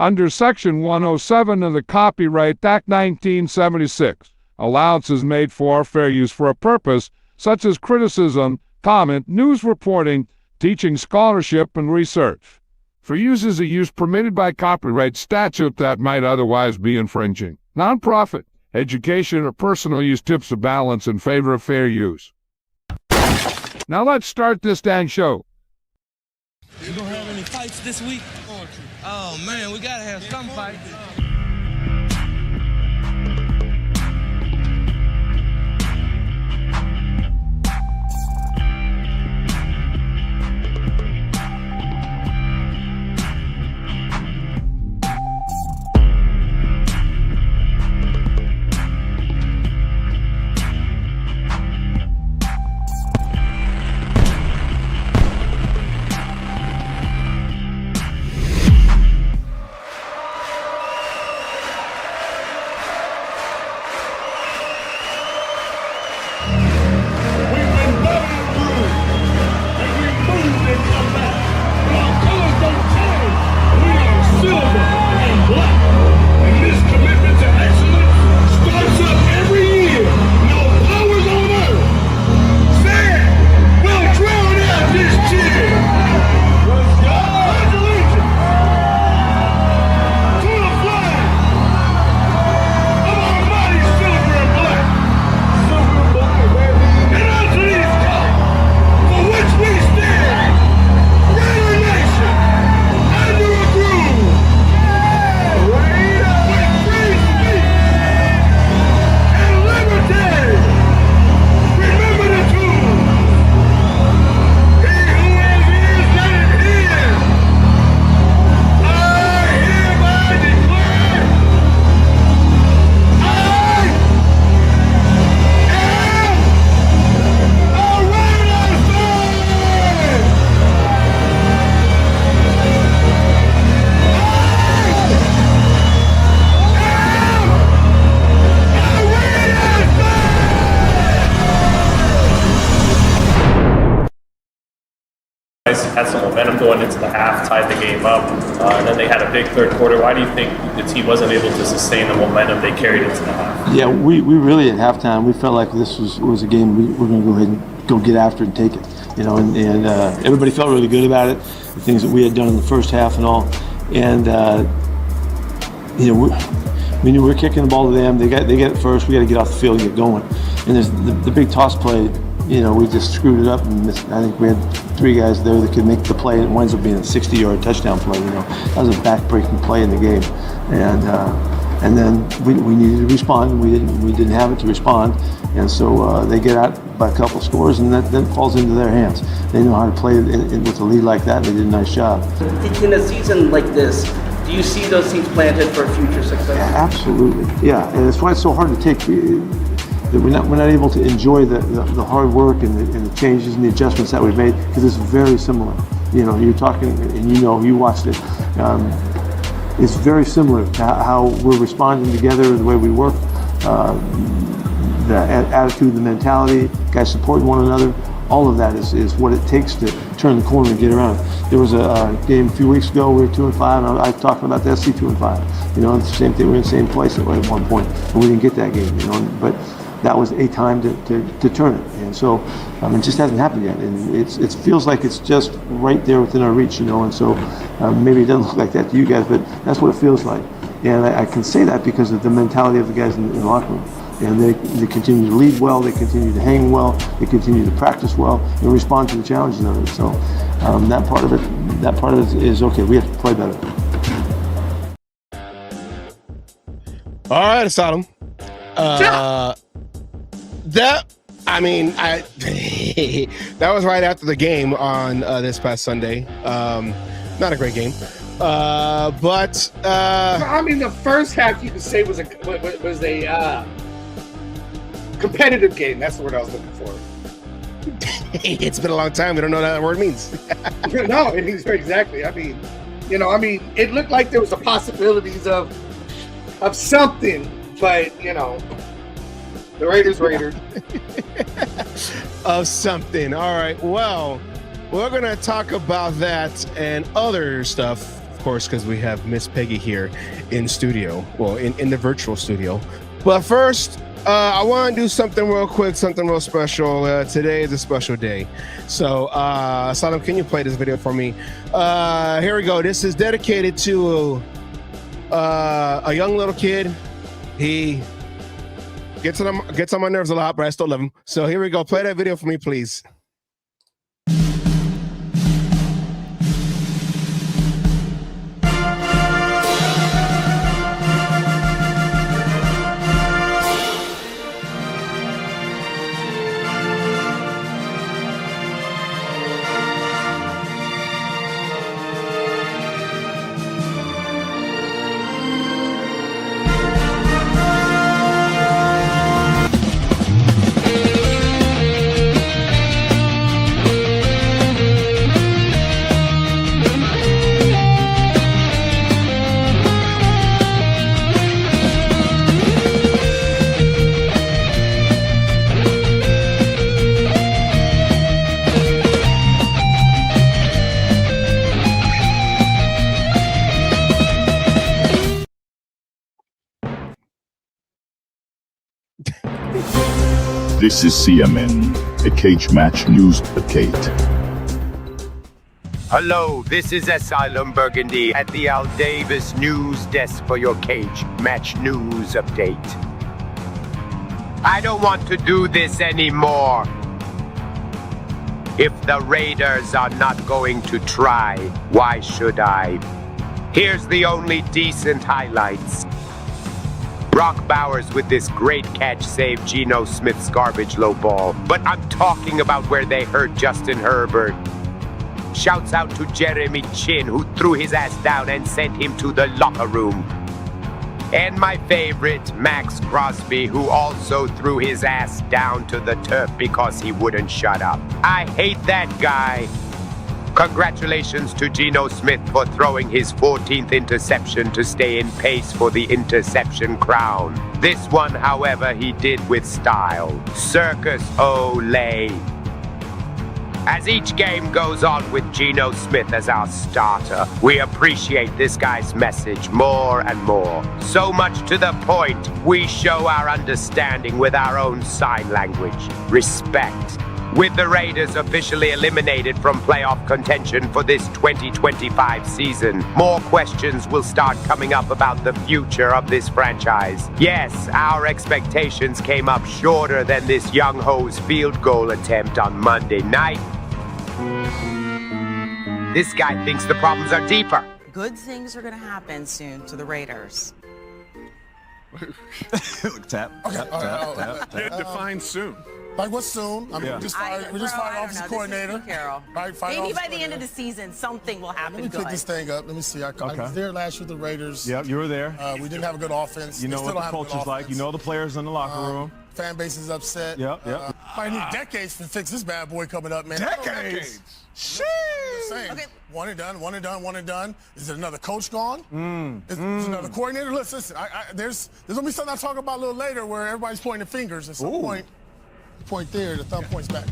Under Section 107 of the Copyright Act 1976, allowance is made for fair use for a purpose such as criticism, comment, news reporting, teaching, scholarship, and research. For uses of use permitted by copyright statute that might otherwise be infringing. Nonprofit, education, or personal use tips the balance in favor of fair use. Now let's start this dang show. You gonna have any fights this week? Oh man, we gotta have some fights. Had some momentum going into the half, tied the game up, and then they had a big third quarter. Why do you think the team wasn't able to sustain the momentum they carried into the half? Yeah, we really at halftime we felt like this was a game we were going to go ahead and go get after and take it. You know, and everybody felt really good about it. The things that we had done in the first half and all, and you know we knew we were kicking the ball to them. They get it first. We got to get off the field and get going. And there's the big toss play. You know, we just screwed it up, and I think we had three guys there that could make the play, and it winds up being a 60-yard touchdown play. You know, that was a back-breaking play in the game, and then we needed to respond, and we didn't have it to respond, and so they get out by a couple scores, and that then falls into their hands. They know how to play with a lead like that. They did a nice job. In a season like this, do you see those seeds planted for future success? Yeah, absolutely, yeah, and that's why it's so hard to take. That we're not able to enjoy the hard work and the changes and the adjustments that we've made, because it's very similar. You know, you're talking, and you watched it. It's very similar to how we're responding together, the way we work, the attitude, the mentality, guys supporting one another. All of that is what it takes to turn the corner and get around. There was a game a few weeks ago. We were 2-5, and I talked about the SC 2-5. You know, it's the same thing. We're in the same place at one point, and we didn't get that game. You know, but that was a time to turn it, and so it just hasn't happened yet, and it feels like it's just right there within our reach, you know, and so maybe it doesn't look like that to you guys, but that's what it feels like, and I can say that because of the mentality of the guys in the locker room, and they continue to lead well, they continue to hang well, they continue to practice well, and respond to the challenges of it. So that part of it is okay. We have to play better. All right, Asylum. That was right after the game on this past Sunday. Not a great game, but I mean, the first half you could say was a competitive game. That's the word I was looking for. It's been a long time. We don't know what that word means. No, it means exactly. I mean, it looked like there was a possibilities of something, but the Raiders. Of something. All right. Well, we're going to talk about that and other stuff, of course, because we have Miss Peggy here in studio, well, in the virtual studio. But first, I want to do something real quick, something real special. Today is a special day. So, Saddam, can you play this video for me? Here we go. This is dedicated to a young little kid. He gets on my nerves a lot, but I still love him. So here we go. Play that video for me, please. This is CMN, a cage match news update. Hello, this is Asylum Burgundy at the Al Davis News Desk for your cage match news update. I don't want to do this anymore. If the Raiders are not going to try, why should I? Here's the only decent highlights. Brock Bowers with this great catch saved Geno Smith's garbage low ball. But I'm talking about where they hurt Justin Herbert. Shouts out to Jeremy Chin, who threw his ass down and sent him to the locker room. And my favorite, Max Crosby, who also threw his ass down to the turf because he wouldn't shut up. I hate that guy. Congratulations to Geno Smith for throwing his 14th interception to stay in pace for the interception crown. This one, however, he did with style. Circus Olay. As each game goes on with Geno Smith as our starter, we appreciate this guy's message more and more. So much to the point, we show our understanding with our own sign language. Respect. With the Raiders officially eliminated from playoff contention for this 2025 season, more questions will start coming up about the future of this franchise. Yes, our expectations came up shorter than this young ho's field goal attempt on Monday night. This guy thinks the problems are deeper. Good things are going to happen soon to the Raiders. Tap. Define soon. Like what's soon? I mean, we just fired offensive coordinator. Pete Carroll. Right, maybe by the end of the season, something will happen. Let me pick this thing up. Let me see. I was there last year with the Raiders. Yep, you were there. We didn't have a good offense. You know what the culture's like. You know the players in the locker room. Fan base is upset. Yep. I need decades to fix this bad boy coming up, man. Decades? Sheesh. Okay. One and done. Is it another coach gone? Is another coordinator? Listen, there's going to be something I'll talk about a little later where everybody's pointing fingers at some point. Point there, the thumb points back.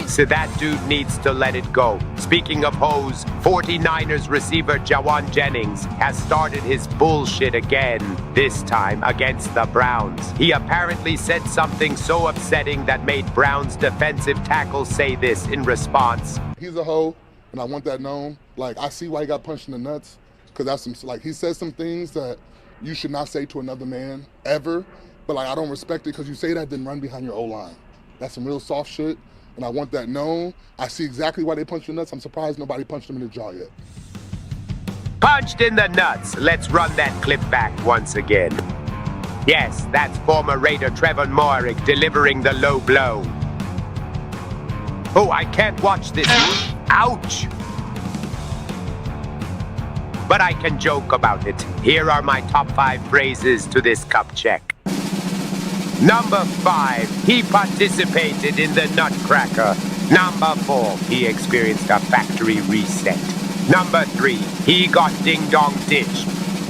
So that dude needs to let it go. Speaking of hoes, 49ers receiver Jawan Jennings has started his bullshit again, this time against the Browns. He apparently said something so upsetting that made Browns defensive tackle say this in response. He's a hoe, and I want that known. Like, I see why he got punched in the nuts, because that's some, like, he says some things that you should not say to another man, ever. But, like, I don't respect it because you say that, then run behind your O-line. That's some real soft shit, and I want that known. I see exactly why they punched the nuts. I'm surprised nobody punched him in the jaw yet. Punched in the nuts. Let's run that clip back once again. Yes, that's former Raider Trevor Moerick delivering the low blow. Oh, I can't watch this. Ouch! But I can joke about it. Here are my top 5 phrases to this cup check. Number 5, he participated in the Nutcracker. Number 4, he experienced a factory reset. Number 3, he got ding-dong ditched.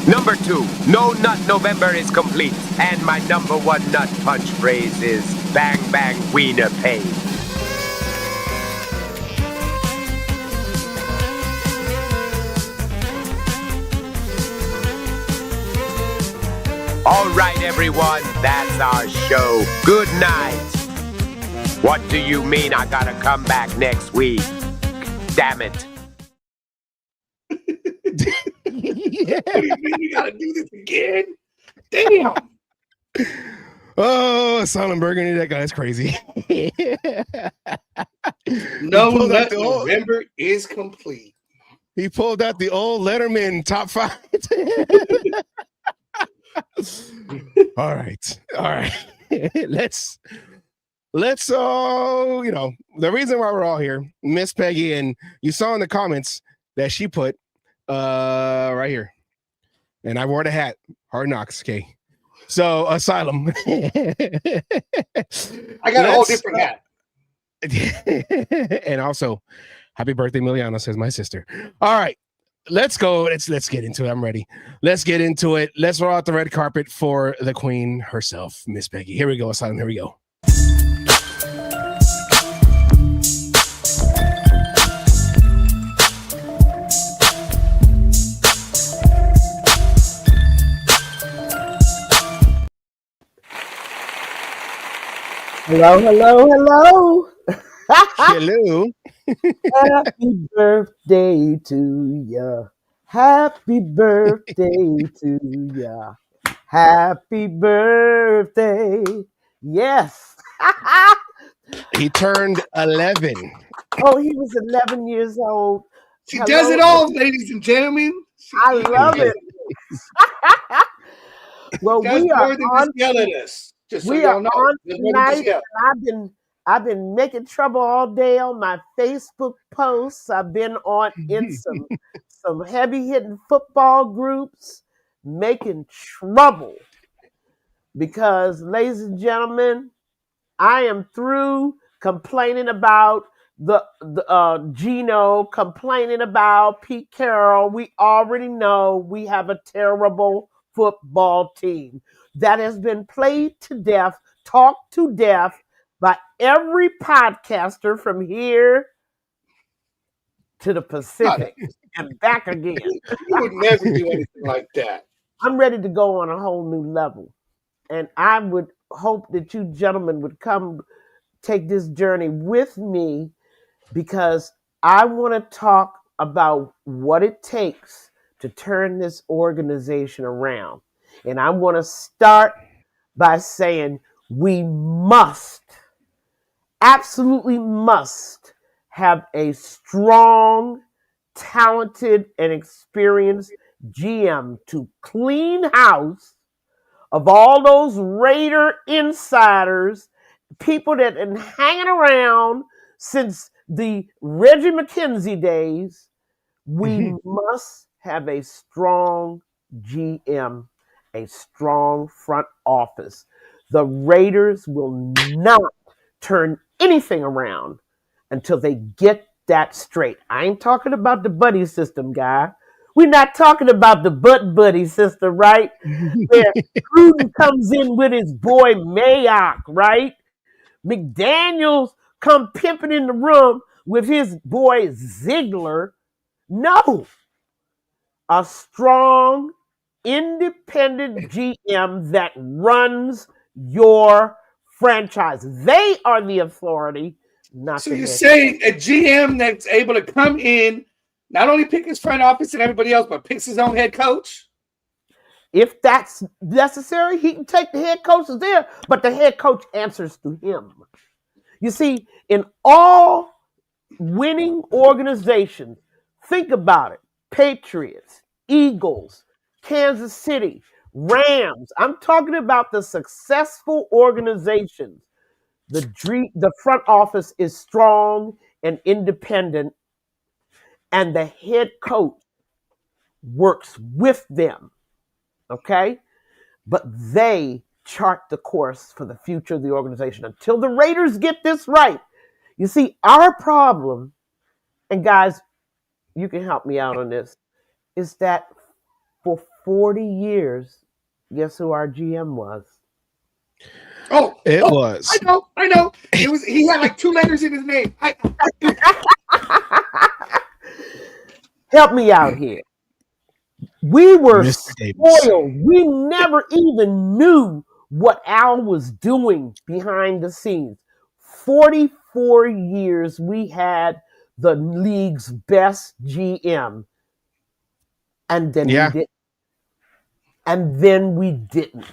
Number 2, no nut November is complete. And my number 1 nut punch phrase is bang bang wiener pain. All right, everyone, that's our show. Good night. What do you mean I gotta come back next week? Damn it. Yeah. What do you mean we gotta do this again? Damn. Oh, Silent Burgundy, that guy's crazy. No Nut November is complete. He pulled out the old Letterman top 5. All right. Let's all, the reason why we're all here, Miss Peggy, and you saw in the comments that she put right here. And I wore the hat. Hard Knocks, okay. So Asylum. I got a whole different hat. And also, happy birthday, Miliana, says my sister. All right. Let's go. Let's get into it. I'm ready. Let's get into it. Let's roll out the red carpet for the queen herself, Miss Peggy. Here we go, Asylum. Here we go. Hello. Hello. Happy birthday to ya. Happy birthday to ya. Happy birthday. Yes. He turned 11. Oh, he was 11 years old. She does it all, ladies and gentlemen. I love it. Well, we are on. Just we are on tonight, and I've been making trouble all day on my Facebook posts. I've been in some heavy hitting football groups, making trouble because, ladies and gentlemen, I am through complaining about the Gino, complaining about Pete Carroll. We already know we have a terrible football team that has been played to death, talked to death by every podcaster from here to the Pacific and back again. You would never do anything like that. I'm ready to go on a whole new level. And I would hope that you gentlemen would come take this journey with me because I want to talk about what it takes to turn this organization around. And I want to start by saying we absolutely must have a strong, talented, and experienced GM to clean house of all those Raider insiders, people that have been hanging around since the Reggie McKenzie days. We must have a strong GM, a strong front office. The Raiders will not turn anything around until they get that straight. I ain't talking about the buddy system, guy. We're not talking about the butt buddy system, right? Where Gruden comes in with his boy Mayock, right? McDaniels come pimping in the room with his boy Ziegler. No. A strong, independent GM that runs your franchise. They are the authority, not so the you're head. saying a GM that's able to come in, not only pick his front office and everybody else, but picks his own head coach? If that's necessary, he can take the head coaches there, but the head coach answers to him. You see, in all winning organizations, think about it. Patriots, Eagles, Kansas City, Rams. I'm talking about the successful organizations. The front office is strong and independent, and the head coach works with them. Okay? But they chart the course for the future of the organization until the Raiders get this right. You see, our problem, and guys, you can help me out on this, is that for 40 years, guess who our GM was? It was. I know. He had like 2 letters in his name. Help me out here. We were Mr. Davis. spoiled. We never even knew what Al was doing behind the scenes. 44 years we had the league's best GM. And then we did. And then we didn't.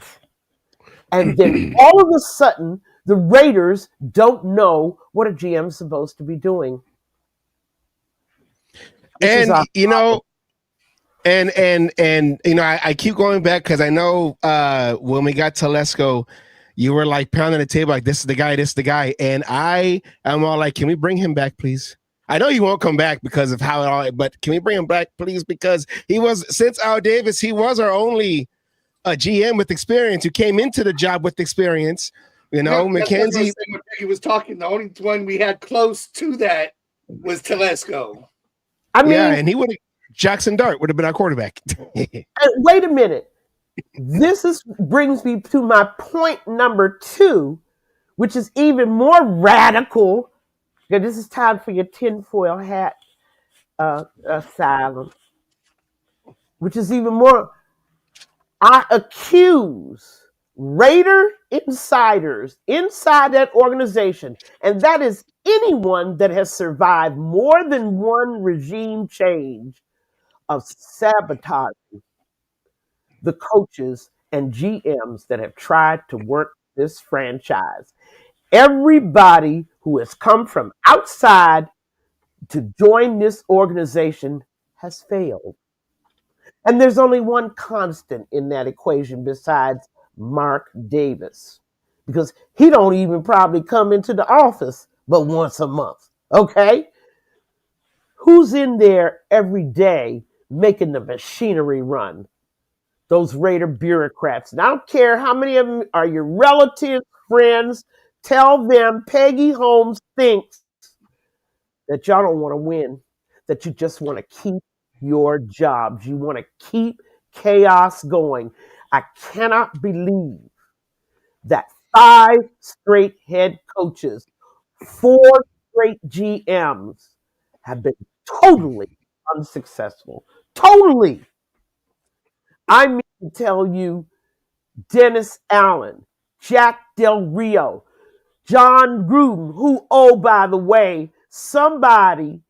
And then all of a sudden, the Raiders don't know what a GM's supposed to be doing. And you know, and you know, I keep going back because I know when we got Telesco, you were like pounding the table like, this is the guy, this is the guy. And I am all like, can we bring him back, please? I know he won't come back because of how it all, but can we bring him back, please? Because he was, since Al Davis, he was our only GM with experience who came into the job with experience. You know, McKenzie. When Peggy was talking, the only one we had close to that was Telesco. I mean, yeah, and he would have, Jackson Dart would have been our quarterback. Wait a minute. This brings me to my point number 2, which is even more radical. This is time for your tinfoil hat, Asylum. Which is even more. I accuse Raider insiders inside that organization, and that is anyone that has survived more than one regime change, of sabotaging the coaches and GMs that have tried to work this franchise. Everybody who has come from outside to join this organization has failed. And there's only one constant in that equation besides Mark Davis, because he don't even probably come into the office but once a month. Okay? Who's in there every day making the machinery run? Those Raider bureaucrats. And I don't care how many of them are your relatives, friends. Tell them Peggy Holmes thinks that y'all don't want to win, that you just want to keep your jobs. You want to keep chaos going. I cannot believe that 5 straight head coaches, 4 straight GMs have been totally unsuccessful. Totally. I mean to tell you, Dennis Allen, Jack Del Rio, John Gruden, who, oh, by the way, somebody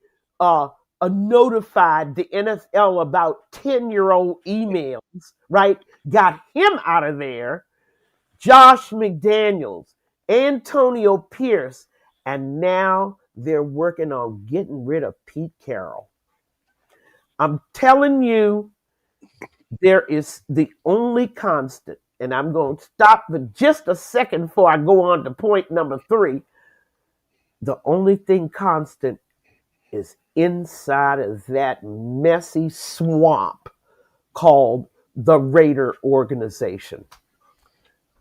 notified the NFL about 10-year-old emails, right? Got him out of there. Josh McDaniels, Antonio Pierce, and now they're working on getting rid of Pete Carroll. I'm telling you, there is the only constant, and I'm going to stop for just a second before I go on to point number 3. The only thing constant is inside of that messy swamp called the Raider organization.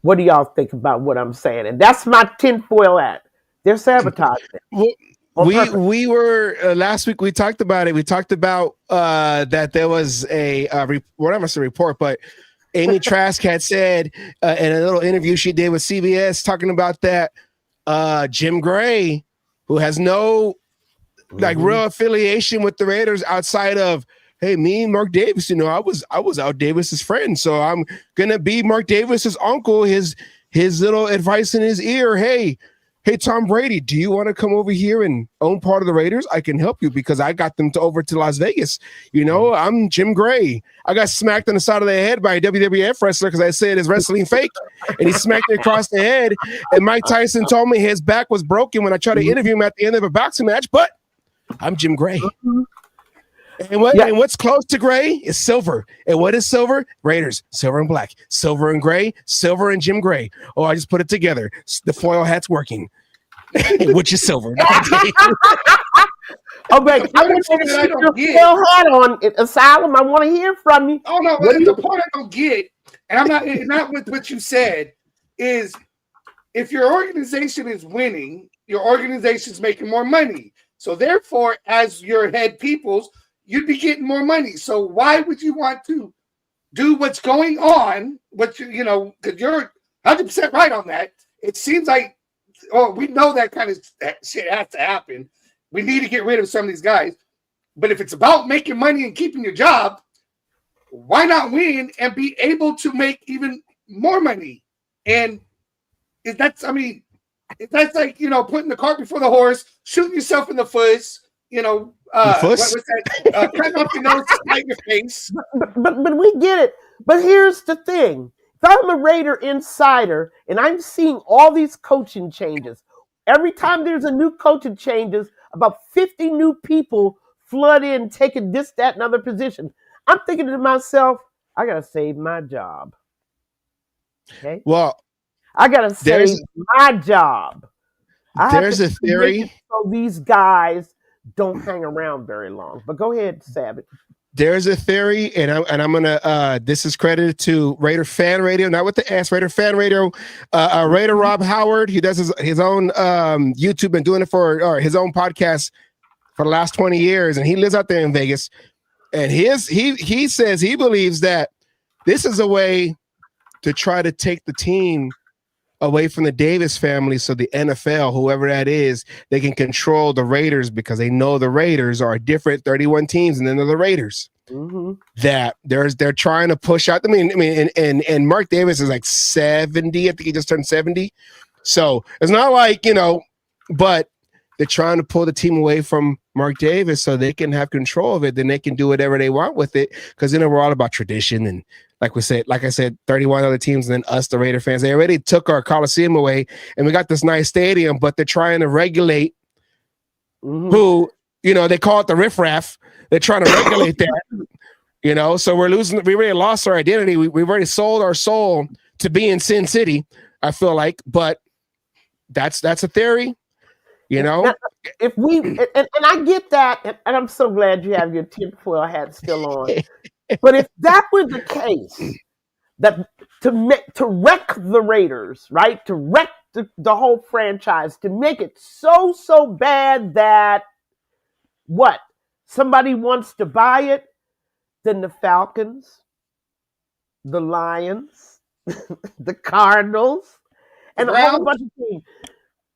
What do y'all think about what I'm saying? And that's my tinfoil hat. They're sabotaging it. We were last week. We talked about it. We talked about that there was a report, but Amy Trask had said in a little interview she did with CBS talking about that Jim Gray, who has no real affiliation with the Raiders outside of, hey, me and Mark Davis, you know, I was Al Davis's friend, so I'm gonna be Mark Davis's uncle, his little advice in his ear. Hey, Tom Brady, do you want to come over here and own part of the Raiders? I can help you because I got them over to Las Vegas. You know, I'm Jim Gray. I got smacked on the side of the head by a WWF wrestler because I said his wrestling fake, and he smacked me across the head. And Mike Tyson told me his back was broken when I tried to interview him at the end of a boxing match, but I'm Jim Gray. And what's close to gray is silver. And what is silver? Raiders, silver and black. Silver and gray, silver and Jim Gray. Oh, I just put it together. The foil hat's working. Which is silver. Okay, I'm going to get your hat on, Asylum. I want to hear from you. Oh no, but the point I don't get, and I'm not with what you said, is if your organization is winning, your organization's making more money. So therefore, as your head peoples, you'd be getting more money. So why would you want to do what's going on? Because you're 100% right on that. It seems like, we know that kind of shit has to happen. We need to get rid of some of these guys. But if it's about making money and keeping your job, why not win and be able to make even more money? And that's like, putting the cart before the horse, shooting yourself in the foot, what was that? Cutting off your nose to spite your face. But we get it. But here's the thing. If I'm a Raider insider and I'm seeing all these coaching changes, every time there's a new coaching changes, about 50 new people flood in, taking this, that, and other position. I'm thinking to myself, I got to save my job. Okay? Well, I got to save my job. There's a theory. So these guys don't hang around very long. But go ahead, Savage. There's a theory, and I'm gonna. This is credited to Raider Fan Radio, not with the S. Raider Fan Radio. Raider Rob Howard. He does his own YouTube and doing it or his own podcast for the last 20 years, and he lives out there in Vegas. And he says he believes that this is a way to try to take the team away from the Davis family, so the NFL, whoever that is, they can control the Raiders, because they know the Raiders are different 31 teams, and then they're the Raiders. Mm-hmm. That they're trying to push out. I mean, and Mark Davis is like 70. I think he just turned 70. So it's not like, but they're trying to pull the team away from Mark Davis so they can have control of it. Then they can do whatever they want with it, because we're all about tradition. And like I said, 31 other teams, and then us, the Raider fans, they already took our Coliseum away, and we got this nice stadium, but they're trying to regulate who, they call it the riffraff. They're trying to regulate that, so we already lost our identity. We've already sold our soul to be in Sin City, I feel like, but that's a theory, Now, if we, and I get that, and I'm so glad you have your tinfoil hat still on. But if that were the case, that to wreck the Raiders, right, to wreck the whole franchise, to make it so bad that somebody wants to buy it, then the Falcons, the Lions, the Cardinals, and a whole bunch of teams.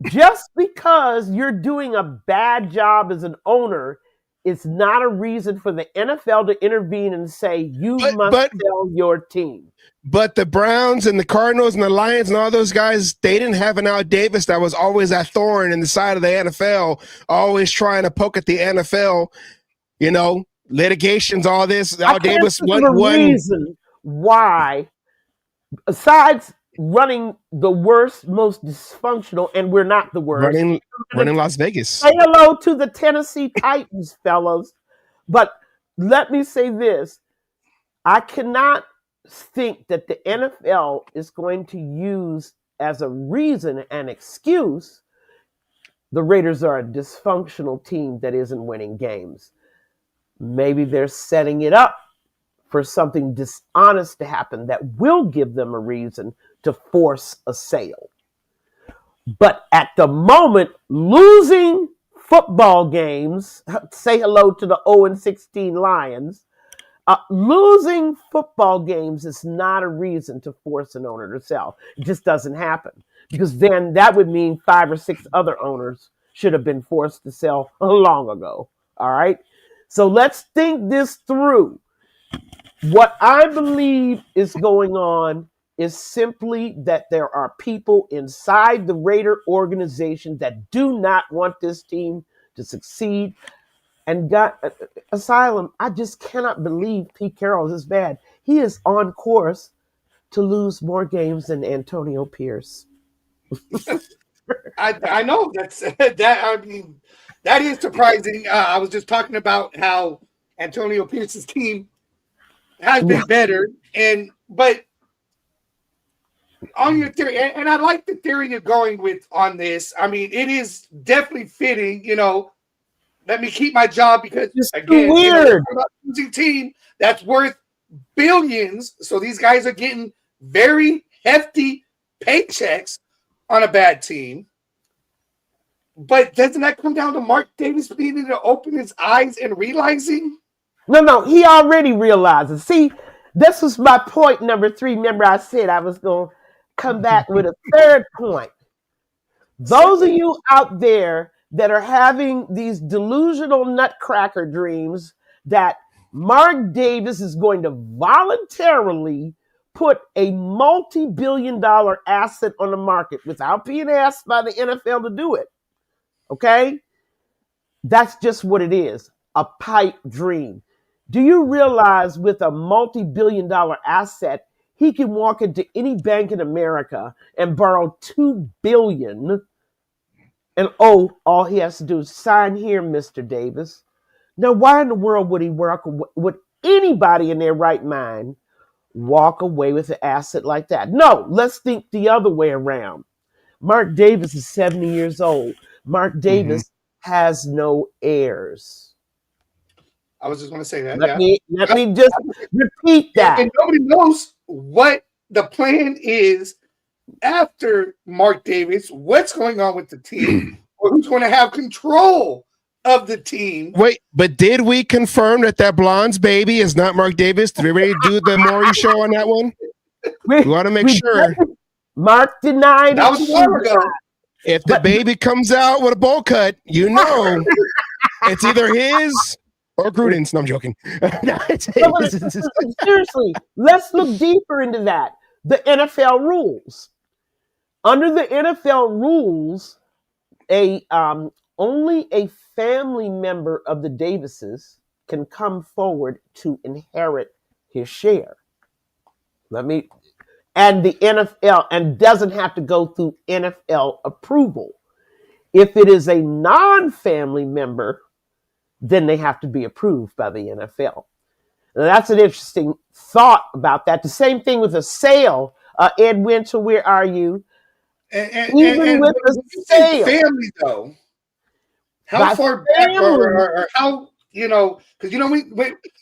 Just because you're doing a bad job as an owner, it's not a reason for the NFL to intervene and say, you must sell your team. But the Browns and the Cardinals and the Lions and all those guys, they didn't have an Al Davis that was always that thorn in the side of the NFL, always trying to poke at the NFL, litigations, all this. Al Davis one reason why, besides running the worst, most dysfunctional, and we're not the worst. Running Las Vegas. Say hello to the Tennessee Titans, fellas. But let me say this. I cannot think that the NFL is going to use as a reason and excuse the Raiders are a dysfunctional team that isn't winning games. Maybe they're setting it up for something dishonest to happen that will give them a reason to force a sale. But at the moment, losing football games, say hello to the 0-16 Lions, losing football games is not a reason to force an owner to sell. It just doesn't happen, because then that would mean 5 or 6 other owners should have been forced to sell long ago. All right? So let's think this through. What I believe is going on is simply that there are people inside the Raider organization that do not want this team to succeed. And Asylum, I just cannot believe Pete Carroll is this bad. He is on course to lose more games than Antonio Pierce. I know that is surprising. I was just talking about how Antonio Pierce's team has been better, but on your theory, and I like the theory you're going with on this. I mean, it is definitely fitting. Let me keep my job, because again, weird. Losing team that's worth billions, so these guys are getting very hefty paychecks on a bad team. But doesn't that come down to Mark Davis needing to open his eyes and realizing? No, he already realizes. See, this was my point number 3. Remember, I said I was going to come back with a third point. Those of you out there that are having these delusional nutcracker dreams that Mark Davis is going to voluntarily put a multi-billion-dollar asset on the market without being asked by the NFL to do it. Okay? That's just what it is. A pipe dream. Do you realize with a multi-billion-dollar asset, he can walk into any bank in America and borrow $2 billion, and all he has to do is sign here, Mr. Davis. Now, why in the world would would anybody in their right mind walk away with an asset like that? No, let's think the other way around. Mark Davis is 70 years old. Mark Davis has no heirs. I was just going to say that. Let me just repeat that. And nobody knows what the plan is after Mark Davis, what's going on with the team, or who's going to have control of the team. Wait, but did we confirm that blonde's baby is not Mark Davis? Did we already do the Maury show on that one? We want to make sure. Mark denied that was a while ago. If the baby comes out with a bowl cut, you know it's either his or Gruden's. No, I'm joking. Seriously, let's look deeper into that. The NFL rules. Under the NFL rules, only a family member of the Davises can come forward to inherit his share. And the NFL, and doesn't have to go through NFL approval. If it is a non-family member, then they have to be approved by the NFL. Now, that's an interesting thought about that. The same thing with a sale. Ed Winter, where are you? Even with a sale. Family, though. How far back or how, because,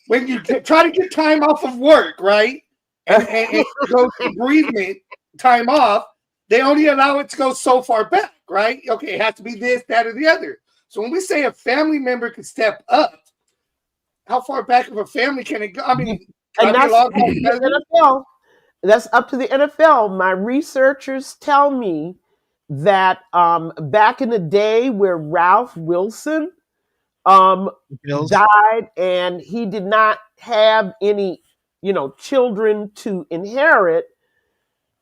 when you try to get time off of work, right? And go to bereavement time off, they only allow it to go so far back, right? Okay, it has to be this, that, or the other. So when we say a family member can step up, how far back of a family can it go? I mean, and that's up to the NFL. That's up to the NFL. My researchers tell me that back in the day where Ralph Wilson died and he did not have any, children to inherit,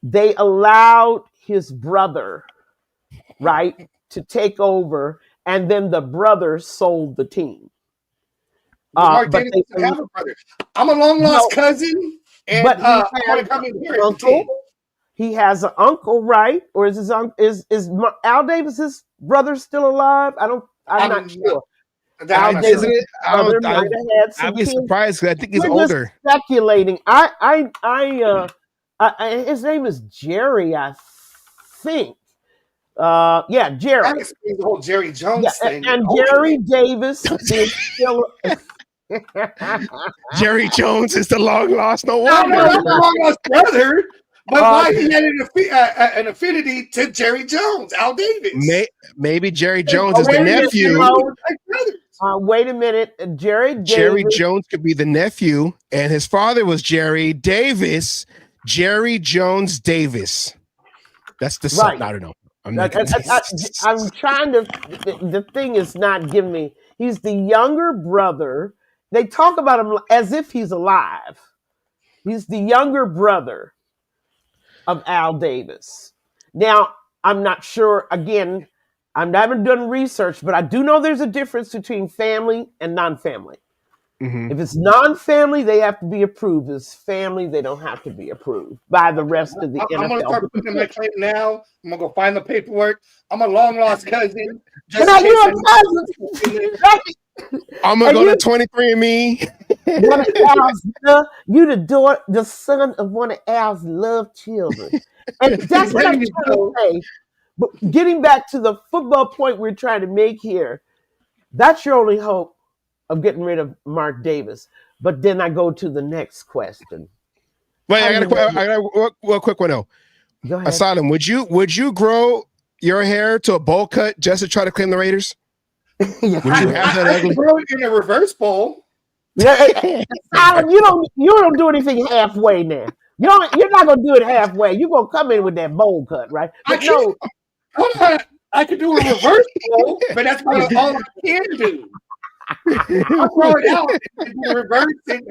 they allowed his brother, right, to take over, and then the brother sold the team. Mark didn't have a brother. I'm a long lost cousin. And, but he has an uncle, right? Or is his uncle is Al Davis's brother still alive? I'm not sure. I'd be surprised because I think he's older. Speculating. His name is Jerry, I think. Yeah, Jerry. That explains the whole Jerry Jones thing. And Jerry Davis is still. Jerry Jones is the long lost. No wonder. No, not the long lost brother. But why he had an affinity to Jerry Jones, Al Davis? Maybe Jerry Jones is the nephew. Wait a minute, Jerry Jones could be the nephew, and his father was Jerry Davis. Jerry Jones Davis. That's the son. Right. I don't know. I'm trying to. The thing is not giving me. He's the younger brother. They talk about him as if he's alive. He's the younger brother of Al Davis. Now, I'm not sure. Again, I haven't done research, but I do know there's a difference between family and non-family. Mm-hmm. If it's non-family, they have to be approved. If it's family, they don't have to be approved by the rest of the NFL. I'm going to start putting my claim now. I'm going to go find the paperwork. I'm a long-lost cousin. You're a cousin. I'm going to go to 23andMe. You the son of one of Al's love children. And that's what I'm trying to say. But getting back to the football point we're trying to make here, that's your only hope of getting rid of Mark Davis. But then I go to the next question. Wait, I got a quick one though. Go ahead. Asylum, would you grow your hair to a bowl cut just to try to claim the Raiders? Would you have that ugly? Grow it in a reverse bowl. Asylum, you don't do anything halfway now. You're not gonna do it halfway. You're gonna come in with that bowl cut, right? But I could do a reverse bowl, but that's all I can do. I'll throw it out and do the reverse thing.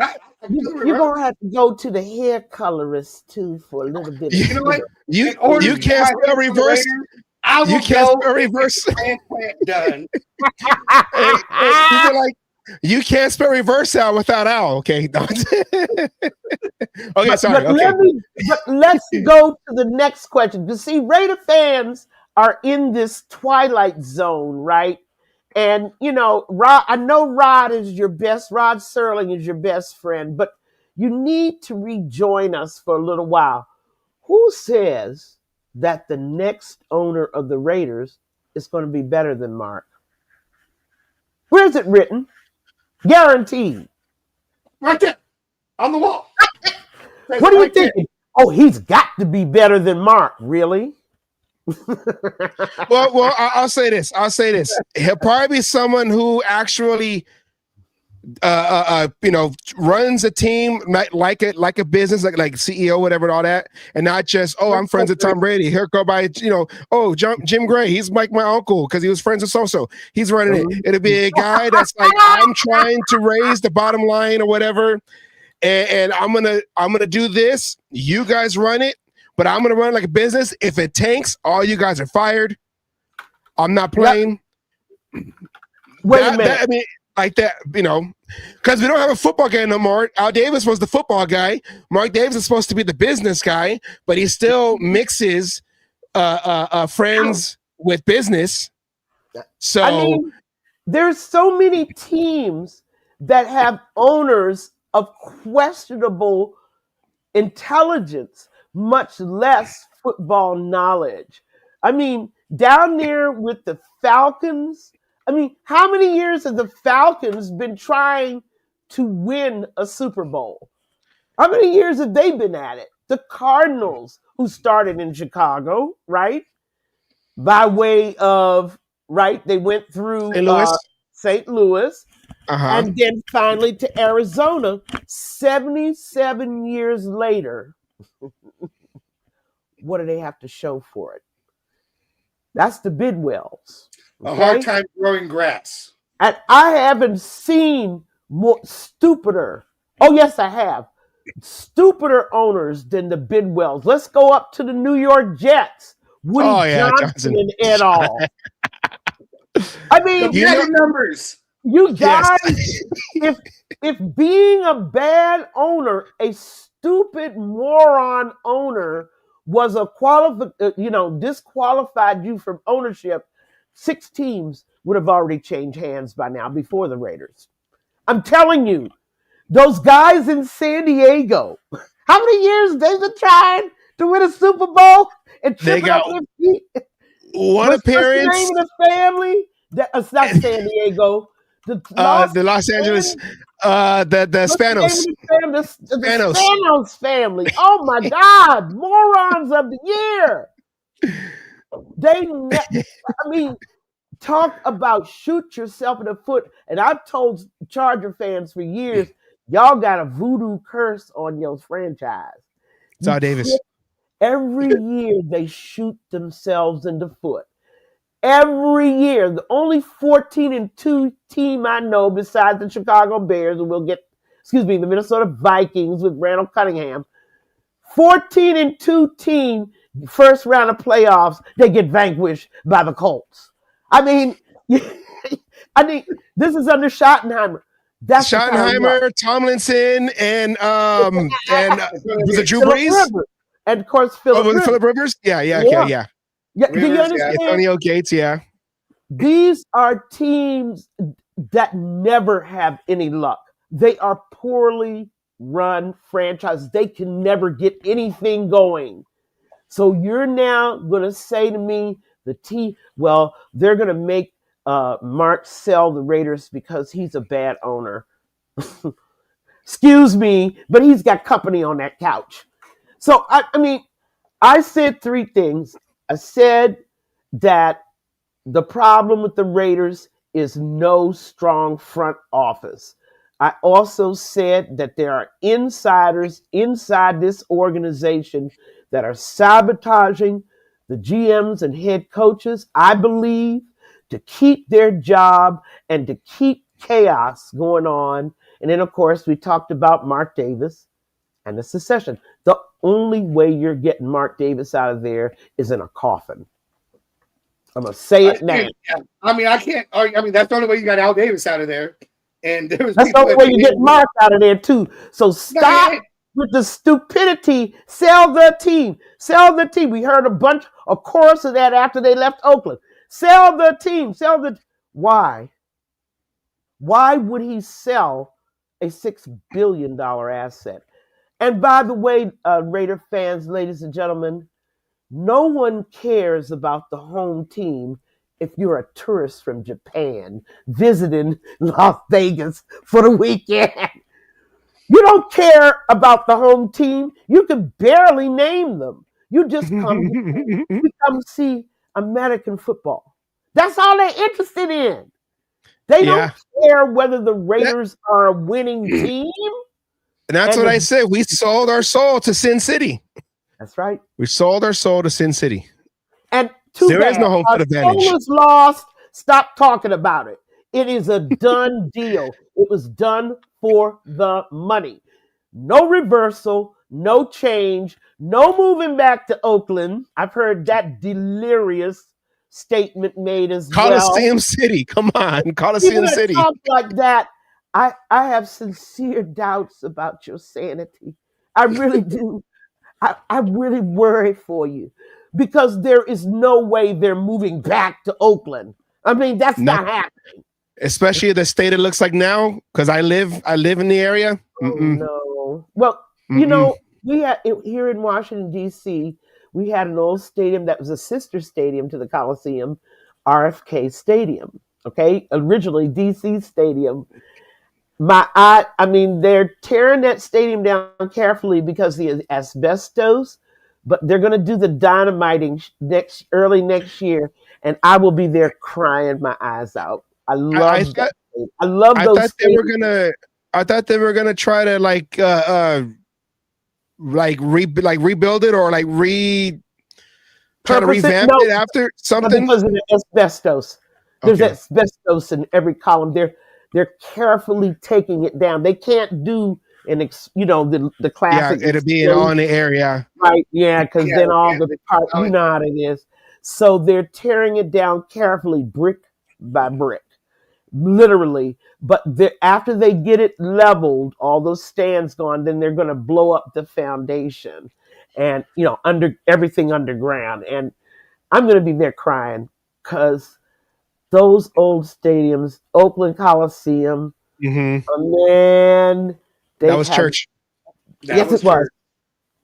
You're gonna have to go to the hair colorist too for a little bit. You know what? You In order you to can't buy spell hair from the reverse. Raiders, I will You can't go spell and get reverse. the transplant done. Hey, people like you can't spell reverse out without Al. Okay. Okay. Sorry. But Okay. let's go to the next question. You see, Raider fans are in this twilight zone, right? And you know, Rod, I know Rod Serling is your best friend, but you need to rejoin us for a little while. Who says that the next owner of the Raiders is going to be better than Mark? Where is it written? Guaranteed. Right there on the wall. What are you thinking? Oh, he's got to be better than Mark. Really? Well, I'll say this. He'll probably be someone who actually, runs a team like a business, like CEO, whatever, and all that, and not just, oh, I'm friends with Tom Brady. Here go by, oh, Jim Gray. He's like my uncle because he was friends with so. He's running it. It'll be a guy that's like, I'm trying to raise the bottom line or whatever, and I'm gonna do this. You guys run it. But I'm going to run like a business. If it tanks, all you guys are fired. I'm not playing. Wait a minute. I mean, like that, because we don't have a football game no more. Al Davis was the football guy. Mark Davis is supposed to be the business guy, but he still mixes friends with business. So I mean, there's so many teams that have owners of questionable intelligence, much less football knowledge. I mean, down there with the Falcons, I mean, how many years have the Falcons been trying to win a Super Bowl? How many years have they been at it? The Cardinals, who started in Chicago, right? By way of, right, they went through St. Louis, and then finally to Arizona 77 years later. What do they have to show for it? That's the Bidwells. A hard time growing grass. And I haven't seen more stupider. Oh, yes, I have. Stupider owners than the Bidwells. Let's go up to the New York Jets. Woody Johnson and et al. I mean, numbers. You guys, if being a bad owner, a stupid moron owner was disqualified you from ownership, 6 teams would have already changed hands by now before the Raiders. I'm telling you, those guys in San Diego, how many years they've been trying to win a Super Bowl and tripping up their feet? One appearance. What's the name of the family? It's not San Diego. The Los Angeles, the Spanos. The Spanos family. Oh my God, morons of the year. Talk about shoot yourself in the foot. And I've told Charger fans for years, y'all got a voodoo curse on your franchise. Al Davis. Every year they shoot themselves in the foot. Every year, the only 14-2 team I know besides the Chicago Bears, and the Minnesota Vikings with Randall Cunningham, 14-2 team, first round of playoffs, they get vanquished by the Colts. I mean, this is under Schottenheimer. That's Schottenheimer, Tomlinson, and was it Drew Brees? And of course, Phillip Rivers. Yeah. Do you understand? Antonio Gates, yeah. These are teams that never have any luck. They are poorly run franchises. They can never get anything going. So you're now going to say to me, they're going to make Mark sell the Raiders because he's a bad owner. Excuse me, but he's got company on that couch. So, I said 3 things. I said that the problem with the Raiders is no strong front office. I also said that there are insiders inside this organization that are sabotaging the GMs and head coaches, I believe, to keep their job and to keep chaos going on. And then, of course, we talked about Mark Davis and the secession. The only way you're getting Mark Davis out of there is in a coffin. I'm going to say it now. I can't argue. I mean, that's the only way you got Al Davis out of there. And there was that's the only way you get Mark out of there, too. So stop with the stupidity. Sell the team. Sell the team. We heard a chorus of that after they left Oakland. Sell the team. Why? Why would he sell a $6 billion asset? And by the way, Raider fans, ladies and gentlemen, no one cares about the home team if you're a tourist from Japan visiting Las Vegas for the weekend. You don't care about the home team. You can barely name them. You just come see American football. That's all they're interested in. They don't care whether the Raiders are a winning team. And that's what I said. We sold our soul to Sin City. That's right. We sold our soul to Sin City. And there is no home field advantage. Soul is lost. Stop talking about it. It is a done deal. It was done for the money. No reversal, no change, no moving back to Oakland. I've heard that delirious statement made as Coliseum City. Come on. Coliseum City. Talk like that. I have sincere doubts about your sanity. I really do. I really worry for you because there is no way they're moving back to Oakland. I mean, that's not happening. Especially the state it looks like now, because I live in the area. Oh, no. Well, you know, we had here in Washington, D.C., we had an old stadium that was a sister stadium to the Coliseum, RFK Stadium. Okay, originally D.C. Stadium. I mean, they're tearing that stadium down carefully because of the asbestos, but they're going to do the dynamiting early next year, and I will be there crying my eyes out. I love that. I love those. I thought they were gonna try to rebuild it or try to revamp it after something because of the asbestos. There's asbestos in every column. They're carefully taking it down. They can't do the classic. Yeah, it'll be all in the area. Right, yeah, because then all the parts, you know how it is. So they're tearing it down carefully, brick by brick, literally. But after they get it leveled, all those stands gone, then they're going to blow up the foundation and, everything underground. And I'm going to be there crying because those old stadiums, Oakland Coliseum, man, that was church. Yes, it was.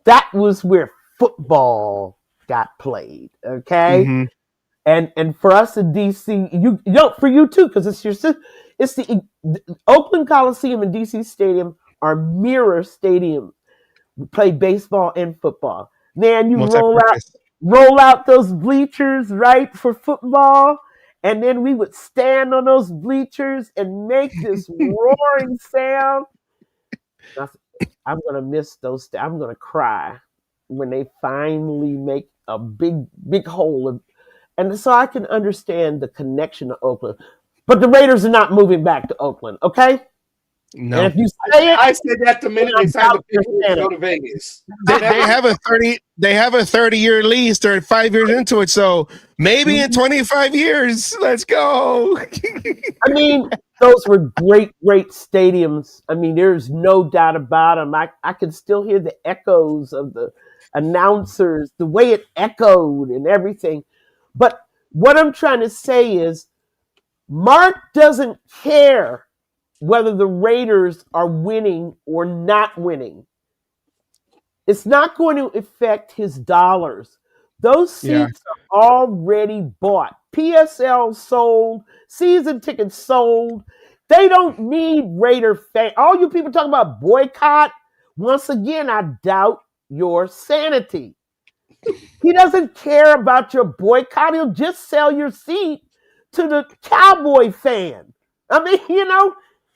That was where football got played. Okay, and for us in DC, for you too, because it's the Oakland Coliseum and DC Stadium are mirror stadiums. We play baseball and football. Man, you roll out those bleachers right for football. And then we would stand on those bleachers and make this roaring sound. I'm going to miss those. I'm going to cry when they finally make a big, big hole. And so I can understand the connection to Oakland. But the Raiders are not moving back to Oakland, okay? No. And if you say it, I said that the minute they signed the people to go to Vegas. They have a 30-year lease. They're 5 years into it, so maybe in 25 years, let's go. I mean, those were great stadiums. I mean, there's no doubt about them. I can still hear the echoes of the announcers, the way it echoed and everything. But what I'm trying to say is, Mark doesn't care whether the Raiders are winning or not winning. It's not going to affect his dollars. Those seats are already bought. PSL sold, season tickets sold. They don't need Raider fans. All you people talking about boycott, once again, I doubt your sanity. He doesn't care about your boycott. He'll just sell your seat to the Cowboy fan. I mean,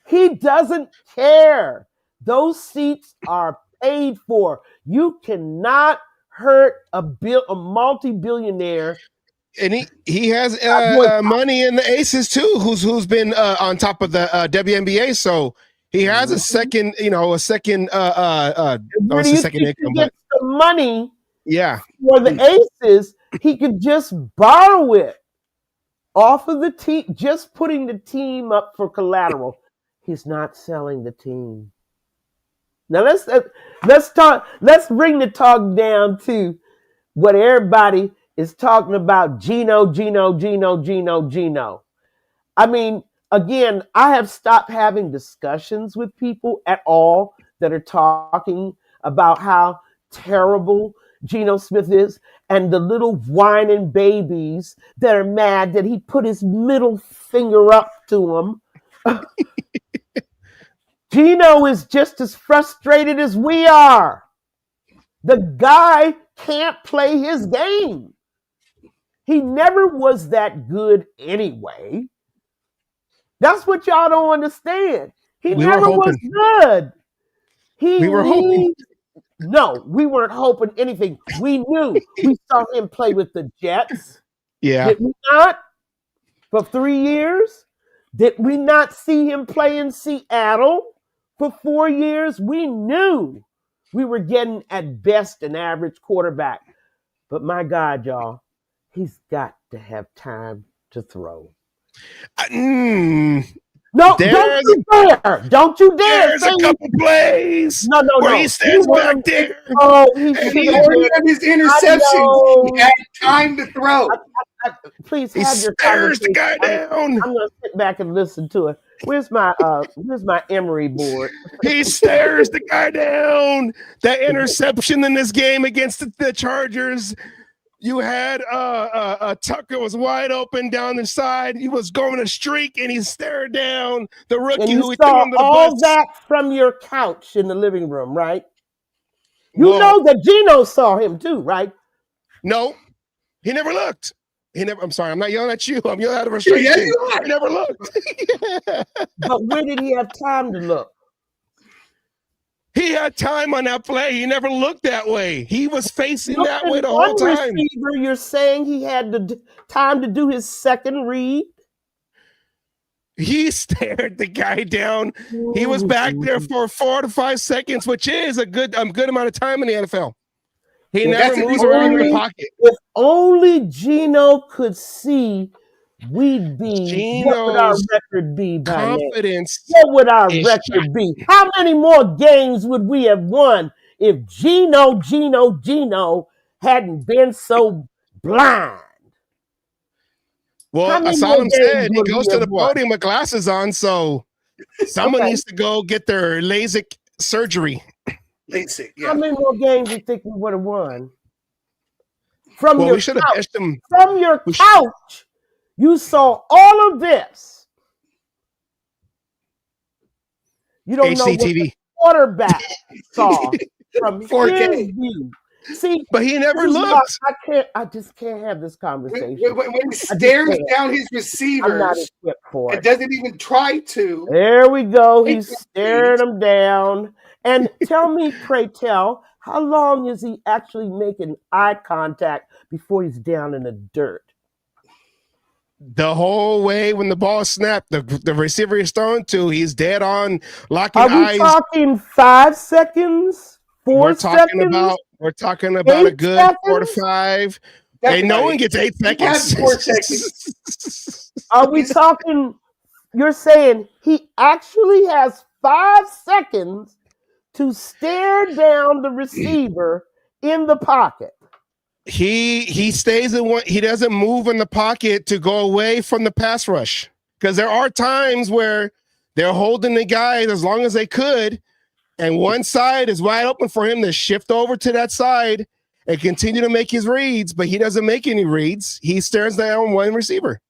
he doesn't care. Those seats are paid for. You cannot hurt a multi-billionaire And he has money in the aces too. Who's been on top of the WNBA, so he has a second, a second. Where do you second think income, he gets the money? Yeah, for the aces, he could just borrow it off of the team, just putting the team up for collateral. He's not selling the team. Now let's talk. Let's bring the talk down to what everybody is talking about. Gino. I mean, again, I have stopped having discussions with people at all that are talking about how terrible Geno Smith is and the little whining babies that are mad that he put his middle finger up to them. Geno is just as frustrated as we are. The guy can't play his game. He never was that good anyway. That's what y'all don't understand. He never was good. We were hoping. No, we weren't hoping anything. We knew. We saw him play with the Jets. Yeah. Did we not? For 3 years? Did we not see him play in Seattle for 4 years? We knew we were getting at best an average quarterback. But my God, y'all, he's got to have time to throw. No, don't you dare! Don't you dare! There's a couple plays. No. He stands back there. Oh, He already had his interceptions. He had time to throw. Please He have your stares the conversation. guy down. I'm gonna sit back and listen to it. Where's my Emory board? He stares the guy down. That interception in this game against the Chargers. You had Tucker was wide open down the side. He was going a streak, and he stared down the rookie And you who he threw saw under the all bus. that from your couch in the living room, right? You know that Gino saw him too, right? No, he never looked. I'm sorry, I'm not yelling at you. I'm yelling out of frustration. Yeah, He never looked. But where did he have time to look? He had time on that play. He never looked that way. He was facing that way the whole time. Receiver, you're saying he had the time to do his second read? He stared the guy down. He was back there for 4 to 5 seconds, which is a good amount of time in the NFL. He never moves around in the pocket. If only Gino could see, we'd be. What would our record be by confidence? Now? What would our record be? How many more games would we have won if Gino hadn't been so blind? Well, Asylum said he goes to the podium with glasses on, so someone needs to go get their LASIK surgery. LASIK, yeah. How many more games do you think we would have won? From your couch, you saw all of this. You don't know what the quarterback saw from 4K. his view. See, but he never looked. I just can't have this conversation. When he stares down his receivers, I'm not equipped for it doesn't even try to. There we go. He's staring them down. And tell me, pray tell, how long is he actually making eye contact before he's down in the dirt? The whole way when the ball snapped, the receiver is thrown to, he's dead on, locking eyes. Are we talking 5 seconds? 4 seconds? We're talking about a good seconds? 4 to 5. Definitely. And no one gets 8 seconds. 4 seconds. Are we talking? You're saying he actually has 5 seconds to stare down the receiver in the pocket. He stays in one. He doesn't move in the pocket to go away from the pass rush, because there are times where they're holding the guy as long as they could, and one side is wide open for him to shift over to that side and continue to make his reads, but he doesn't make any reads. He stares down one receiver.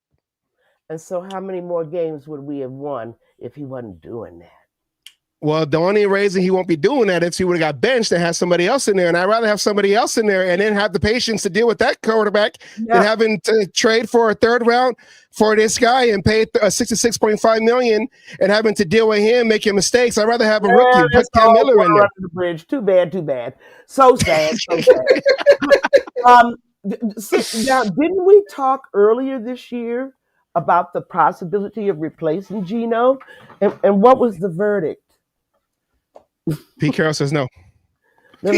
And so how many more games would we have won if he wasn't doing that? Well, the only reason he won't be doing that is he would have got benched and had somebody else in there. And I'd rather have somebody else in there and then have the patience to deal with that quarterback than having to trade for a 3rd round for this guy and pay $66.5 million and having to deal with him making mistakes. I'd rather have a rookie, put Cam Miller in there. The bridge. Too bad. So sad. So sad. Now, didn't we talk earlier this year about the possibility of replacing Geno? And what was the verdict? Pete Carroll says no. No.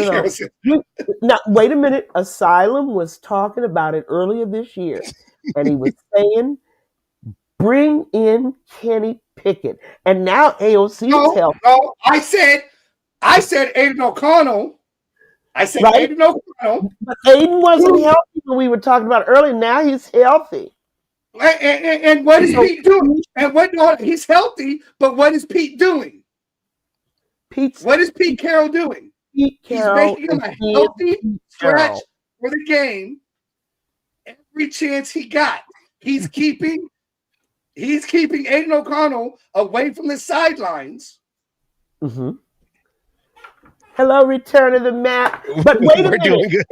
Now, wait a minute. Asylum was talking about it earlier this year, and he was saying, bring in Kenny Pickett. And now AOC is helping. No, I said Aiden O'Connell. I said Right? Aiden O'Connell. But Aiden wasn't healthy when we were talking about earlier. Now he's healthy. And what is Pete doing? And he's healthy, but what is Pete doing? What is Pete Carroll doing? He's making him a healthy stretch for the game every chance he got. He's keeping Aiden O'Connell away from the sidelines. Mm-hmm. Hello, return of the map. But wait a minute.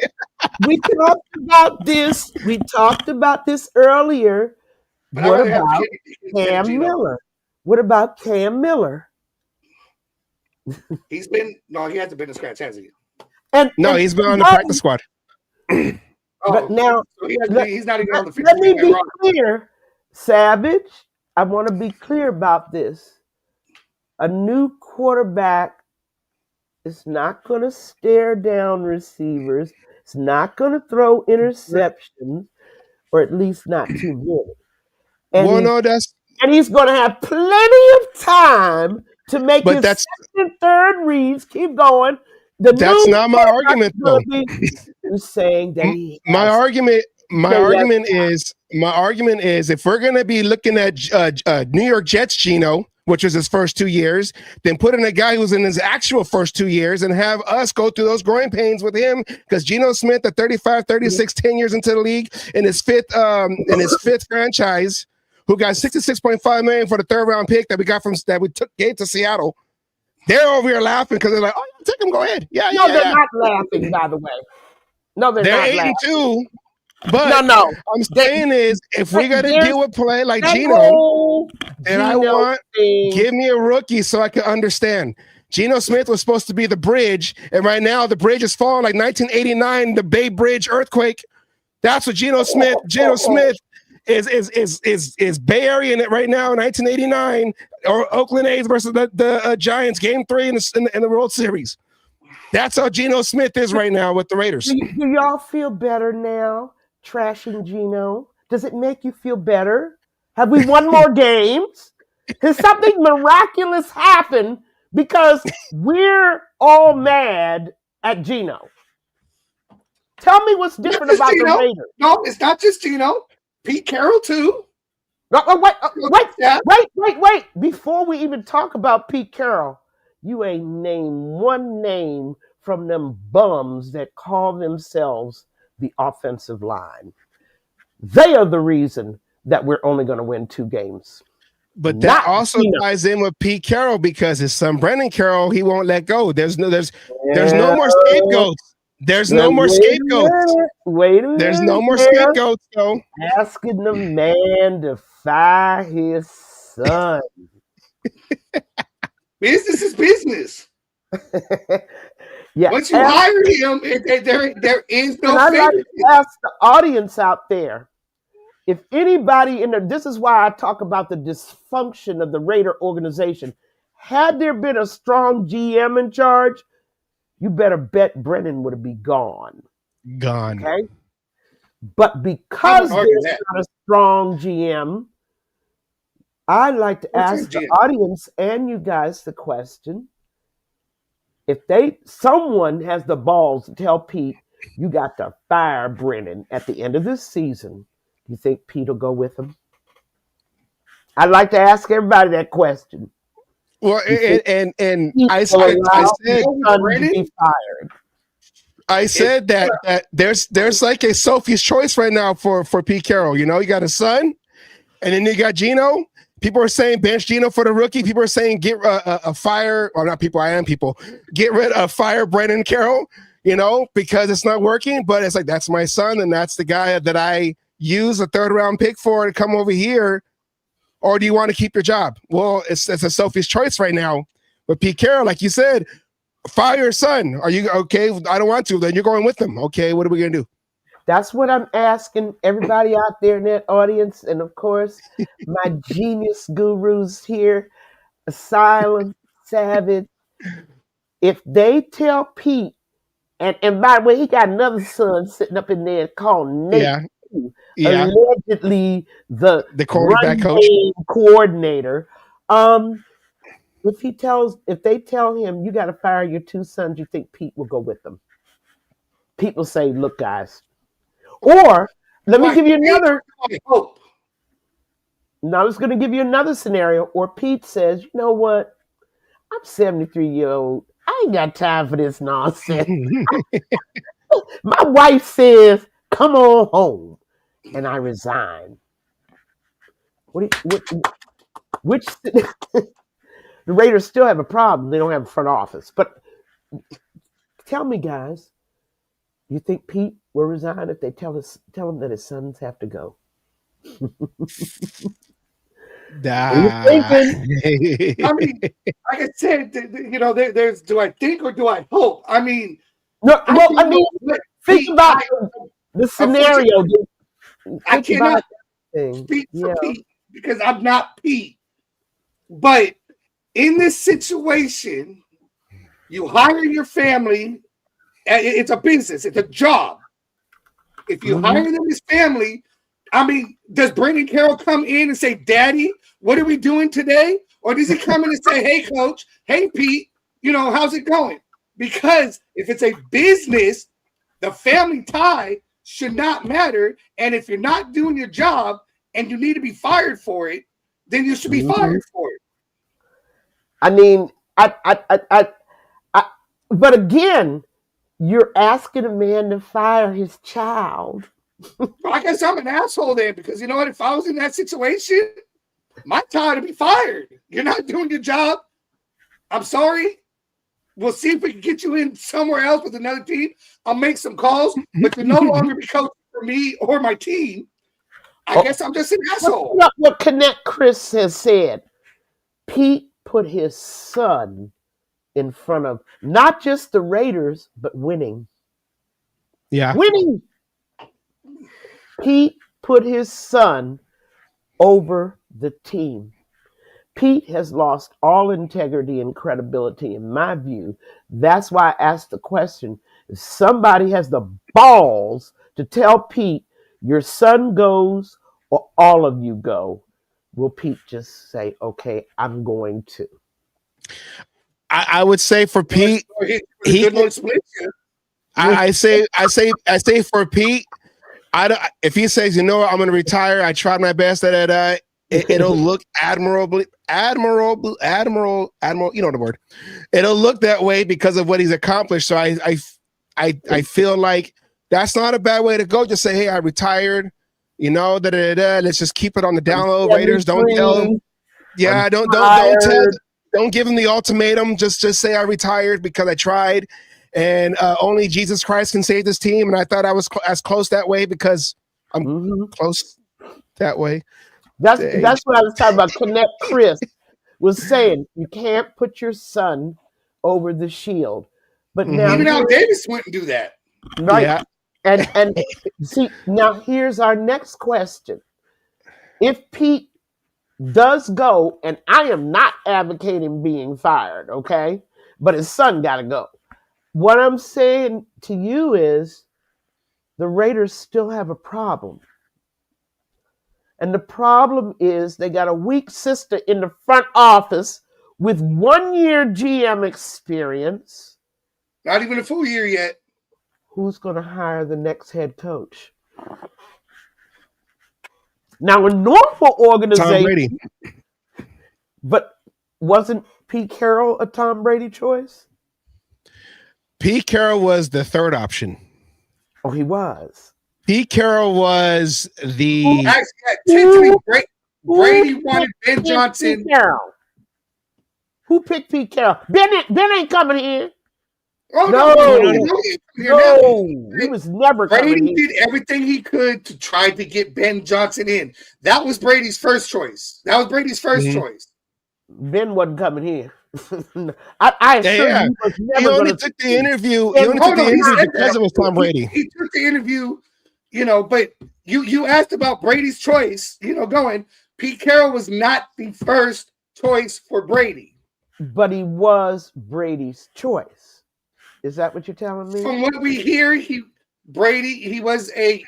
We talked about this. We talked about this earlier. What about Cam Miller? What about Cam Miller? He hasn't been a scratch, has he? He's been on the practice squad. But now so he's not even on the field. Let me be clear, Savage. I want to be clear about this. A new quarterback is not going to stare down receivers. It's not going to throw interceptions, or at least not too many. And he's going to have plenty of time to make his second and third reads. Keep going. That's not my argument, though. You're saying that my argument is if we're going to be looking at New York Jets Geno, which was his first 2 years, then put in a guy who's in his actual first 2 years and have us go through those growing pains with him, because Geno Smith at 35, 36, 10 years into the league in his fifth franchise, who got $66.5 million for the third round pick that we gave to Seattle. They're over here laughing because they're like, "Oh, take him, go ahead." They're not laughing, by the way. No, they're not laughing. 8-2. But no. I'm saying is, if we got to deal with play like Geno, then I want give me a rookie so I can understand. Geno Smith was supposed to be the bridge, and right now the bridge is falling like 1989, the Bay Bridge earthquake. That's what Geno Smith is Bay Area in it right now in 1989, or Oakland A's versus the Giants game 3 in the World Series. That's how Geno Smith is right now with the Raiders. Do y'all feel better now trashing Geno? Does it make you feel better? Have we won more games? Has something miraculous happened because we're all mad at Geno? Tell me what's different about the Raiders. No, it's not just Geno. Pete Carroll too. Wait. Before we even talk about Pete Carroll, you ain't named one name from them bums that call themselves the offensive line. They are the reason that we're only going to win 2 games. But that also ties in with Pete Carroll, because his son Brendan Carroll, he won't let go. There's no more scapegoats. There's no more scapegoats. Wait a minute. There's no more scapegoats, though. Asking the man to fire his son. Business is business. Yeah. Once you hire him, there is no. And I'd like to ask the audience out there, if anybody this is why I talk about the dysfunction of the Raider organization. Had there been a strong GM in charge, you better bet Brennan would be gone. Gone. Okay. But because there's not a strong GM, I'd like to ask the audience and you guys the question: if someone has the balls to tell Pete, you got to fire Brennan at the end of this season, you think Pete will go with him? I'd like to ask everybody that question. Well, and I said that there's like a Sophie's choice right now for Pete Carroll. You know, you got a son, and then you got Geno. People are saying bench Geno for the rookie. People are saying get fire, or not people. I am people. Get rid of fire Brendan Carroll. You know, because it's not working. But it's like, that's my son, and that's the guy that I use a 3rd round pick for to come over here. Or do you want to keep your job? Well, it's a Sophie's choice right now. But Pete Carroll, like you said, fire your son. Are you okay? I don't want to. Then you're going with him. Okay, what are we gonna do? That's what I'm asking everybody out there in that audience, and of course, my genius gurus here, Asylum, Savage. If they tell Pete, and by the way, he got another son sitting up in there called Nate, Yeah. too, Yeah. allegedly the quarterback run coach. game coordinator. If they tell him you got to fire your two sons, you think Pete will go with them? Pete will say, "Look, guys," or let me give you another. Now I was going to give you another scenario, or Pete says, "You know what? I'm 73-year-old. I ain't got time for this nonsense. My wife says, come on home, and I resign." Which the Raiders still have a problem. They don't have a front office. But tell me, guys, you think Pete will resign if they tell him that his sons have to go? I mean, like I said, there's do I think or do I hope? I mean, no. Well, I mean, think about the scenario. I cannot speak for Pete because I'm not Pete. But in this situation, you hire your family. It's a business. It's a job. If you hire them as family, I mean, does Brandon Carroll come in and say, "Daddy, what are we doing today?" Or does he come in and say, "Hey, coach, hey, Pete, how's it going?" Because if it's a business, the family tie should not matter. And if you're not doing your job and you need to be fired for it, then you should be fired for it. I mean, but again, you're asking a man to fire his child. I guess I'm an asshole then, because you know what? If I was in that situation, my time to be fired. You're not doing your job. I'm sorry. We'll see if we can get you in somewhere else with another team. I'll make some calls, but you'll no longer be coaching for me or my team. I guess I'm just an asshole. What Connect Chris has said. Pete put his son in front of not just the Raiders, but winning. Yeah. Winning. Pete put his son over the team. Pete has lost all integrity and credibility, in my view. That's why I asked the question. If somebody has the balls to tell Pete, your son goes or all of you go, will Pete just say, "Okay, I'm going to"? I would say for Pete, I say for Pete, if he says, "You know what, I'm going to retire. I tried my best at it," it'll look admirable. You know the word. It'll look that way because of what he's accomplished. So I feel like that's not a bad way to go. Just say, "Hey, I retired." Let's just keep it on the down low. Raiders, don't tell him. Yeah, don't give him the ultimatum. Just say I retired because I tried, and only Jesus Christ can save this team. And I thought I was as close that way because I'm close that way. That's what I was talking about. Connect Chris was saying you can't put your son over the shield. But now even Al Davis wouldn't do that. Right. Yeah. And see, now here's our next question. If Pete does go, and I am not advocating being fired, okay? But his son got to go. What I'm saying to you is the Raiders still have a problem. And the problem is they got a weak sister in the front office with 1 year GM experience. Not even a full year yet. Who's going to hire the next head coach? Now, a normal organization. Tom Brady. But wasn't Pete Carroll a Tom Brady choice? Pete Carroll was the third option. Oh, he was. Pete Carroll was the. Brady wanted Ben Johnson. Who picked Pete Carroll? Ben ain't coming here. Oh, no, he was never coming Brady here. did everything he could to try to get Ben Johnson in. That was Brady's first choice. Choice. Ben wasn't coming here. I assure you, he only took the interview. He only took the interview because it was Tom Brady. He took the interview But you asked about Brady's choice. Pete Carroll was not the first choice for Brady. But he was Brady's choice. Is that what you're telling me? From what we hear, he was a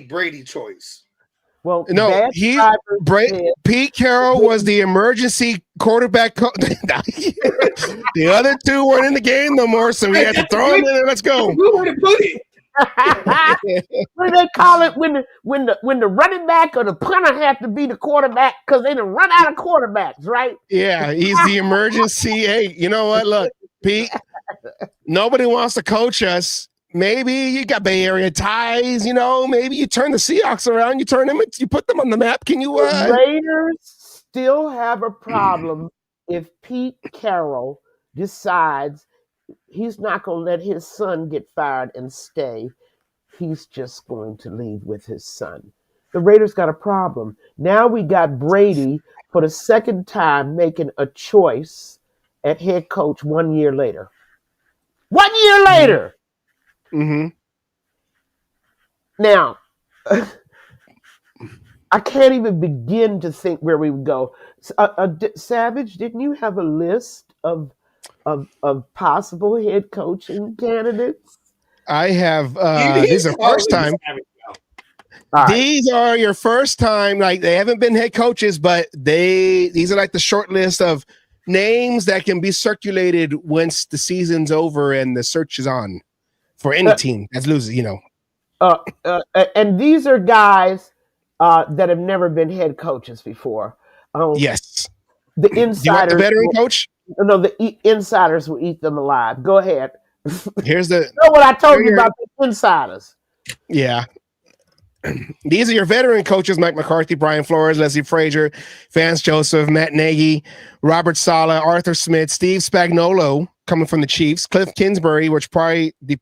Brady choice. Well, no, Pete Carroll was the emergency quarterback. The other two weren't in the game no more, so we had to throw them in there. Let's go. Who would have put it? What do they call it when the running back or the punter have to be the quarterback because they done run out of quarterbacks, right? Yeah, he's the emergency. Hey, you know what? Look, Pete, nobody wants to coach us. Maybe you got Bay Area ties, maybe you turn the Seahawks around, you put them on the map. Can you The Raiders still have a problem if Pete Carroll decides he's not going to let his son get fired and stay. He's just going to leave with his son. The Raiders got a problem. Now we got Brady for the second time making a choice at head coach 1 year later. 1 year later. Mm-hmm. Now, I can't even begin to think where we would go. Savage, didn't you have a list of possible head coaching candidates? I have. These are first time. Right. These are your first time. Like they haven't been head coaches, but these are like the short list of names that can be circulated once the season's over and the search is on for any team that loses. And these are guys that have never been head coaches before. Yes. The insiders. Do you want the veteran coach? No, the insiders will eat them alive. Go ahead. Here's the. You know what I told you about the insiders? Yeah. These are your veteran coaches: Mike McCarthy, Brian Flores, Leslie Frazier, Vance Joseph, Matt Nagy, Robert Saleh, Arthur Smith, Steve Spagnuolo, coming from the Chiefs, Cliff Kingsbury, which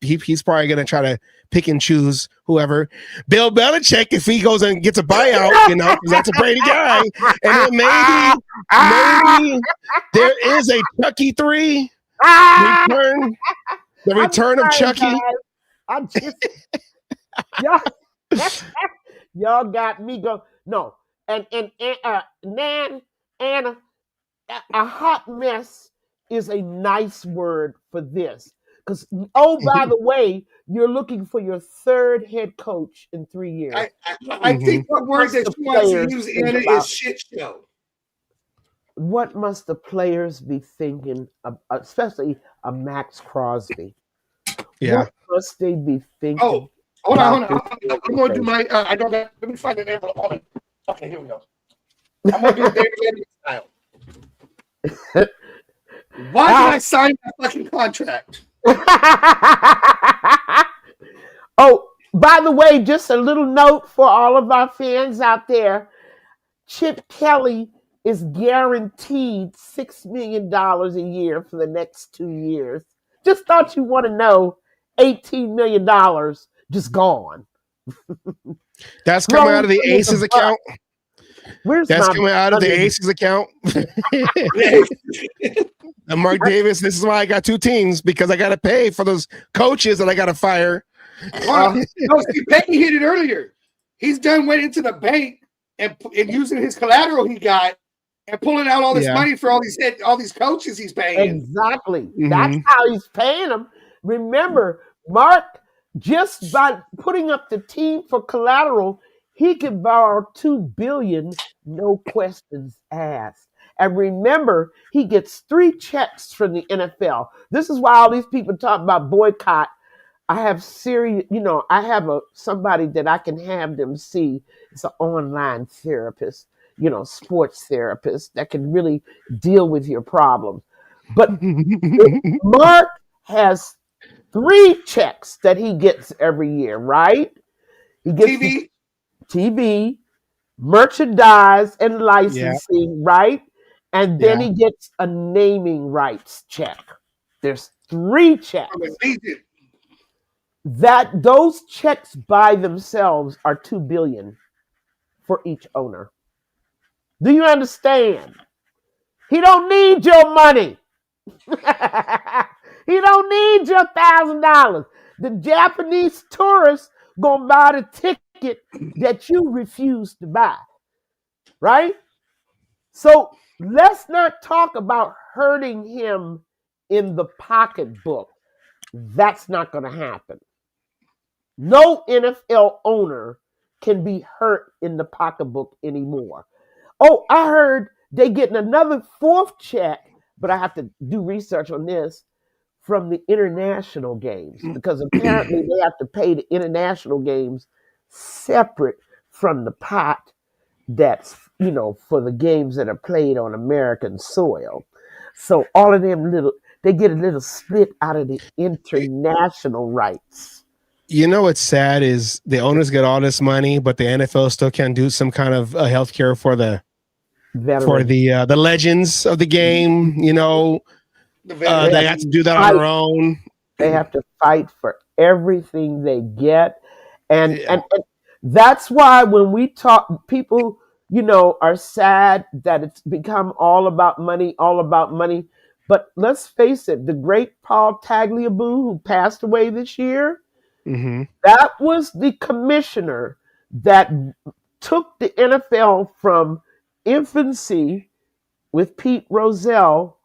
he's probably going to try to pick and choose whoever. Bill Belichick, if he goes and gets a buyout, because that's a Brady guy. And then maybe there is a Chucky 3 return. The return of Chucky. Y'all got me go. No, and Nan, Anna, a hot mess is a nice word for this. Because by the way, you're looking for your third head coach in 3 years. I think the word that she wants to use, Anna, is shit show. What must the players be thinking, especially a Max Crosby? Yeah. What must they be thinking? Oh, hold on. I'm going to do my, I don't got, let me find an envelope. Hold on. Okay, here we go. I'm going to do David Letterman style. Why did I sign that fucking contract? Oh, by the way, just a little note for all of our fans out there. Chip Kelly is guaranteed $6 million a year for the next 2 years. Just thought you want to know, $18 million just gone. That's coming out of the Aces account. That's coming out of the Aces account. And Mark Davis, this is why I got 2 teams, because I got to pay for those coaches that I got to fire. No, see, Peggy hit it earlier. He's done went into the bank and using his collateral he got and pulling out all this money for all these coaches he's paying. Exactly. Mm-hmm. That's how he's paying them. Remember, Mark, just by putting up the team for collateral, he could borrow $2 billion, no questions asked. And remember, he gets 3 checks from the NFL. This is why all these people talk about boycott. I have I have somebody that I can have them see. It's an online therapist, sports therapist that can really deal with your problems. But Mark has 3 checks that he gets every year, right? He gets TV, merchandise, and licensing, right? And then he gets a naming rights check. There's 3 checks. Those checks by themselves are $2 billion for each owner. Do you understand? He don't need your money. He don't need your $1,000. The Japanese tourists gonna buy the ticket that you refuse to buy, right? So let's not talk about hurting him in the pocketbook. That's not going to happen. No NFL owner can be hurt in the pocketbook anymore. Oh, I heard they getting another fourth check, but I have to do research on this from the international games because apparently they have to pay the international games separate from the pot that's, for the games that are played on American soil. So all of them they get a little split out of the international rights. You know what's sad is the owners get all this money, but the NFL still can't do some kind of health care for the legends of the game. They have to do that on their own. They have to fight for everything they get, and that's why when we talk, people are sad that it's become all about money. But let's face it, the great Paul Tagliabue, who passed away this year, that was the commissioner that took the NFL from infancy with Pete Rozelle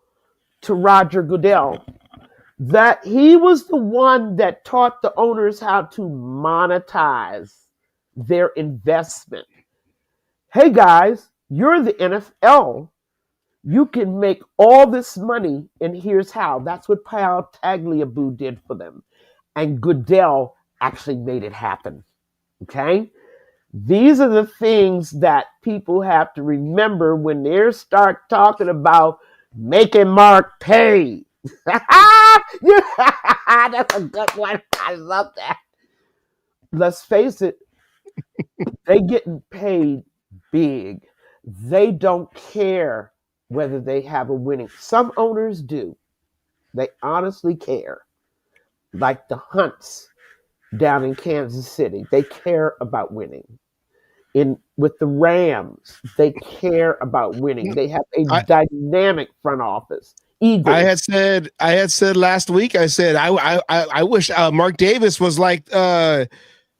to Roger Goodell. That he was the one that taught the owners how to monetize their investment. Hey guys, you're the NFL. You can make all this money, and here's how. That's what Paul Tagliabue did for them. And Goodell actually made it happen. Okay? These are the things that people have to remember when they start talking about making Mark pay. That's a good one. I love that. Let's face it, they getting paid big. They don't care whether they have a winning. Some owners do. They honestly care. Like the Hunts down in Kansas City, they care about winning. With the Rams, they care about winning. They have a dynamic front office. Eagles. I had said last week. I said I wish Mark Davis was like Jim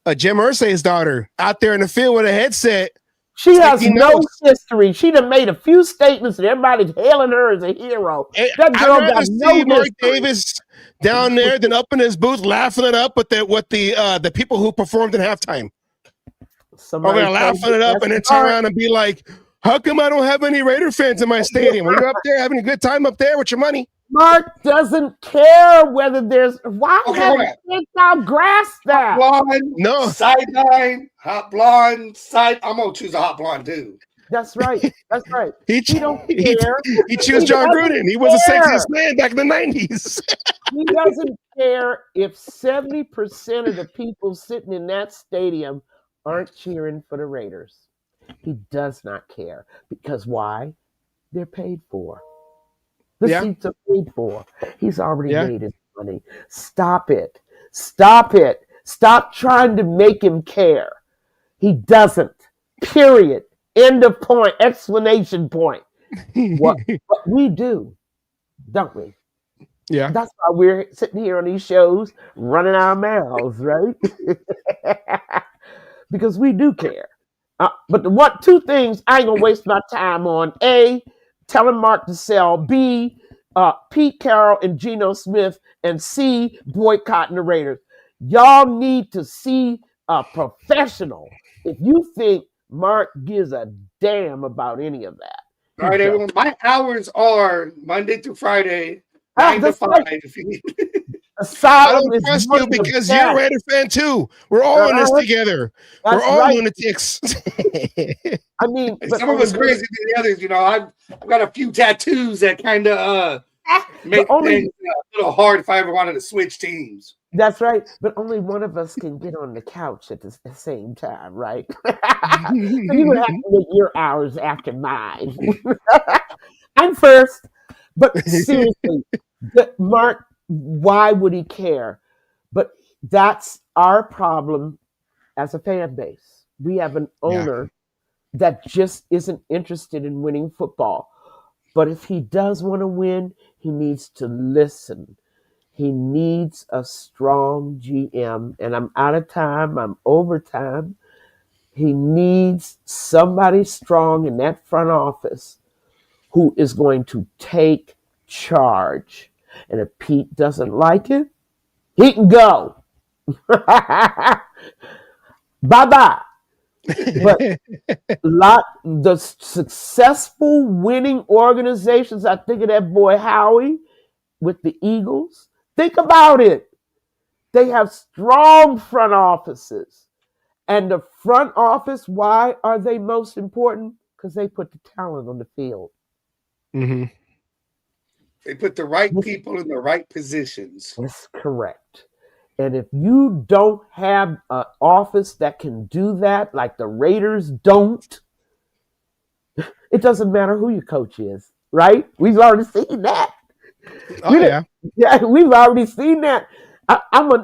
Irsay's daughter out there in the field with a headset. She has no history. She done made a few statements and everybody's hailing her as a hero. That girl I'd rather got no see Mark history. Davis down there than up in his booth laughing it up with the people who performed at halftime. Somebody laughing it up and then turn around and be like, how come I don't have any Raider fans in my stadium? Are you up there having a good time up there with your money? Mark doesn't care whether there's. Why haven't y'all grasped that? Hot blonde, sideline, hot blonde, I'm gonna choose a hot blonde too. That's right. That's right. He don't care. He chose John Gruden. He was the sexiest man back in the 90s. He doesn't care if 70% of the people sitting in that stadium aren't cheering for the Raiders. He does not care. Because why? They're paid for. The seats are paid for. He's already made his money. Stop it. Stop it. Stop trying to make him care. He doesn't. Period. End of point. Explanation point. What we do, don't we? Yeah. That's why we're sitting here on these shows running our mouths, right? Because we do care. But the two things I ain't gonna waste my time on: A, telling Mark to sell; B, Pete Carroll and Geno Smith; and C, boycotting the Raiders. Y'all need to see a professional if you think Mark gives a damn about any of that. All right, everyone. My hours are Monday through Friday, 9 to 5. If you need. I don't trust you because you're a Raider fan too. We're all in this together. We're all lunatics. I mean, some of us crazy than the others. I've got a few tattoos that kind of make things a little hard if I ever wanted to switch teams. That's right. But only one of us can get on the couch at the same time, right? So you would have to make your hours after mine. I'm first. But seriously, Mark, why would he care? But that's our problem as a fan base. We have an owner that just isn't interested in winning football. But if he does want to win, he needs to listen. He needs a strong GM, and I'm out of time. I'm over time. He needs somebody strong in that front office who is going to take charge. And if Pete doesn't like it, he can go. Bye-bye. But the successful winning organizations, I think of that boy Howie with the Eagles. Think about it. They have strong front offices. And the front office, why are they most important? Because they put the talent on the field. Mm-hmm. They put the right people in the right positions. That's correct. And if you don't have an office that can do that, like the Raiders don't, it doesn't matter who your coach is, right? We've already seen that. Yeah, we've already seen that.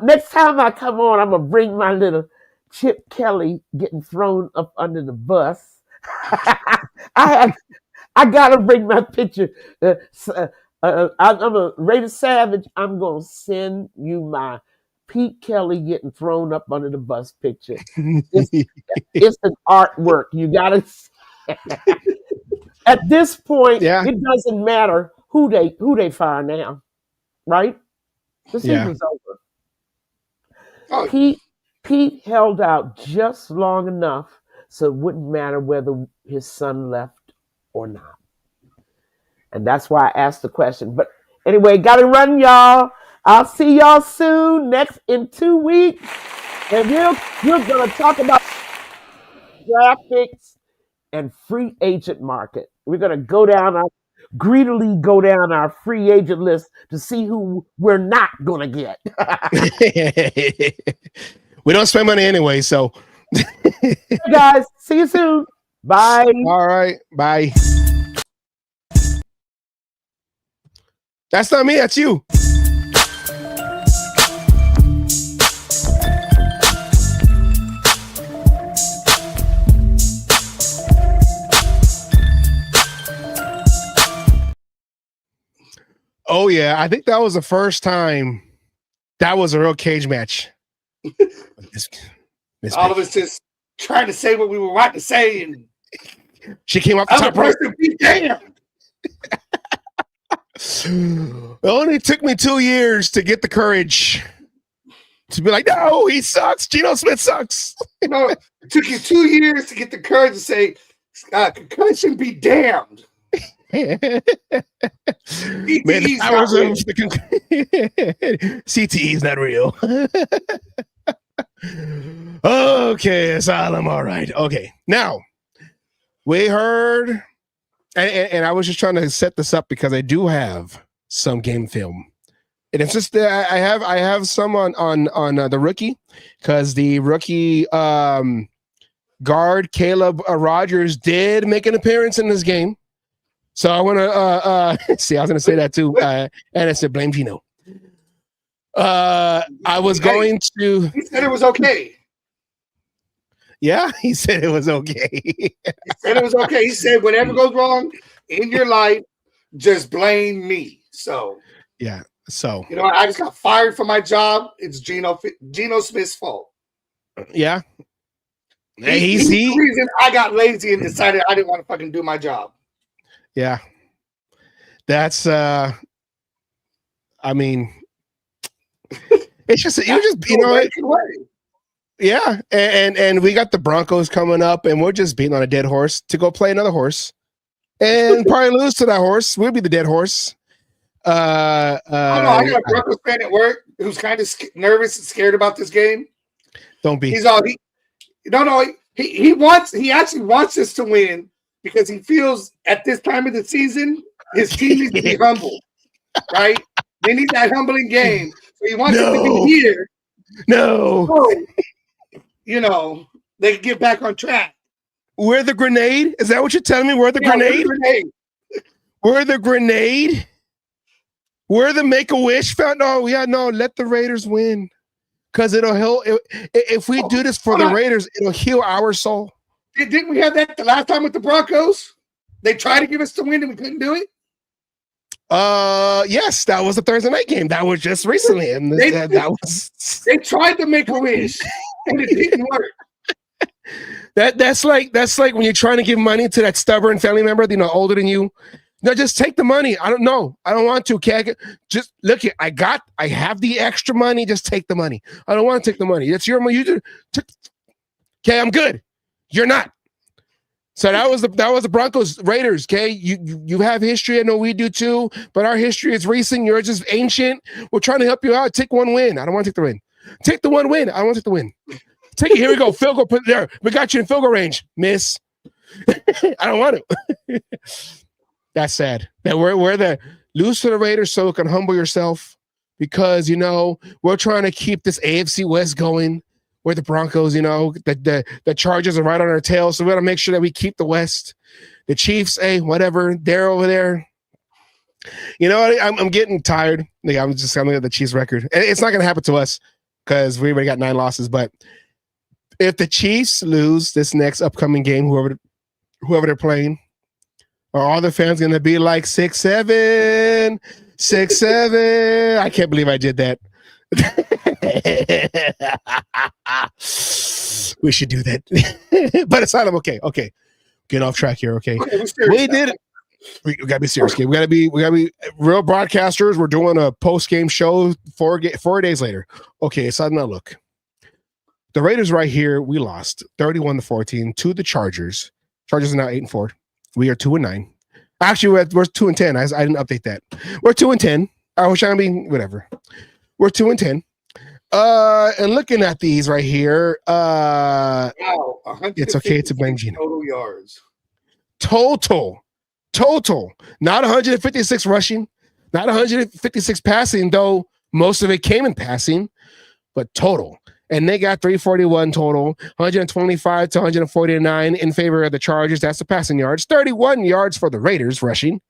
Next time I come on, I'm gonna bring my little Chip Kelly getting thrown up under the bus. I gotta bring my picture. I'm a Raider Savage. I'm gonna send you my Pete Kelly getting thrown up under the bus picture. It's an artwork. You gotta. At this point, it doesn't matter who they fire now, right? The season's over. Oh. Pete held out just long enough so it wouldn't matter whether his son left or not. And that's why I asked the question. But anyway, gotta run, y'all. I'll see y'all soon, in 2 weeks. And we're gonna talk about graphics and free agent market. We're gonna greedily go down our free agent list to see who we're not gonna get. We don't spend money anyway, so. Hey guys, see you soon. Bye. All right, bye. That's not me, that's you. Oh yeah, I think that was the first time that was a real cage match. All of us just trying to say what we were wanting to say, and she came up the top rope. Be damned. It only took me 2 years to get the courage to be like, no, he sucks. Geno Smith sucks. It took you 2 years to get the courage to say, concussion be damned. Man, the powers of the CTE is not real. Okay, Asylum. All right. Okay. Now, we heard, and I was just trying to set this up because I do have some game film. And it's just that I have some on the rookie, because the rookie guard Caleb Rogers did make an appearance in this game. So I want to see. I was going to say that too, and I said blame Gino. I was going to. He said it was okay. Yeah, he said it was okay. He said it was okay. He said whatever goes wrong in your life, just blame me. So yeah. So I just got fired from my job. It's Geno Smith's fault. Yeah. He's the reason I got lazy and decided I didn't want to fucking do my job. Yeah. That's I mean it's just yeah, and we got the Broncos coming up, and we're just beating on a dead horse to go play another horse and probably lose to that horse. We'll be the dead horse. I got a Broncos fan at work who's kind of nervous and scared about this game. Don't be. He actually wants us to win because he feels at this time of the season his team needs to be humble, right? They need that humbling game. So he wants it to be here. No. So, they can get back on track. We're the grenade? Is that what you're telling me? We're the grenade? We're the grenade? We're the Make-A-Wish found. No, let the Raiders win. Because it'll help. If we do this for the Raiders, it'll heal our soul. Didn't we have that the last time with the Broncos? They tried to give us the win and we couldn't do it? Yes, that was a Thursday night game. That was just recently, and that was. They tried to make a wish, and it didn't work. That's like when you're trying to give money to that stubborn family member, older than you. No, just take the money. I don't know. I don't want to. Okay, just look. I have the extra money. Just take the money. I don't want to take the money. It's your money. Okay, I'm good. You're not. So that was the Broncos Raiders. Okay, you have history. I know we do too, but our history is recent. You're just ancient. We're trying to help you out. Take one win. I don't want to take the win. Take the one win. I don't want to take the win. Take it. Here we go. Field goal. Put it there. We got you in field goal range, miss. I don't want to. That's sad. That we're the lose to the Raiders so you can humble yourself because we're trying to keep this AFC West going. We're the Broncos, the Chargers are right on our tail, so we got to make sure that we keep the West. The Chiefs, whatever, they're over there. I'm getting tired. I'm looking at the Chiefs record. It's not going to happen to us because we already got 9 losses. But if the Chiefs lose this next upcoming game, whoever they're playing, are all the fans going to be like 6-7, 6-7? I can't believe I did that. We should do that. But it's not okay. Get off track here, okay? We did it. We gotta be serious. Okay? We gotta be real broadcasters. We're doing a post-game show 4 days later. Okay, so now look. The Raiders right here, we lost 31-14 to the Chargers. Chargers are now 8-4. We are 2-9. Actually, we're 2-10. I didn't update that. We're 2-10. I was trying to be whatever. We're 2-10. And looking at these right here, wow, it's okay to blame Gino. Total yards. Total. Not 156 rushing, not 156 passing, though most of it came in passing, but total. And they got 341 total, 125 to 149 in favor of the Chargers. That's the passing yards. 31 yards for the Raiders rushing.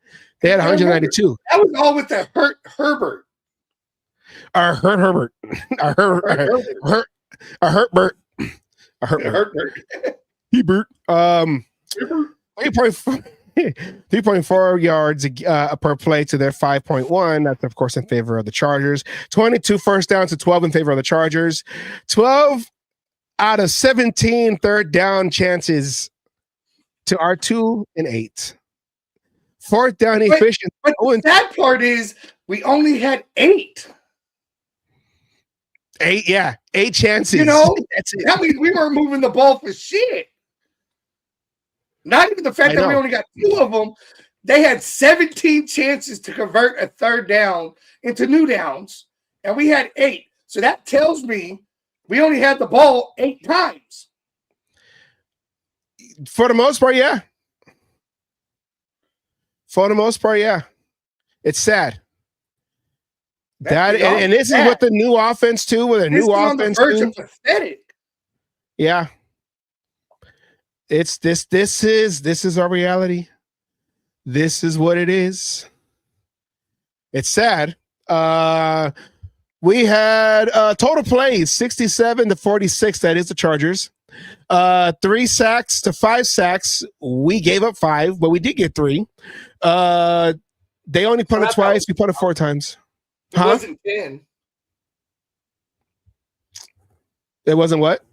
They had 192. That was all with the Herbert. Herbert. Herbert. Hebert. 3.4 yards per play to their 5.1. That's, of course, in favor of the Chargers. 22 first downs to 12 in favor of the Chargers. 12 out of 17 third down chances to our 2 and 8. Fourth down efficient. But the sad part is we only had 8. 8, yeah. 8 chances. That's it. That means we weren't moving the ball for shit. Not even the fact that we only got 2 of them. They had 17 chances to convert a third down into new downs, and we had 8. So that tells me we only had the ball 8 times. For the most part, yeah. It's sad. And this is with the new offense too. With a new offense, on the verge of pathetic. Yeah. It's this. This is our reality. This is what it is. It's sad. We had total plays 67-46. That is the Chargers. 3 sacks to 5 sacks. We gave up 5, but we did get 3. They only punted twice. We punted 4 times. It wasn't 10. It wasn't what?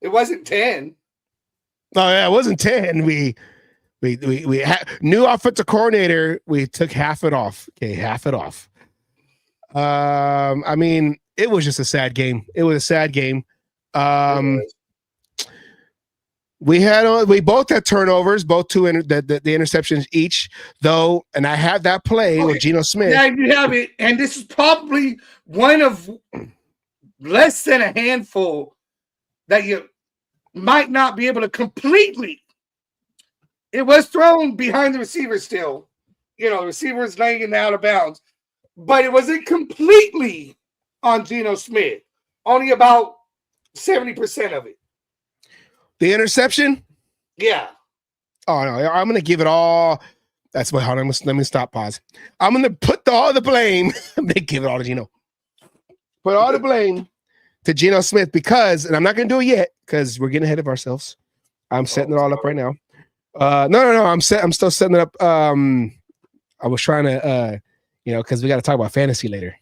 It wasn't 10. Oh yeah, it wasn't 10. We had new offensive coordinator. We took half it off. Okay, half it off. I mean, it was just a sad game. It was a sad game. We both had turnovers, both 2 the interceptions each, though, and I had that play with Geno Smith. Yeah, you have it, and this is probably one of less than a handful that you might not be able to completely. It was thrown behind the receiver still. The receiver was laying it out of bounds, but it wasn't completely on Geno Smith. Only about 70% of it. The interception? Yeah. Oh, no. I'm going to give it all. That's what. Hold on. Let me stop. Pause. I'm going to put all the blame. I'm going to give it all to Geno. Put all the blame to Geno Smith because, and I'm not going to do it yet because we're getting ahead of ourselves. I'm setting it all up right now. No. I'm still setting it up. I was trying to because we got to talk about fantasy later.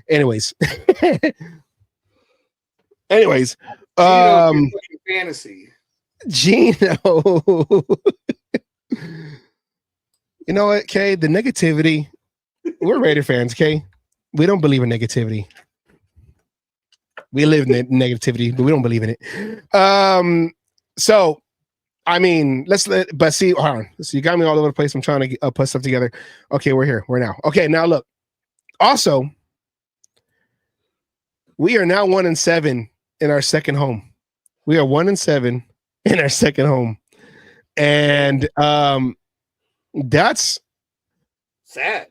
Anyways. Fantasy. Gino. You know what, Kay? The negativity. We're Raider fans, Kay. We don't believe in negativity. We live in negativity, but we don't believe in it. So, I mean, but see, hold on. So you got me all over the place. I'm trying to put stuff together. Okay, we're here. We're now. Okay, now look. Also, we are now 1-7 in our second home. We are 1-7 in our second home. And that's sad.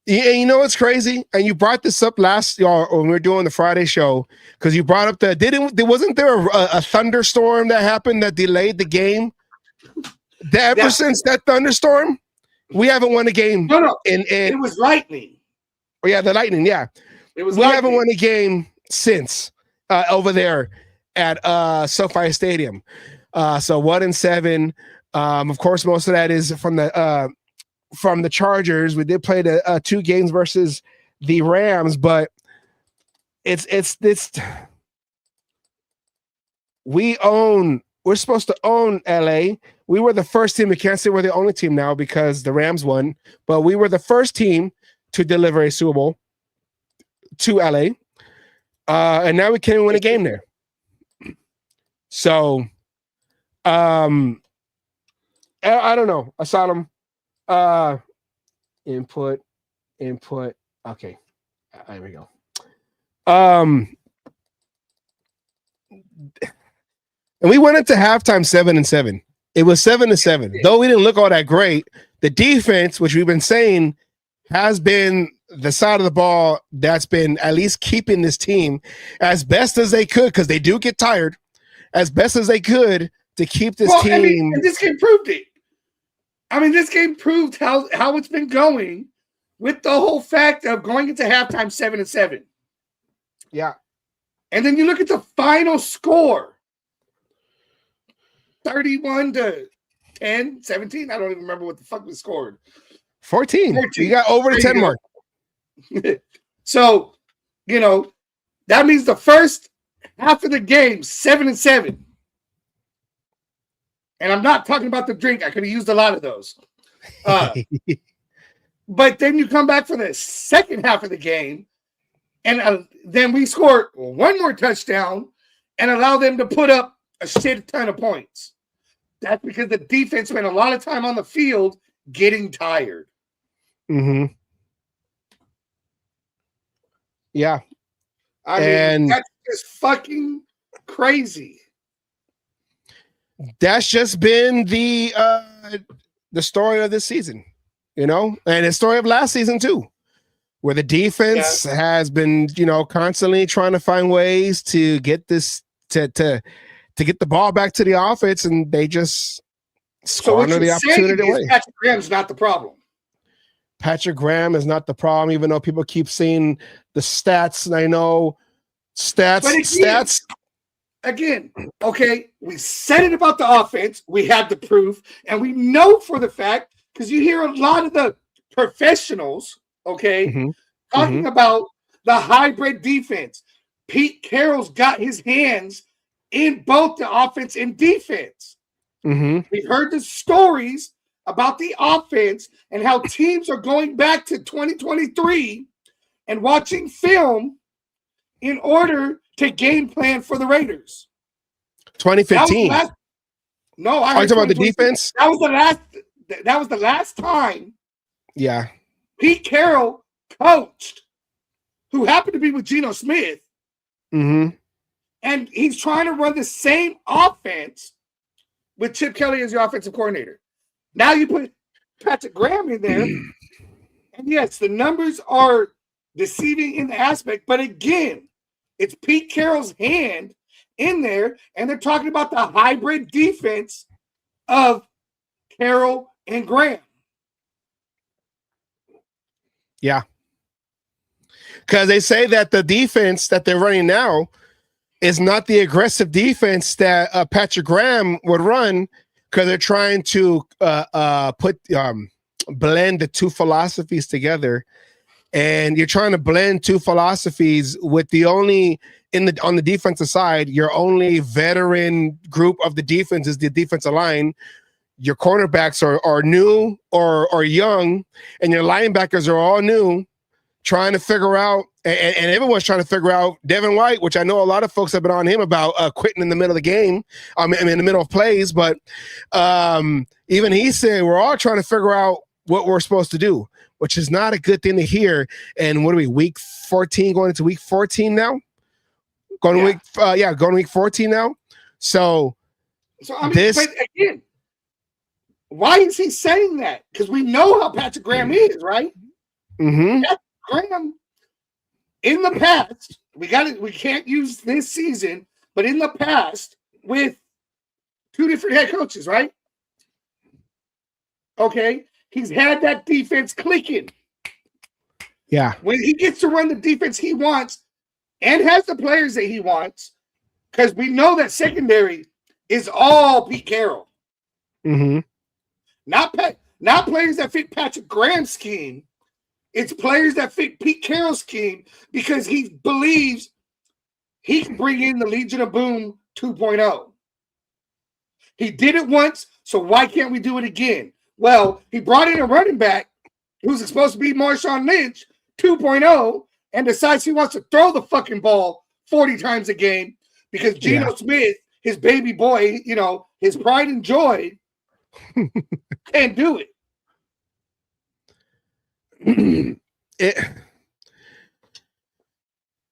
Yeah, you know what's crazy? And you brought this up last when we were doing the Friday show, because you brought up wasn't there a thunderstorm that happened that delayed the game? Ever since that thunderstorm, we haven't won a game. No. It was lightning. Oh yeah, the lightning. Yeah, we haven't won a game since over there at SoFi Stadium. So 1-7. Of course, most of that is from the Chargers. We did play the 2 games versus the Rams, but we're supposed to own LA. We were the first team. We can't say we're the only team now because the Rams won, but we were the first team to deliver a Super Bowl to LA. And now we can't win a game there. So I don't know. Asylum. Input. Okay. There we go. And we went into halftime 7-7. It was 7-7. Though we didn't look all that great, the defense, which we've been saying, has been the side of the ball that's been at least keeping this team as best as they could, because they do get tired, as best as they could to keep this team. I mean, and this game proved it. I mean, this game proved how it's been going with the whole fact of going into halftime 7-7. Yeah. And then you look at the final score. 31-10, 17. I don't even remember what the fuck was scored. 14. You got over the 10 mark. So, that means the first half of the game, 7-7. And I'm not talking about the drink. I could have used a lot of those. But then you come back for the second half of the game, and then we score one more touchdown and allow them to put up a shit ton of points. That's because the defense spent a lot of time on the field getting tired. Mm-hmm. Yeah. I mean, that's just fucking crazy. That's just been the story of this season, and the story of last season too, where the defense has been, constantly trying to find ways to get this to get the ball back to the offense, and they just squander the opportunity away. Patrick Graham's not the problem. Patrick Graham is not the problem, even though people keep seeing the stats, and I know stats. Again, okay, we said it about the offense. We had the proof, and we know for the fact, because you hear a lot of the professionals, okay, talking about the hybrid defense. Pete Carroll's got his hands in both the offense and defense. We've heard the stories about the offense and how teams are going back to 2023 and watching film in order to game plan for the Raiders. 2015. No, I talking about the defense. That was the last time. Yeah. Pete Carroll coached, who happened to be with Geno Smith. And he's trying to run the same offense with Chip Kelly as your offensive coordinator. Now you put Patrick Graham in there, and yes, the numbers are deceiving in the aspect, but again, it's Pete Carroll's hand in there, and they're talking about the hybrid defense of Carroll and Graham. Yeah. Because they say that the defense that they're running now is not the aggressive defense that Patrick Graham would run, because they're trying to put blend the two philosophies together. And you're trying to blend two philosophies with on the defensive side, your only veteran group of the defense is the defensive line. Your cornerbacks are new or young, and your linebackers are all new, trying to figure out, and everyone's trying to figure out Devin White, which I know a lot of folks have been on him about quitting in the middle of the game, in the middle of plays, but even he said we're all trying to figure out what we're supposed to do, which is not a good thing to hear. And what are we, week 14, going into week 14 now? Going to week 14 now. So I mean, but again, why is he saying that? Because we know how Patrick Graham is, right? Mm-hmm. Patrick Graham, in the past, we can't use this season, but in the past, with 2 different head coaches, right? Okay, he's had that defense clicking. Yeah. When he gets to run the defense he wants and has the players that he wants, because we know that secondary is all Pete Carroll. Mm-hmm. Not players that fit Patrick Graham's scheme. It's players that fit Pete Carroll's scheme because he believes he can bring in the Legion of Boom 2.0. He did it once, so why can't we do it again? Well, he brought in a running back who's supposed to be Marshawn Lynch 2.0 and decides he wants to throw the fucking ball 40 times a game because Geno Smith, his baby boy, his pride and joy, can't do it.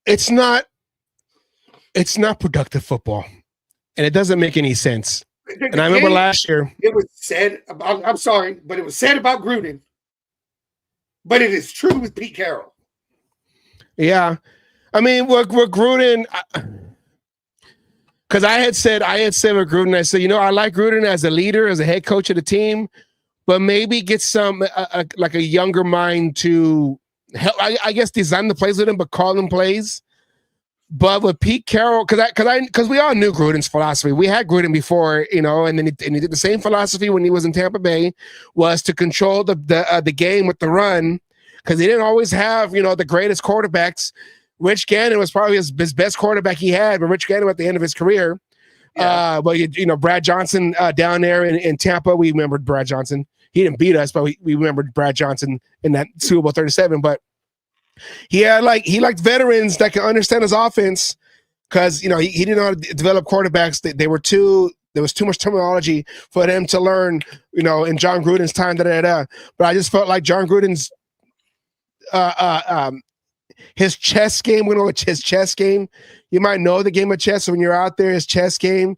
It's not productive football, and it doesn't make any sense. And I remember last year it was said about, I'm sorry, but it was said about Gruden, but it is true with Pete Carroll. Yeah, I mean, with Gruden, because I had said with Gruden, I said, I like Gruden as a leader, as a head coach of the team, but maybe get some like a younger mind to help. I guess design the plays with him, but call them plays. But with Pete Carroll, because we all knew Gruden's philosophy. We had Gruden before, and then he did the same philosophy when he was in Tampa Bay, was to control the game with the run, because he didn't always have the greatest quarterbacks. Rich Gannon was probably his best quarterback he had, but Rich Gannon at the end of his career. Yeah. But Brad Johnson down there in Tampa, we remembered Brad Johnson. He didn't beat us, but we remembered Brad Johnson in that Super Bowl 37. But he liked veterans that can understand his offense, because he didn't know how to develop quarterbacks. There was too much terminology for them to learn, in John Gruden's time. But I just felt like John Gruden's his chess game, his chess game. You might know the game of chess. So when you're out there, his chess game,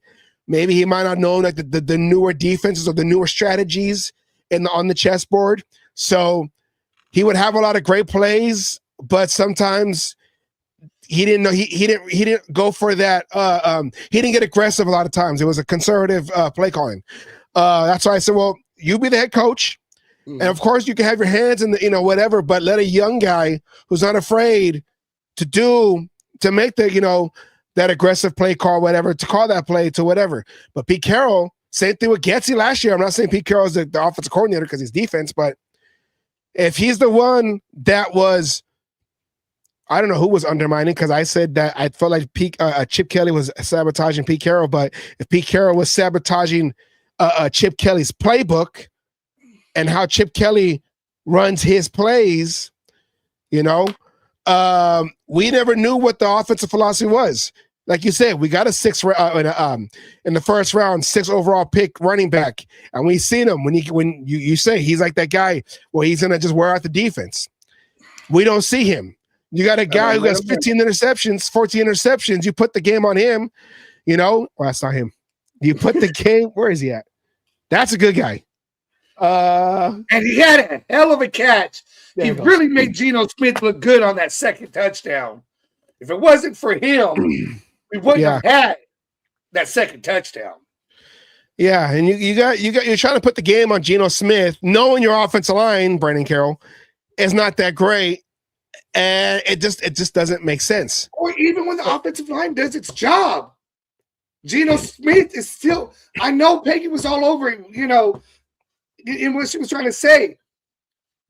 maybe he might not know like the newer defenses or the newer strategies on the chessboard. So he would have a lot of great plays, but sometimes he didn't know he didn't go for that. He didn't get aggressive a lot of times. It was a conservative play calling. That's why I said, well, you be the head coach. And of course you can have your hands in the, whatever, but let a young guy who's not afraid to make the, that aggressive play call, whatever, to call that play to whatever. But Pete Carroll, same thing with Getsy last year. I'm not saying Pete Carroll is the offensive coordinator because he's defense, but if he's the one that was, I don't know who was undermining, because I said that I felt like Chip Kelly was sabotaging Pete Carroll, but if Pete Carroll was sabotaging Chip Kelly's playbook and how Chip Kelly runs his plays, we never knew what the offensive philosophy was. Like you said, we got a in the first round, 6 overall pick running back, and we seen him when you say he's like that guy. Well, he's gonna just wear out the defense. We don't see him. You got a guy who has 15 interceptions, 14 interceptions. You put the game on him. Well, that's not him. You put the game. Where is he at? That's a good guy. And he had a hell of a catch. He really made Geno Smith look good on that second touchdown. If it wasn't for him, we wouldn't have had that second touchdown. Yeah, and you're trying to put the game on Geno Smith, knowing your offensive line, Brandon Carroll, is not that great, and it just doesn't make sense. Or even when the offensive line does its job, Geno Smith is still. I know Peggy was all over, in what she was trying to say,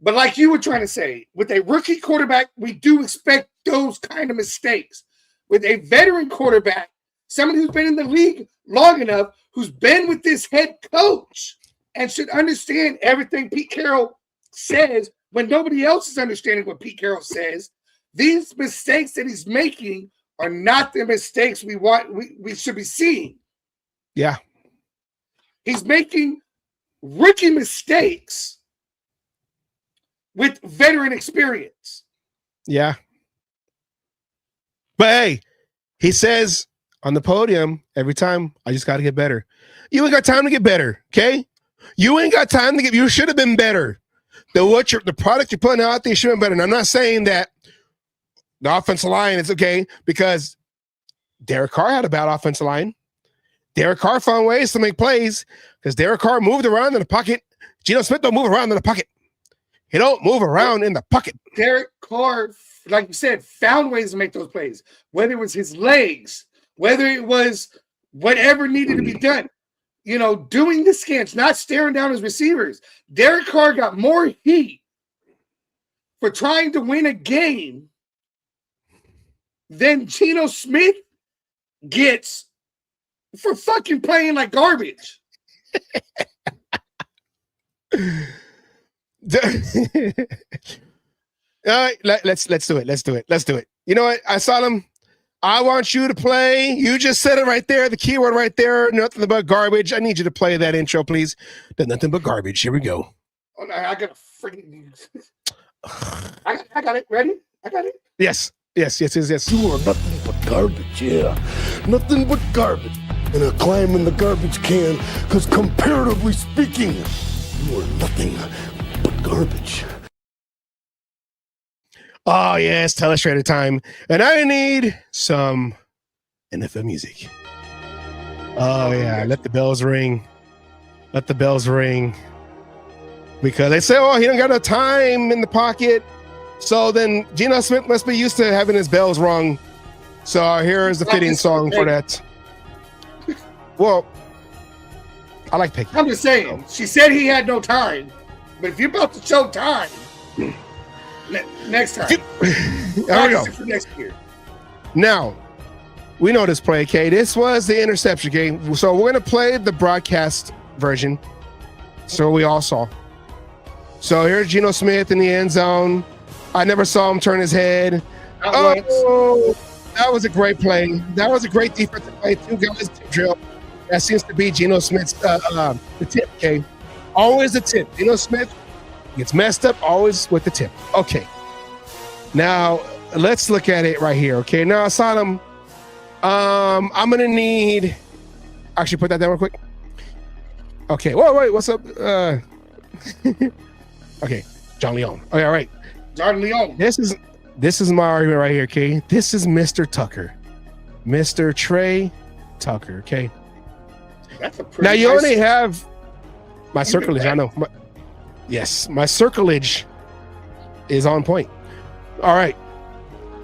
But like you were trying to say, with a rookie quarterback, we do expect those kind of mistakes. With a veteran quarterback, somebody who's been in the league long enough, who's been with this head coach and should understand everything Pete Carroll says when nobody else is understanding what Pete Carroll says, these mistakes that he's making are not the mistakes we should be seeing. Yeah. He's making rookie mistakes with veteran experience. Yeah. But hey, he says on the podium every time, I just got to get better. You ain't got time to get better, okay? You ain't got time to get. You should have been better. The product you're putting out there should have been better. And I'm not saying that the offensive line is okay, because Derek Carr had a bad offensive line. Derek Carr found ways to make plays because Derek Carr moved around in the pocket. Geno Smith don't move around in the pocket. He don't move around in the pocket. Derek Carr, like you said, found ways to make those plays, whether it was his legs, whether it was whatever needed to be done. You know, doing the scans, not staring down his receivers. Derek Carr got more heat for trying to win a game than Geno Smith gets for fucking playing like garbage. All right, let's do it. Let's do it. You know what? I saw them. I want you to play. You just said it right there. The keyword right there. Nothing but garbage. I need you to play that intro, please. Nothing but garbage. Here we go. Oh, I got a freaking. I got it. Ready? I got it. Yes. You are nothing but garbage, yeah. Nothing but garbage. And I climb in the garbage can because comparatively speaking, you are nothing but garbage. Oh, yes, Telestrator time. And I need some NFL music. Oh, yeah, let the bells ring. Let the bells ring. Because they say, oh, he don't got no time in the pocket. So then Geno Smith must be used to having his bells rung. So here's the fitting song for that. Well, I like Peggy. I'm just saying, she said he had no time. But if you're about to show time, next time. There we go. For next year. Now, we know this play, okay? This was the interception game. So we're going to play the broadcast version. So we all saw. So here's Geno Smith in the end zone. I never saw him turn his head. Oh, that was a great play. That was a great defensive play. Two guys, tip drill. That seems to be Geno Smith's the tip, okay? Always the tip. Geno Smith gets messed up always with the tip. Okay. Now, let's look at it right here, okay? Now, Asylum, I'm going to need... Actually, put that down real quick. Okay. Whoa, wait, what's up? Okay, John Leone. Okay, all right. John Leone. This is my argument right here, okay? This is Mr. Tucker. Mr. Trey Tucker, okay? That's a pretty now, you nice... only have... My circleage, I know. Yes, my circleage is on point. All right.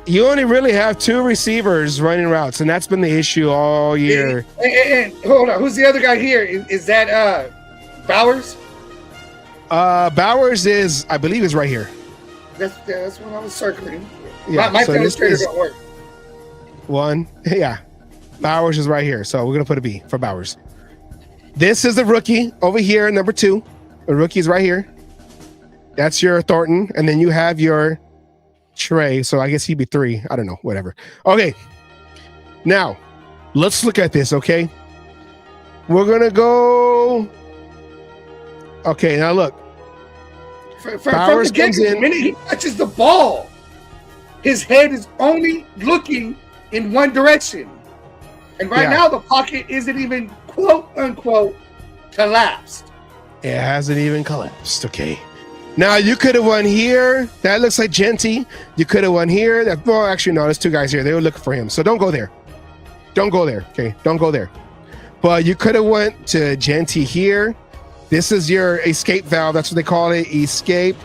You only really have two receivers running routes, and that's been the issue all year. And hold on, who's the other guy here? Is that Bowers? Bowers is, I believe, is right here. That's what I was circling. Yeah, my so demonstrator don't work. One, yeah. Bowers is right here, so we're gonna put a B for Bowers. This is the rookie over here, number 2. The rookie's right here. That's your Thornton, and then you have your Trey. So I guess he'd be 3. I don't know, whatever. Okay. Now, let's look at this, okay? We're gonna go. Okay, now look. Bowers comes in. The minute he touches the ball, his head is only looking in one direction. And right now, the pocket isn't even quote unquote collapsed. It hasn't even collapsed. Okay. Now you could have won here. That looks like Genty. You could have won here. Well, actually, no. There's 2 guys here. They were looking for him. So don't go there. Don't go there. Okay. Don't go there. But you could have went to Genty here. This is your escape valve. That's what they call it. Escape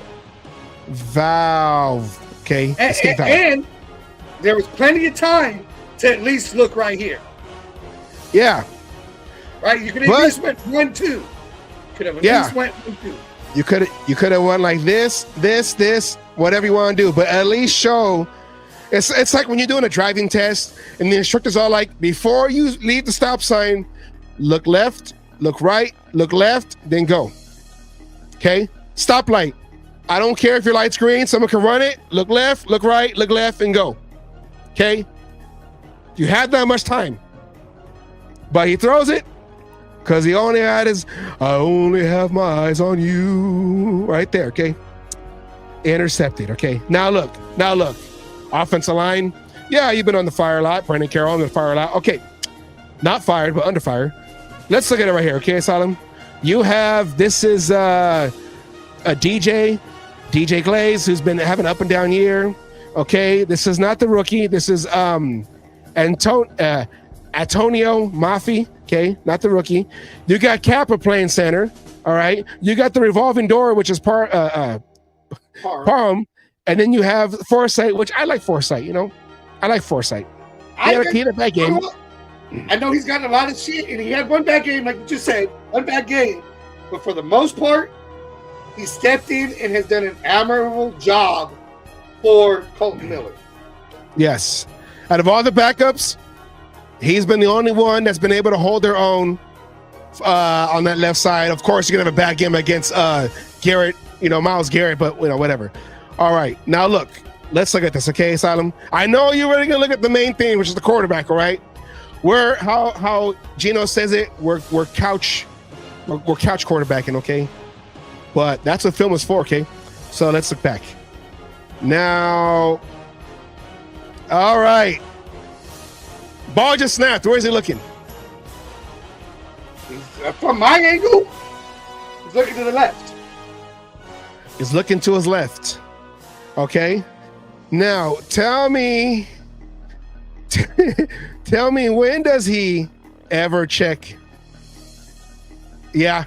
valve. Okay. Escape valve. And there was plenty of time to at least look right here. Yeah. Right? You could have at least went 1-2. Could have at least went 1-2. You could have won like this, whatever you want to do, but at least show. It's like when you're doing a driving test and the instructor's all like, before you leave the stop sign, look left, look right, look left, then go. Okay? Stoplight. I don't care if your light's green, someone can run it, look left, look right, look left, and go. Okay? You had that much time. But he throws it because he only had his, I only have my eyes on you. Right there, okay? Intercepted, okay? Now look. Offensive line. Yeah, you've been on the fire a lot. Pete Carroll on the fire a lot. Okay. Not fired, but under fire. Let's look at it right here, okay, Salim? You have, this is a DJ Glaze, who's been having an up and down year. Okay, this is not the rookie. This is Antonio Mafi. Okay, not the rookie. You got Kappa playing center. All right. You got the revolving door, which is Parham. And then you have Foresight, which I like Foresight, you know. I like Foresight. He had a bad game. I know he's gotten a lot of shit, and he had one bad game, like you just said, one bad game. But for the most part, he stepped in and has done an admirable job for Colton Miller. Yes. Out of all the backups, he's been the only one that's been able to hold their own on that left side. Of course, you're going to have a bad game against Garrett, Myles Garrett, but, whatever. All right. Now, look. Let's look at this, okay, Asylum? I know you're really going to look at the main thing, which is the quarterback, all right? We're, how Gino says it, we're couch quarterbacking, okay? But that's what film is for, okay? So let's look back. Now, all right. Ball just snapped. Where is he looking? From my angle, he's looking to the left. He's looking to his left. Okay. Now, tell me, when does he ever check? Yeah.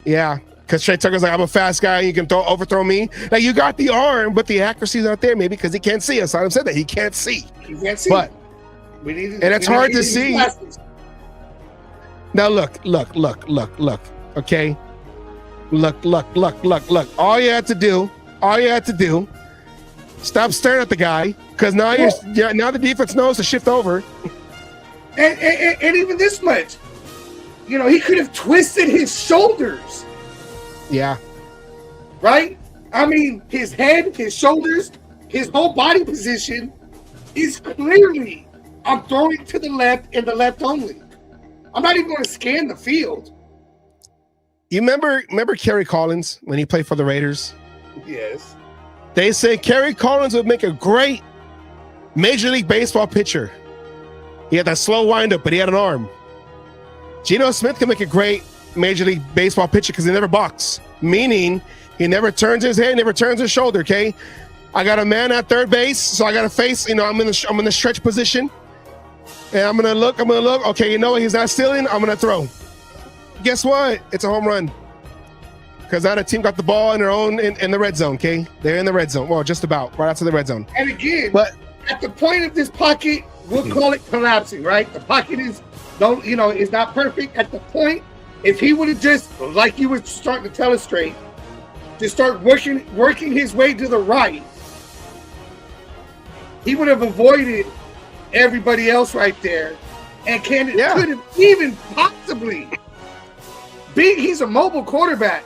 Because Trey Tucker's like, I'm a fast guy. You can overthrow me. Like, you got the arm, but the accuracy's not there, maybe because he can't see. Asylum said that he can't see. He can't see. But it's hard to see. Now look. Okay. Look. All you had to do. Stop staring at the guy, because now now the defense knows to shift over. And even this much, he could have twisted his shoulders. Yeah. Right? I mean, his head, his shoulders, his whole body position is clearly, I'm throwing to the left and the left only. I'm not even going to scan the field. You remember Kerry Collins when he played for the Raiders? Yes. They say Kerry Collins would make a great Major League Baseball pitcher. He had that slow windup, but he had an arm. Geno Smith can make a great Major League Baseball pitcher because he never balks, meaning he never turns his head, never turns his shoulder. Okay, I got a man at third base, so I got to face. I'm in the stretch position, and I'm gonna look. Okay, he's not stealing. I'm gonna throw. Guess what? It's a home run. Because now the team got the ball in their own in the red zone, okay? They're in the red zone. Well, just about right outside the red zone. And again, but at the point of this pocket, we'll call it collapsing, right? The pocket is not perfect. At the point, if he would have just, like you were starting to tell us straight, to start working his way to the right, he would have avoided everybody else right there, and could have even possibly he's a mobile quarterback.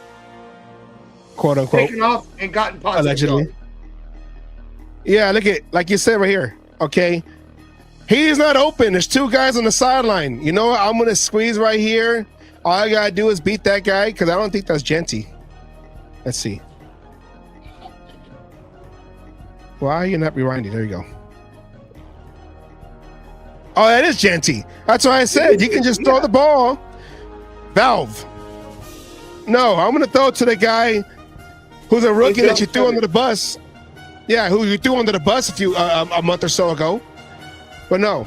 Quote unquote. Taken off and gotten positive. Allegedly. Yeah, look at, like you said right here. Okay. He's not open. There's two guys on the sideline. You know what? I'm going to squeeze right here. All I got to do is beat that guy because I don't think that's Genty. Let's see. Why are you not rewinding? There you go. Oh, that is Genty. That's why I said you can just throw the ball. Valve. No, I'm going to throw it to the guy who's a rookie that you threw under the bus. Yeah, who you threw under the bus a month or so ago. But no,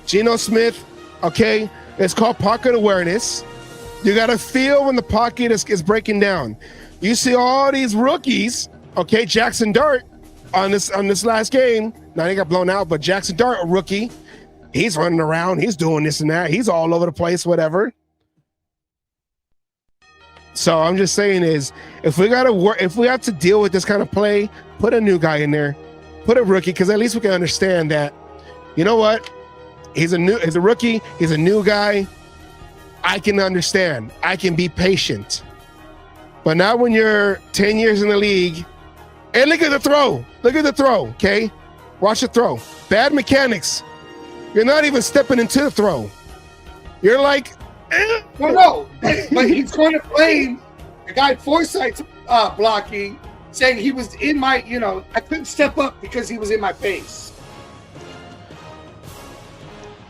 Geno Smith, okay, it's called pocket awareness. You got to feel when the pocket is breaking down. You see all these rookies, okay, Jackson Dart on this last game. Now he got blown out, but Jackson Dart, a rookie, he's running around, he's doing this and that, he's all over the place, whatever. So I'm just saying is, if we have to deal with this kind of play, put a new guy in there, put a rookie, because at least we can understand that, you know what, he's a rookie, he's a new guy. I can understand. I can be patient. But now when you're 10 years in the league, and look at the throw. Look at the throw, okay? Watch the throw. Bad mechanics. You're not even stepping into the throw. You're like, Well, no, but he's going to blame the guy Forsythe's blocking, saying he was in my, I couldn't step up because he was in my face.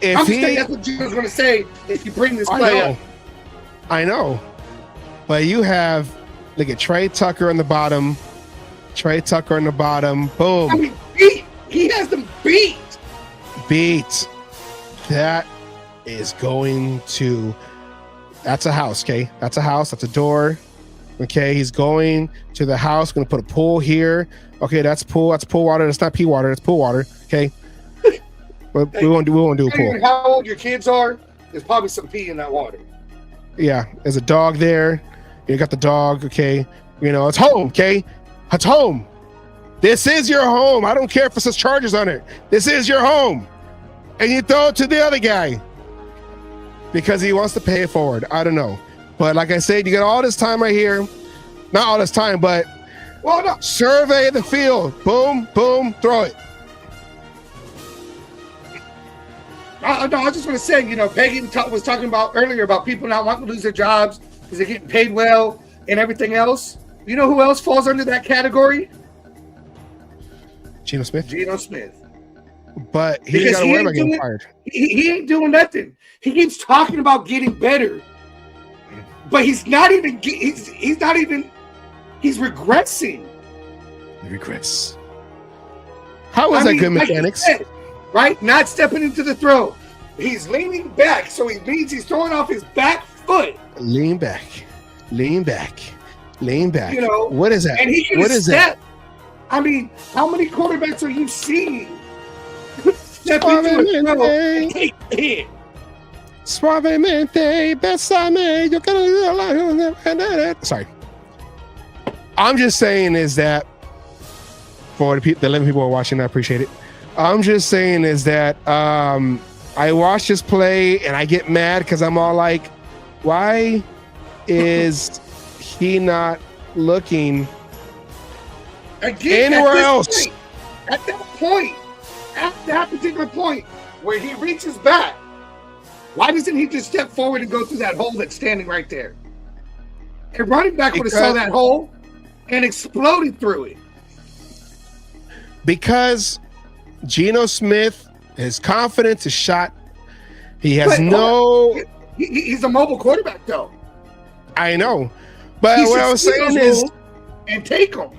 I'm just saying that's what Gino's going to say if you bring this play up. I know. But you have, look at Trey Tucker on the bottom. Boom. I mean, he has them beat. That is going to, that's a house, okay? That's a house, that's a door. Okay, he's going to the house, gonna put a pool here. Okay, that's pool water, that's not pee water, that's pool water. Okay. But we won't do a pool. How old your kids are, there's probably some pee in that water. Yeah, there's a dog there. You got the dog, okay. It's home, okay? It's home. This is your home. I don't care if it says charges on it. This is your home. And you throw it to the other guy because he wants to pay it forward. I don't know. But like I said, you got all this time right here. Not all this time, but survey the field. Boom, boom, throw it. I just want to say, Peggy was talking about earlier about people not wanting to lose their jobs because they're getting paid well and everything else. You know who else falls under that category? Geno Smith. But he got to worry about getting fired. He ain't doing nothing. He keeps talking about getting better, but he's regressing. He regrets. How is that good mechanics? Like said, right? Not stepping into the throw. He's leaning back, so he means he's throwing off his back foot. Lean back. What is that? And he can what is step. that? I mean, how many quarterbacks are you seeing step into the throw and take the hit? Suavemente, besame, yo quiero. Sorry. I'm just saying is that for the 11 people who are watching, I appreciate it. I'm just saying is that I watch this play and I get mad because I'm all like, why is he not looking anywhere else? At that particular point where he reaches back, why doesn't he just step forward and go through that hole that's standing right there? And running back would have saw that hole and exploded through it. Because Geno Smith, his confidence is shot. He has He's a mobile quarterback, though. I know. But what I was saying is, and take them.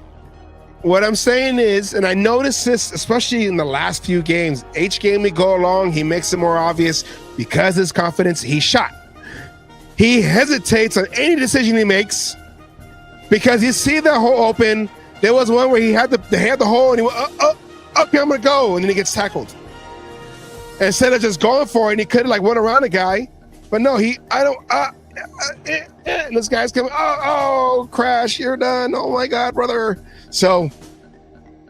What I'm saying is, and I noticed this, especially in the last few games, each game we go along, he makes it more obvious because his confidence, he's shot. He hesitates on any decision he makes because you see the hole open. There was one where he had the hole and he went, okay, I'm gonna go, and then he gets tackled. Instead of just going for it, and he could have went around the guy, but no, and this guy's coming, crash, you're done. Oh my God, brother. So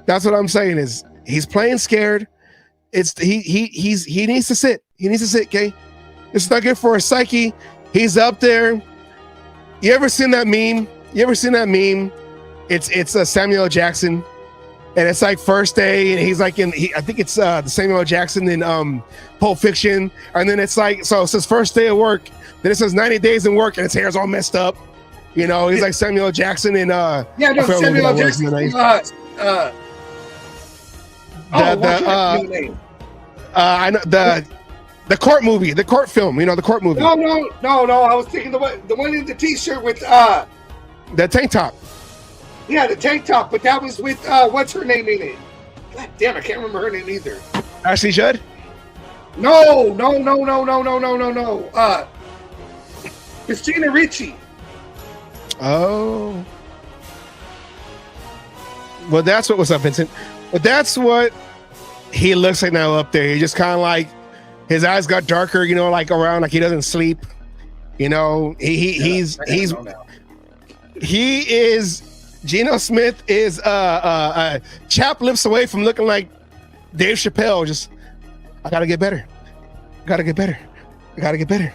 that's what I'm saying is he's playing scared. He needs to sit. He needs to sit, okay? It's not good for his psyche. He's up there. You ever seen that meme? It's Samuel Jackson, and it's like first day, and he's like I think it's the Samuel Jackson in Pulp Fiction, and then it's like, so it says first day of work, then it says 90 days in work, and his hair's all messed up. He's like Samuel Jackson in Samuel Jackson. I know the court movie, the court film. The court movie. No. I was thinking the one in the T-shirt with the tank top. Yeah, the tank top, but that was with what's her name in it? God damn, I can't remember her name either. Ashley Judd? No. Christina Ricci. Oh. Well, that's what was up, Vincent. But that's what he looks like now up there. He just kind of like, his eyes got darker, around, like he doesn't sleep. He's Geno Smith is chap lips away from looking like Dave Chappelle. Just, I gotta get better. Gotta get better. I gotta get better.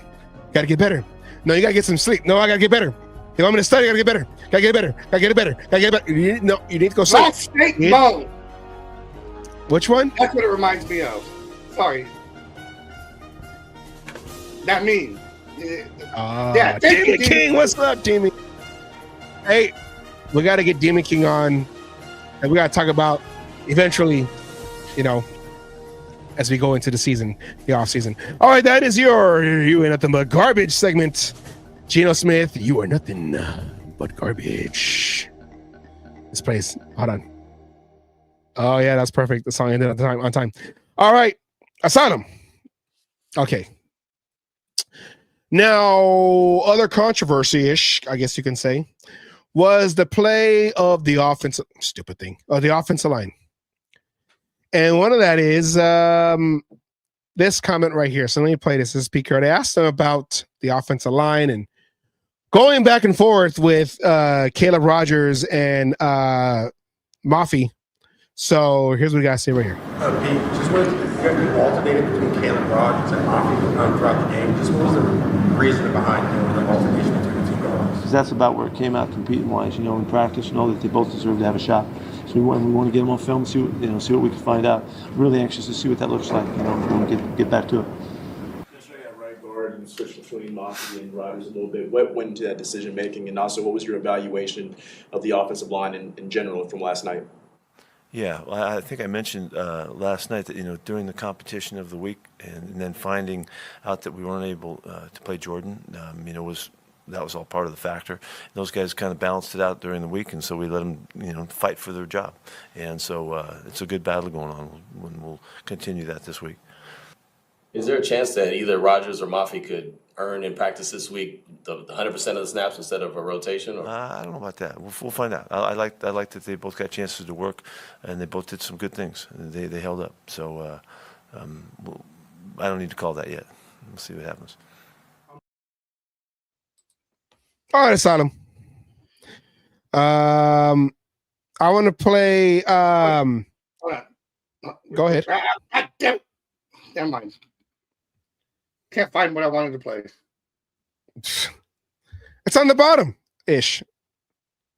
Gotta get better. No, you gotta get some sleep. No, I gotta get better. You want me to study? I gotta get better. Gotta get better. Gotta get better. Gotta get better. You need to go sleep. Black snake bone. Which one? That's what it reminds me of. Sorry. That mean. Yeah, Demon King, what's up, Demon? Hey, we got to get Demon King on, and we got to talk about eventually, as we go into the off season. All right, that is your You Ain't Nothing But Garbage segment. Geno Smith, you are nothing but garbage. This place, hold on. Oh yeah, that's perfect. The song ended on time. All right, Asylum. Okay. Now, other controversy-ish, I guess you can say, was the play of the offensive line. And one of that is this comment right here. So let me play this. This is Pete Carroll. They asked him about the offensive line and going back and forth with Caleb Rogers and Mafi. So here's what we got to say right here. Pete, just wanted to alternated between Caleb Rogers and Mafi throughout the game. Just what was the reason behind the alternation between the two guards? Because that's about where it came out competing-wise. In practice, that they both deserve to have a shot. So we want to get them on film and see what we can find out. Really anxious to see what that looks like. We want to get back to it. Right guard and switch between Mafi and Rogers a little bit. What went into that decision making, and also what was your evaluation of the offensive line in general from last night? Yeah, well, I think I mentioned last night that during the competition of the week, and then finding out that we weren't able to play Jordan, that was all part of the factor. And those guys kind of balanced it out during the week, and so we let them fight for their job. And so it's a good battle going on. We'll continue that this week. Is there a chance that either Rogers or Mafi could earn in practice this week the 100% of the snaps instead of a rotation? Or? I don't know about that. We'll find out. I like that they both got chances to work, and they both did some good things. They held up. So I don't need to call that yet. We'll see what happens. All right, Asylum. I want to play. Go ahead. Never mind. Can't find what I wanted to play. It's on the bottom ish.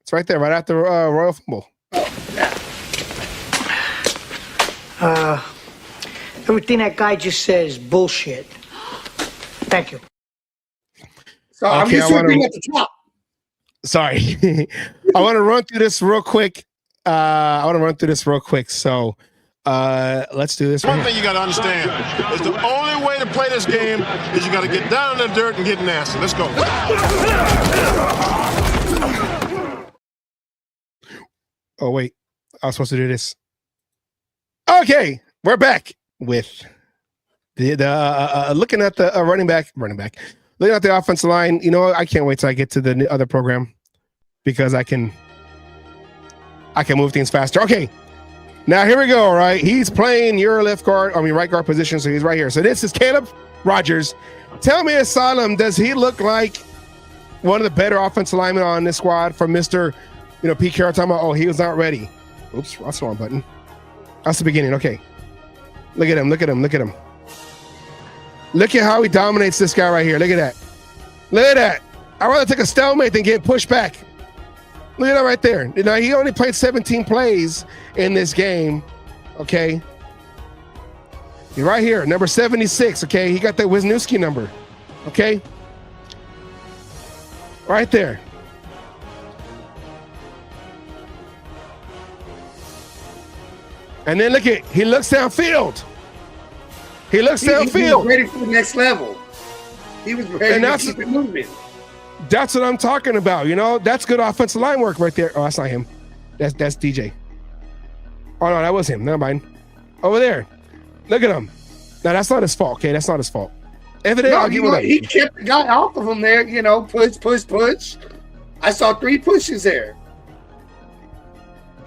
It's right there, right after Royal Fumble. Everything that guy just says is bullshit. Thank you. So I'm used to being at the top. Sorry. I want to run through this real quick. So let's do this. One thing you got to understand is the only way to play this game is you got to get down in the dirt and get nasty. Let's go. Oh, wait. I was supposed to do this. Okay. We're back with the looking at the running back. Looking at the offensive line. I can't wait till I get to the other program because I can move things faster. Okay. Now, here we go, all right? He's playing your right guard position, so he's right here. So this is Caleb Rogers. Tell me, Asylum, does he look like one of the better offensive linemen on this squad from Mr. Pete Carroll talking about, he was not ready. Oops, that's the wrong button. That's the beginning, okay. Look at him. Look at how he dominates this guy right here. Look at that. I'd rather take a stalemate than get pushed back. Look at that right there. He only played 17 plays in this game. Okay. He's right here, number 76. Okay. He got that Wisniewski number. Okay. Right there. And then he looks downfield. He was ready for the next level. He was ready to keep it moving. That's what I'm talking about. That's good offensive line work right there. Oh, that's not him. That's DJ. Oh, no, that was him. Never mind. Over there. Look at him. Now, that's not his fault, okay? That's not his fault. He kept the guy off of him there, push. I saw 3 pushes there.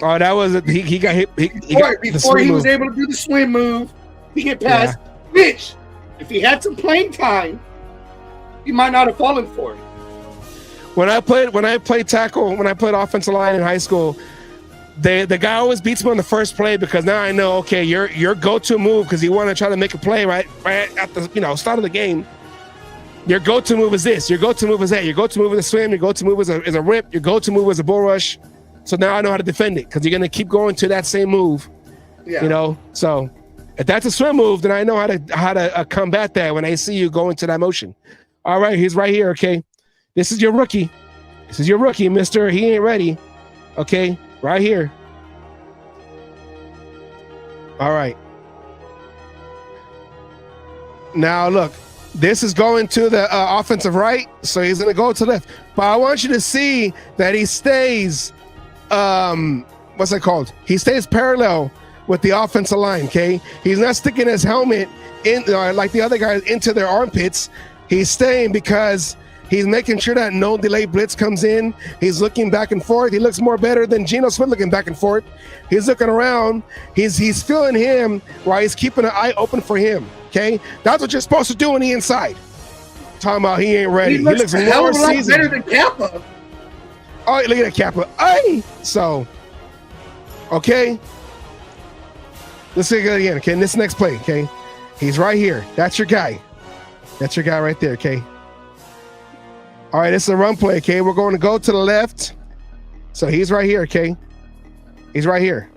Oh, that was he got hit. Before he was able to do the swim move, he get past Mitch. If he had some playing time, he might not have fallen for it. When I played tackle, when I played offensive line in high school, the guy always beats me on the first play because now I know, okay, your go-to move, because you want to try to make a play right at the start of the game. Your go-to move is this. Your go-to move is that. Your go-to move is a swim. Your go-to move is a rip. Your go-to move is a bull rush. So now I know how to defend it because you're gonna keep going to that same move. Yeah. So if that's a swim move, then I know how to combat that when I see you go into that motion. All right, he's right here. Okay, this is your rookie. This is your rookie, Mister. He ain't ready. Okay, right here. All right. Now look. This is going to the offensive right, so he's going to go to left. But I want you to see that he stays, what's that called? He stays parallel with the offensive line, okay? He's not sticking his helmet in like the other guys into their armpits. He's staying because he's making sure that no delay blitz comes in. He's looking back and forth. He looks more better than Geno Smith looking back and forth. He's looking around. He's feeling him while he's keeping an eye open for him. Okay, that's what you're supposed to do on the inside. Talking about he ain't ready. He looks a hell more of a lot seasoned. better than Kappa. Oh, look at that Kappa. Hey, so okay. Let's see it again. Okay, in this next play. Okay, he's right here. That's your guy. That's your guy right there. Okay. All right, this is a run play. Okay, we're going to go to the left. So he's right here. Okay, he's right here.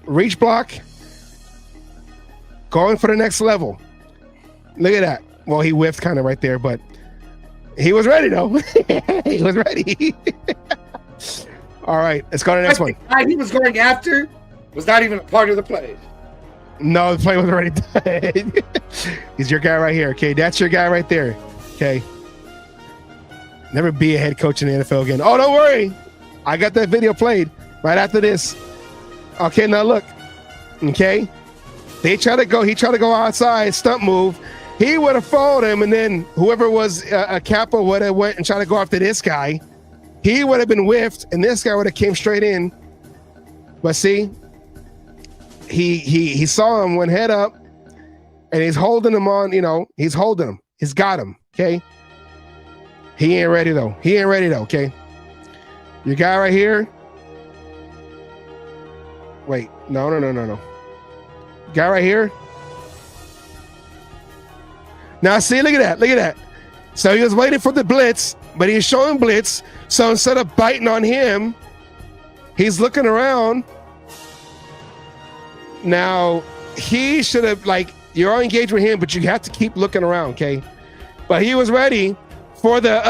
Reach block. Going for the next level. Look at that. Well, he whiffed kind of right there, but he was ready though. He was ready. All right, let's go to the next one. The guy he was going after was not even a part of the play. No, the play was already done. He's your guy right here. Okay, that's your guy right there. Okay. Never be a head coach in the NFL again. Oh, don't worry. I got that video played right after this. Okay, now look. Okay. He tried to go outside, stump move. He would have followed him, and then whoever was a capo would have went and tried to go after this guy. He would have been whiffed, and this guy would have came straight in. But see, he saw him, went head up, and he's holding him on. He's holding him. He's got him. Okay. He ain't ready though. Okay. Your guy right here. Wait, no. Guy right here. Now see, look at that. So he was waiting for the blitz, but he's showing blitz. So instead of biting on him, he's looking around. Now he should have, you're all engaged with him, but you have to keep looking around, okay? But he was ready for the,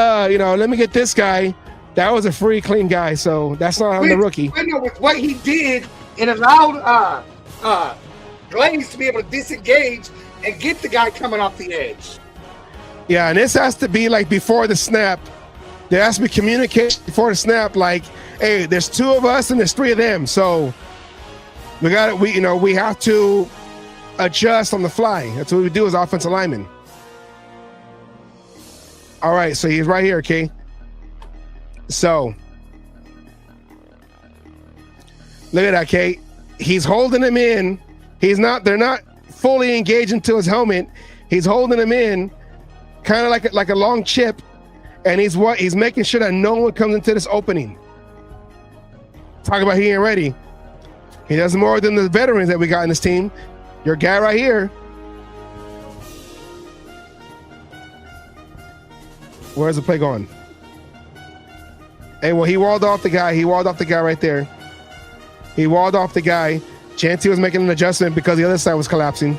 let me get this guy. That was a free, clean guy, so that's not on the rookie. With what he did, it allowed Glaze to be able to disengage and get the guy coming off the edge. Yeah, and this has to be before the snap. There has to be communication before the snap. Hey, there's two of us and there's three of them, so we have to adjust on the fly. That's what we do as offensive linemen. All right, so he's right here, okay? So look at that, okay? He's holding him in. They're not fully engaged into his helmet. He's holding him in, kind of like a long chip, and he's making sure that no one comes into this opening. Talk about he ain't ready. He does more than the veterans that we got in this team. Your guy right here. Where's the play going? Hey, well, he walled off the guy. He walled off the guy right there. He walled off the guy. Chancey was making an adjustment because the other side was collapsing.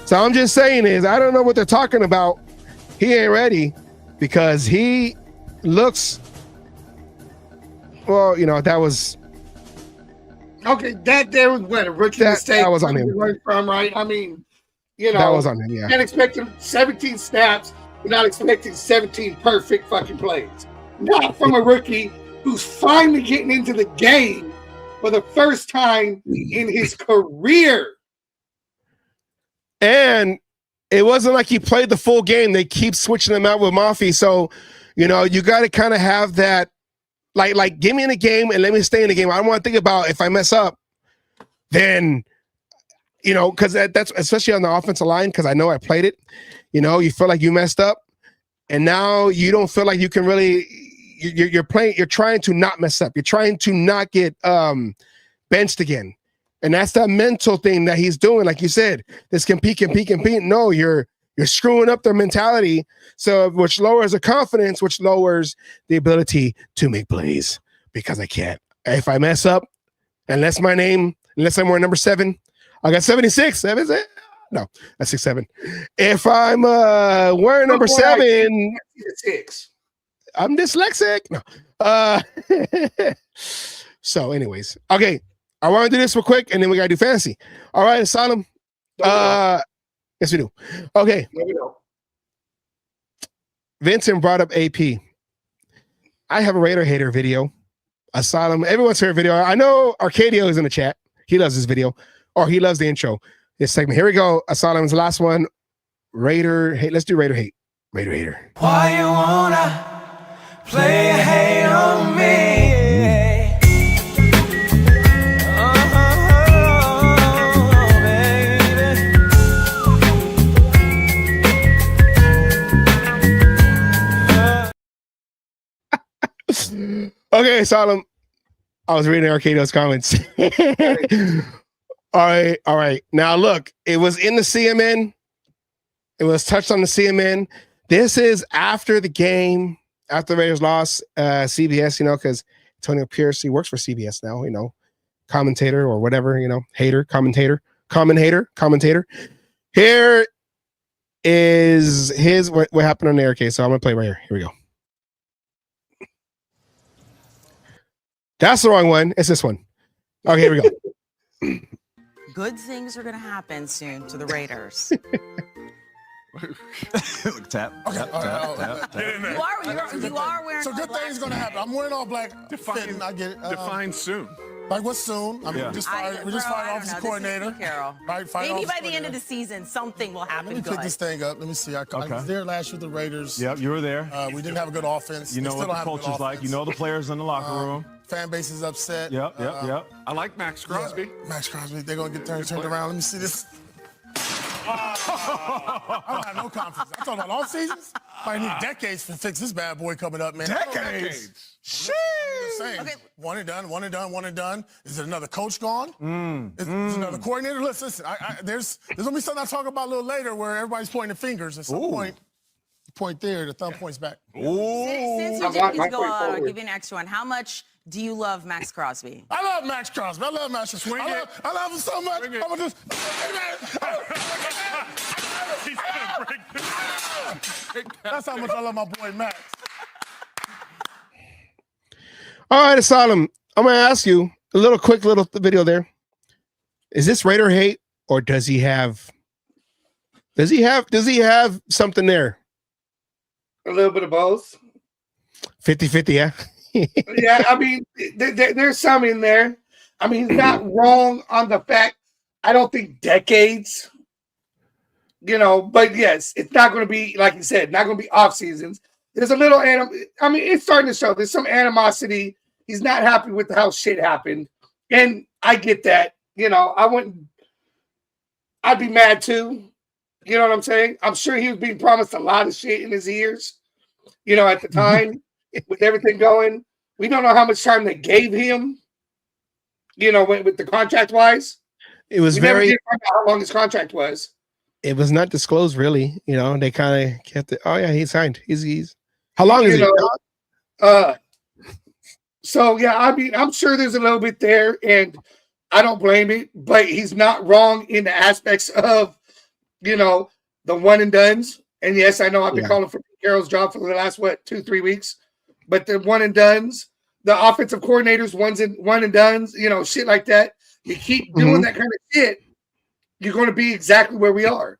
So I'm just saying I don't know what they're talking about. He ain't ready because he looks, well, that was. Okay, there was what a rookie mistake. That was on him. From, right? I mean, that was on him, yeah. Not expecting 17 snaps, but not expecting 17 perfect fucking plays. Not from a rookie who's finally getting into the game for the first time in his career. And it wasn't like he played the full game. They keep switching him out with Mafi. So, you got to kind of have that, like, give me in the game and let me stay in the game. I don't want to think about if I mess up, then, because that's especially on the offensive line, because I know I played it. You feel like you messed up, and now you don't feel like you can really, you're playing. You're trying to not mess up. You're trying to not get benched again, and that's that mental thing that he's doing. Like you said, this compete. No, you're screwing up their mentality. So which lowers the confidence, which lowers the ability to make plays because I can't. If I mess up, unless I'm wearing number 7, I got 76. No, that's 67. If I'm wearing number 7, 6. I'm dyslexic. No. So, anyways, okay. I want to do this real quick, and then we gotta do fantasy. All right, Asylum. Yes, we do. Okay. Vincent brought up AP. I have a Raider hater video. Asylum. Everyone's favorite video. I know Arcadio is in the chat. He loves this video, or he loves the intro. This segment. Here we go. Asylum's the last one. Raider hate. Let's do Raider hate. Raider hater. Why you wanna play a hate on me? Okay, Asylum. I was reading Arcadio's comments. All right. Now look, it was in the CMN. It was touched on the CMN. This is after the game, after the Raiders lost, CBS, because Antonio Pierce, he works for CBS now, commentator or whatever, hater, commentator. Here is what happened on the air case. So I'm going to play right here. Here we go. That's the wrong one. It's this one. Okay, here we go. Good things are going to happen soon to the Raiders. Tap. Get in there. You are wearing. So good things gonna happen. I'm wearing all black. Define. I get it. Define soon. Like what's soon? We just fired offensive coordinator. Pete Carroll. Right, maybe by the end of the season, something will happen. Let me pick this thing up. Let me see. I was there last year with the Raiders. Yep, you were there. We didn't have a good offense. You know what the culture's like. You know the players in the locker room. Fan base is upset. Yep. I like Max Crosby. Yeah, Max Crosby. They're gonna get turned around. Let me see this. I don't have no confidence. I'm talking about all seasons. Might need decades to fix this bad boy coming up, man. Decades. Sheesh. Okay. One and done. Is it another coach gone? Is another coordinator? Listen. There's gonna be something I'll talk about a little later where everybody's pointing fingers. At some point, you point there, the thumb points back. Since you did these go out, I'll give you an extra one. How much do you love Max Crosby? I love Max Crosby. I love Max Crosby. I love him so much. I'm gonna just. That's how much I love my boy Max. All right, Asylum. I'm gonna ask you a quick video there. Is this Raider hate, or does he have something there? A little bit of both. 50-50, yeah. Yeah, I mean, there's some in there. I mean, he's not wrong on the fact. I don't think decades, but yes, it's not going to be, like you said, not going to be off seasons. There's a little, it's starting to show. There's some animosity. He's not happy with how shit happened. And I get that. I'd be mad too. You know what I'm saying? I'm sure he was being promised a lot of shit in his ears, at the time. With everything going, we don't know how much time they gave him, with the contract wise. It was never did find out how long his contract was. It was not disclosed really. They kind of kept it. Oh yeah, he signed. He's how long is he? So yeah, I mean, I'm sure there's a little bit there, and I don't blame it, but he's not wrong in the aspects of, the one and dones. And yes, I know I've been calling for Pete Carroll's job for the last 2-3 weeks. But the one and dones, the offensive coordinators, one and dones, shit like that. You keep doing that kind of shit, you're going to be exactly where we are.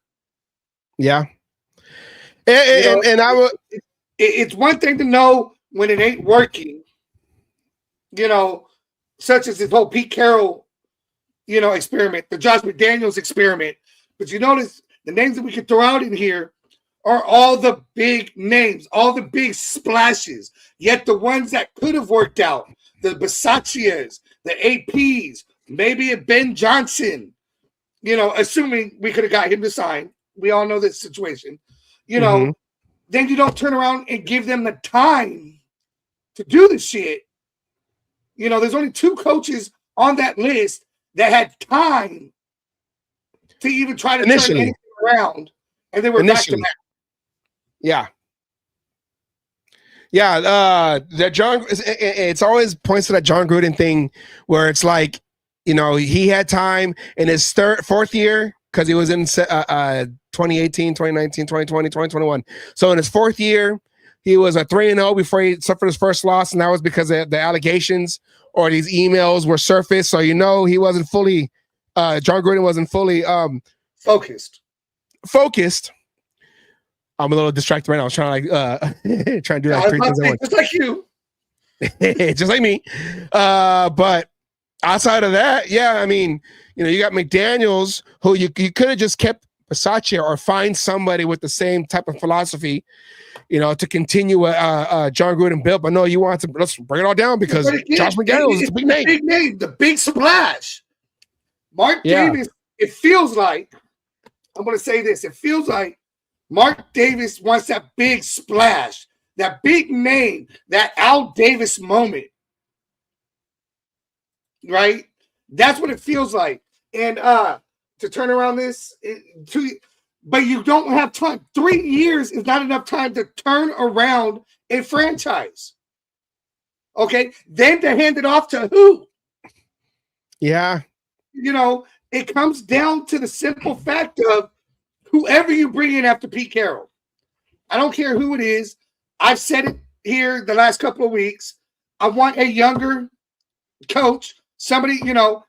Yeah. And I would. It's one thing to know when it ain't working, such as this whole Pete Carroll, experiment, the Josh McDaniels experiment. But you notice the names that we could throw out in here are all the big names, all the big splashes. Yet the ones that could have worked out, the Bisaccias, the APs, maybe a Ben Johnson, assuming we could have got him to sign. We all know this situation. Then you don't turn around and give them the time to do the shit. You know, there's only 2 coaches on that list that had time to even try to turn anything around, and they were back to back. Yeah. Yeah, that John. It's always points to that John Gruden thing where it's like, you know, he had time in his 4th year because he was in 2018, 2019, 2020, 2021. So in his 4th year, he was a 3-0 before he suffered his first loss, and that was because of the allegations or these emails were surfaced. So you know he wasn't fully. John Gruden wasn't fully focused. I'm a little distracted right now. I was trying to trying to do like 3 things at once. Just like you. Just like me. But outside of that, yeah, I mean, you know, you got McDaniels, who you could have just kept Versace or find somebody with the same type of philosophy, you know, to continue John Gruden built. But no, you want to let's bring it all down because Josh McDaniels is a big name. Big name, the big splash. Mark Davis, it feels like, I'm going to say this, it feels like Mark Davis wants that big splash, that big name, that Al Davis moment. Right? That's what it feels like. And to turn around this, but you don't have time. 3 years is not enough time to turn around a franchise. Okay? Then to hand it off to who? Yeah. You know, it comes down to the simple fact of whoever you bring in after Pete Carroll. I don't care who it is. I've said it here the last couple of weeks. I want a younger coach, somebody, you know,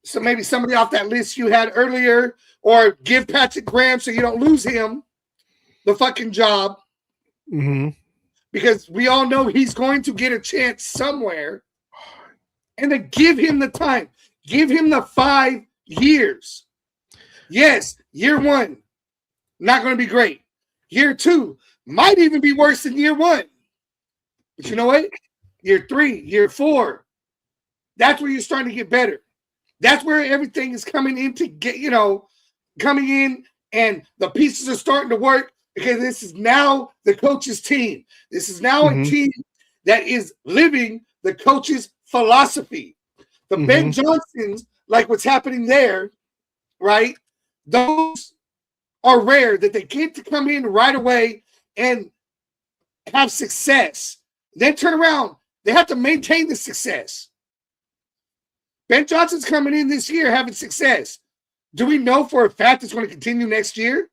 so maybe somebody off that list you had earlier, or give Patrick Graham so you don't lose him the fucking job. Mm-hmm. Because we all know he's going to get a chance somewhere. And then give him the time. Give him the 5 years. Yes, year 1, not going to be great. Year 2 might even be worse than year 1. But you know what? Year 3, year 4, that's where you're starting to get better. That's where everything is coming in to get, you know, coming in, and the pieces are starting to work because this is now the coach's team. This is now a team that is living the coach's philosophy. The Ben Johnsons, like what's happening there, right? Those are rare that they get to come in right away and have success. Then turn around. They have to maintain the success. Ben Johnson's coming in this year having success. Do we know for a fact it's going to continue next year?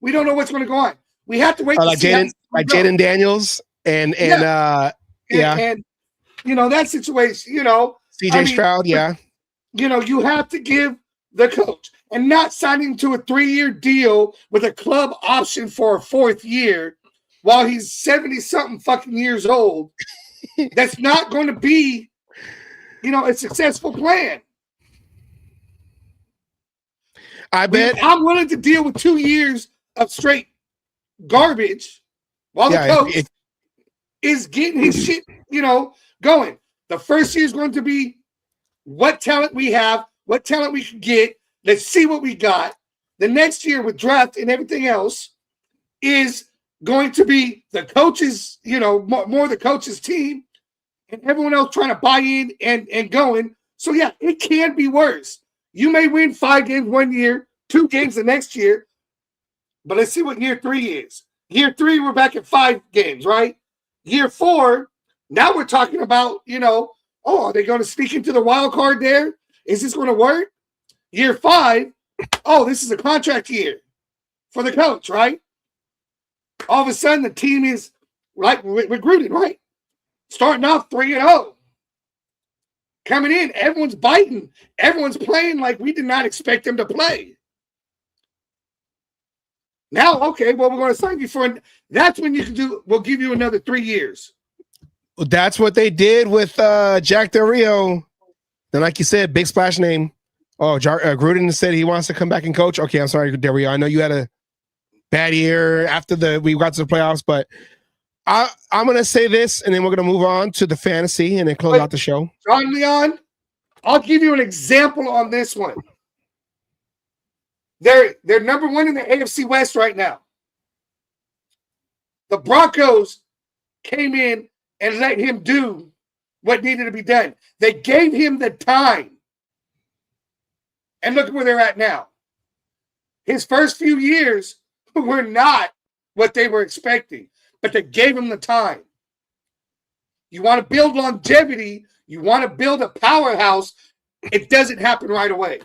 We don't know what's going to go on. We have to wait to see Jaden Daniels and you know, that situation, you know. CJ Stroud, yeah. You know, you have to give the coach, and not signing to a 3-year deal with a club option for a 4th year while he's 70-something fucking years old. That's not going to be, you know, a successful plan. I bet I'm willing to deal with 2 years of straight garbage while the coach is getting his shit, you know, going. The first year is going to be what talent we have, what talent we can get. Let's see what we got. The next year with draft and everything else is going to be the coaches, you know, more the coaches team, and everyone else trying to buy in and going. So yeah, it can be worse. You may win 5 games 1 year, 2 games the next year, but let's see what year 3 is. Year 3, we're back at 5 games, right? Year 4, now we're talking about, you know, oh, are they going to sneak into the wild card there? Is this going to work? Year 5, oh, this is a contract year for the coach, right? All of a sudden, the team is like with Gruden, right? Starting off 3-0. Coming in, everyone's biting. Everyone's playing like we did not expect them to play. Now, okay, well, we're going to sign you for, that's when you can do, we'll give you another 3 years. That's what they did with Jack Del Rio. Then, like you said, big splash name. Oh, Gruden said he wants to come back and coach. Okay, I'm sorry, Del Rio. I know you had a bad year after we got to the playoffs, but I'm going to say this, and then we're going to move on to the fantasy and then close out the show. John Leon, I'll give you an example on this one. They're number 1 in the AFC West right now. The Broncos came in and let him do what needed to be done. They gave him the time. And look at where they're at now. His first few years were not what they were expecting, but they gave him the time. You want to build longevity, you want to build a powerhouse, it doesn't happen right away.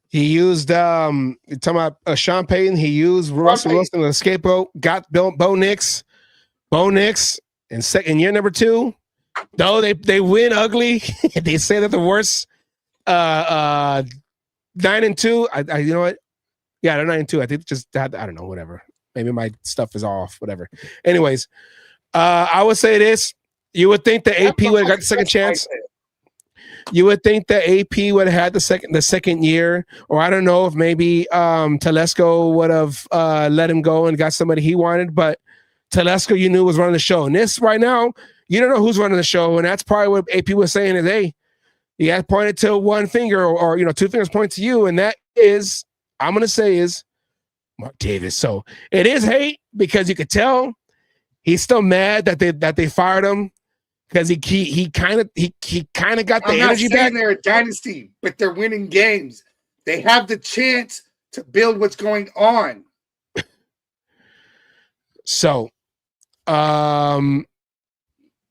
He used talking about Sean Payton, he used Russell Wilson as a scapegoat, got Bo Nix. In year number 2, though they win ugly. They say that the worst 9-2. I you know what? Yeah, they're 9-2. I think just I don't know, whatever. Maybe my stuff is off, whatever. Anyways, I would say this. You would think the AP would have got the second chance. You would think the AP would have had the second year, or I don't know if maybe Telesco would have let him go and got somebody he wanted, but Telesco you knew was running the show. And this right now, you don't know who's running the show, and that's probably what AP was saying is, hey, you got pointed to one finger or 2 fingers point to you, and that is, I'm gonna say is Mark Davis. So it is hate because you could tell he's still mad that they fired him. Because he kind of got the energy back. They're a dynasty, but they're winning games. They have the chance to build what's going on. So, I'm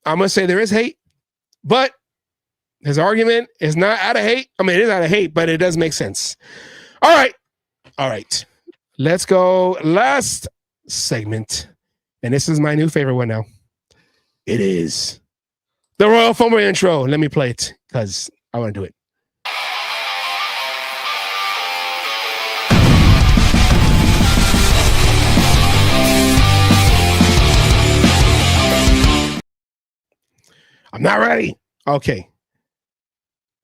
gonna say there is hate, but his argument is not out of hate. I mean, it is out of hate, but it does make sense. All right. Let's go. Last segment, and this is my new favorite one now. It is the Royal Fumble intro. Let me play it because I want to do it. I'm not ready. Okay.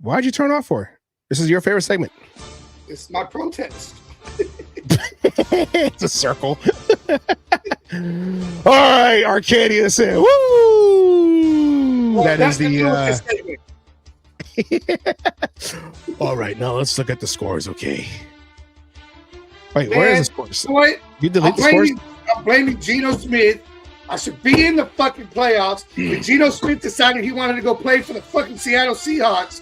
Why'd you turn off for? This is your favorite segment. It's my protest. It's a circle. All right, Arcadia said, woo! Well, that is the all right, now let's look at the scores, okay? Wait, where is the scores? You know what? You delete the scores? I'm blaming Geno Smith. I should be in the fucking playoffs. But Geno Smith decided he wanted to go play for the fucking Seattle Seahawks.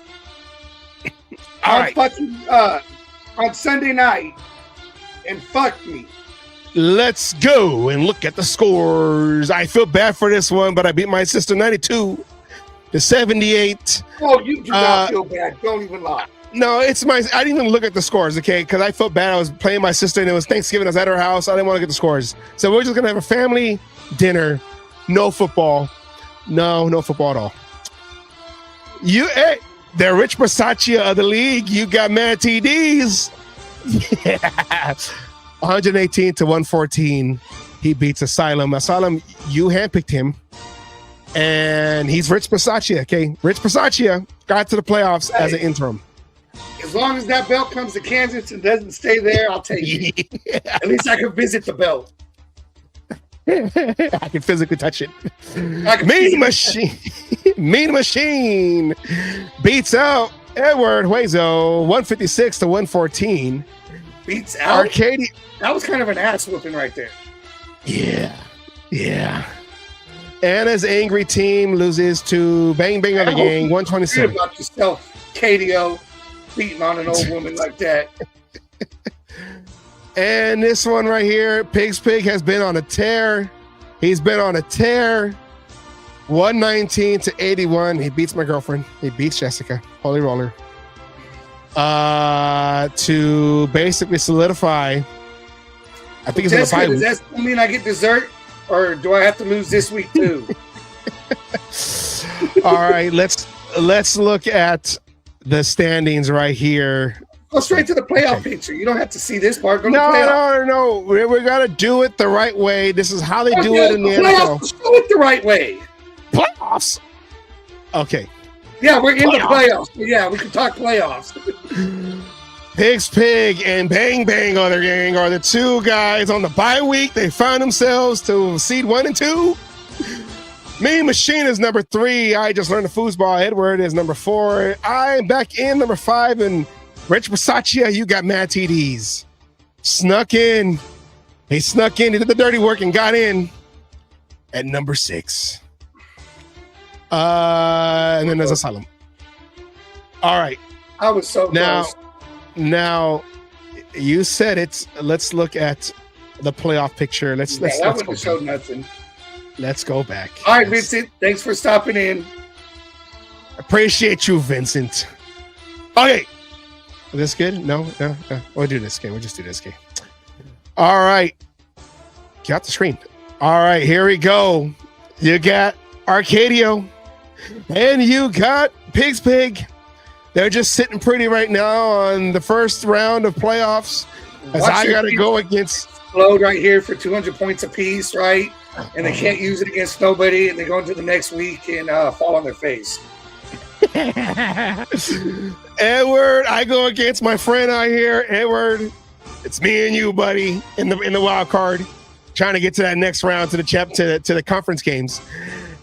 On Sunday night. And fuck me. Let's go and look at the scores. I feel bad for this one, but I beat my sister 92-78. Oh, you do not feel bad. Don't even lie. No, I didn't even look at the scores, okay? Because I felt bad. I was playing my sister, and it was Thanksgiving. I was at her house. I didn't want to get the scores. So we're just going to have a family dinner. No football. No football at all. The Rich Versace of the league. You got mad TDs. Yeah. 118-114. He beats Asylum. Asylum, you handpicked him. And he's Rich Versace, okay? Rich Versace got to the playoffs as an interim. As long as that belt comes to Kansas and doesn't stay there, I'll take it. Yeah. At least I can visit the belt. I can physically touch it. Mean Machine beats out Edward Huezo 156-114. Beats out Arcadia. That was kind of an ass whooping right there. Yeah. Anna's angry team loses to Bang Bang of the Gang 127. About yourself, KDO, beating on an old woman like that. And this one right here, Pig's Pig has been on a tear. He's been on a tear. 119-81. He beats my girlfriend. He beats Jessica. Holy roller. To basically solidify. I think it's Jessica, on the bye week. Does that mean I get dessert? Or do I have to lose this week too? All right, let's look at the standings right here. Go straight to the playoff picture. You don't have to see this part. No. We got to do it the right way. This is how they do it in the NFL. Let's do it the right way. Playoffs. Okay. Yeah, we're in the playoffs. Yeah, we can talk playoffs. Pig's Pig and Bang Bang on their gang are the two guys on the bye week. They found themselves to seed 1 and 2. Mean Machine is number 3. I just learned the foosball. Edward is number 4. I'm back in number 5. And Rich Versace, you got mad TDs. Snuck in. He snuck in. He did the dirty work and got in. at number 6. And then there's Asylum. All right. I was so close. Now, you said it. Let's look at the playoff picture. Let's wouldn't have showed nothing. Let's go back. All right, Vincent. Thanks for stopping in. Appreciate you, Vincent. Okay. Is this good? No. We'll do this game. We'll just do this game. All right. Get out the screen. All right, here we go. You got Arcadio and you got Pig's Pig. They're just sitting pretty right now on the first round of playoffs. As I got to go against load right here for 200 points apiece, right? And they can't use it against nobody, and they go into the next week and fall on their face. Edward, I go against my friend out here. Edward, it's me and you, buddy, in the wild card, trying to get to that next round to the conference games.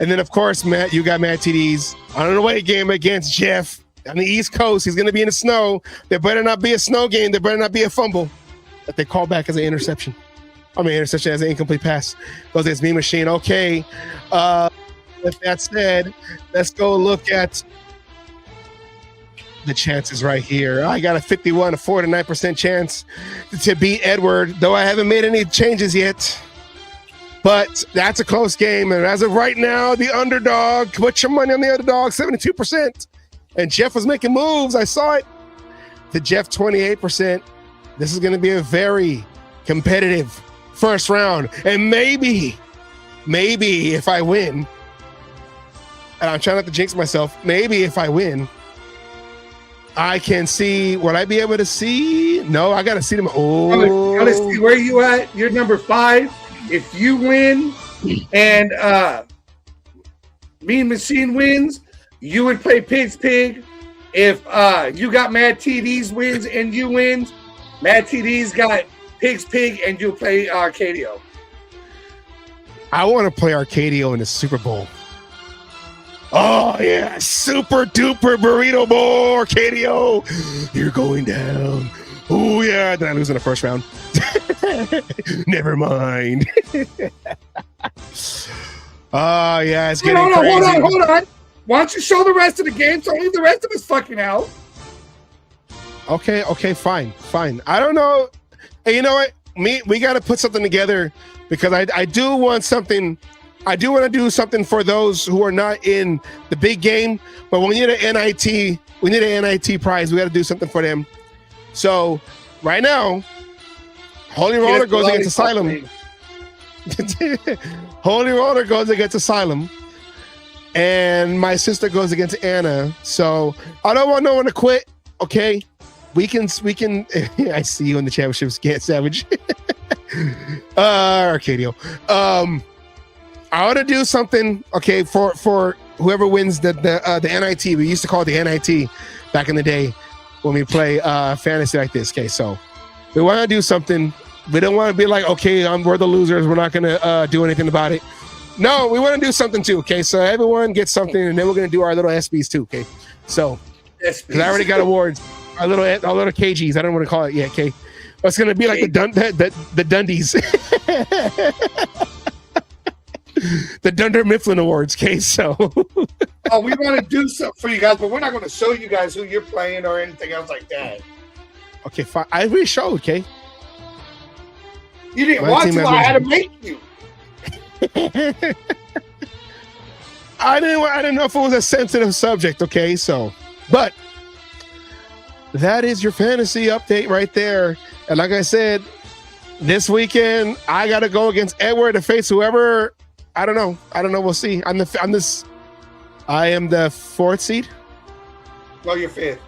And then, of course, Matt, you got Matt TD's on an away game against Jeff on the East Coast. He's going to be in the snow. There better not be a snow game. There better not be a fumble that they call back as an interception. Interception as an incomplete pass. Goes against Me Machine. Okay. With that said, let's go look at the chances right here. I got a 49% chance to beat Edward, though I haven't made any changes yet. But that's a close game. And as of right now, the underdog, put your money on the underdog, 72%. And Jeff was making moves. I saw it. To Jeff, 28%. This is going to be a very competitive first round. And maybe if I win, and I'm trying not to jinx myself, maybe if I win, I can see, would I be able to see? No, I got to see them. Oh, gotta see where you at. You're number 5. If you win and Mean Machine wins, you would play Pig's Pig. If you got Mad TD's wins and you win, Mad TD's got Pig's Pig and you'll play Arcadio. I want to play Arcadio in the Super Bowl. Oh, yeah. Super duper burrito bowl, Arcadio. You're going down. Oh, yeah. Did I lose in the first round? Never mind. Oh, yeah. It's getting crazy. Hold on. Why don't you show the rest of the game? So leave the rest of us fucking out. Okay, fine. I don't know. Hey, you know what? We got to put something together because I do want something. I do want to do something for those who are not in the big game, but we need an NIT. We need an NIT prize. We got to do something for them. So right now, Holy Roller goes against Asylum. Holy Roller goes against Asylum. And my sister goes against Anna. So I don't want no one to quit. Okay. We can I see you in the championships, Get Savage. Arcadio. I want to do something, okay, for whoever wins the NIT. We used to call it the NIT back in the day when we play fantasy like this. Okay, so we want to do something. We don't want to be like, okay, we're the losers. We're not going to do anything about it. No, we want to do something too. Okay, so everyone gets something, and then we're going to do our little SBs too. Okay, so because I already got awards, our little KGs. I don't want to call it yet. Okay, it's going to be like the Dundies. The Dunder Mifflin Awards, okay? So we want to do something for you guys, but we're not going to show you guys who you're playing or anything else like that. Okay, fine. I already showed, okay? You didn't want to. I had to make you. I didn't know if it was a sensitive subject, okay? So, but that is your fantasy update right there. And like I said, this weekend I got to go against Edward to face whoever. I don't know. We'll see. I am the 4th seed. No, you're 5th.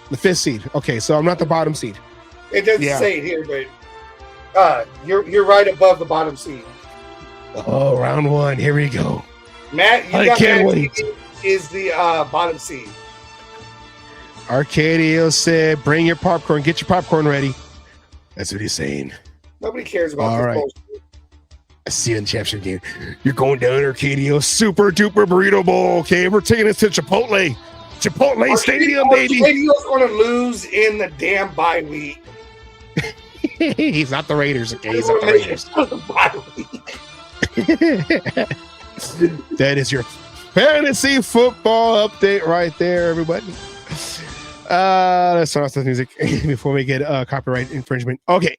The 5th seed. Okay, so I'm not the bottom seed. It doesn't say it here, but you're right above the bottom seed. Oh, round 1. Here we go. Matt, I can't wait. Is the bottom seed. Arcadio said, "Bring your popcorn. Get your popcorn ready." That's what he's saying. Nobody cares about this bullshit. I see you in the championship game. You're going down, Arcadio. Super duper burrito bowl. Okay, we're taking this to Chipotle Stadium, baby. Arcadio's going to lose in the damn bye week. He's not the Raiders, okay? He's not the Raiders. That is your fantasy football update right there, everybody. Let's start off with music before we get copyright infringement. Okay.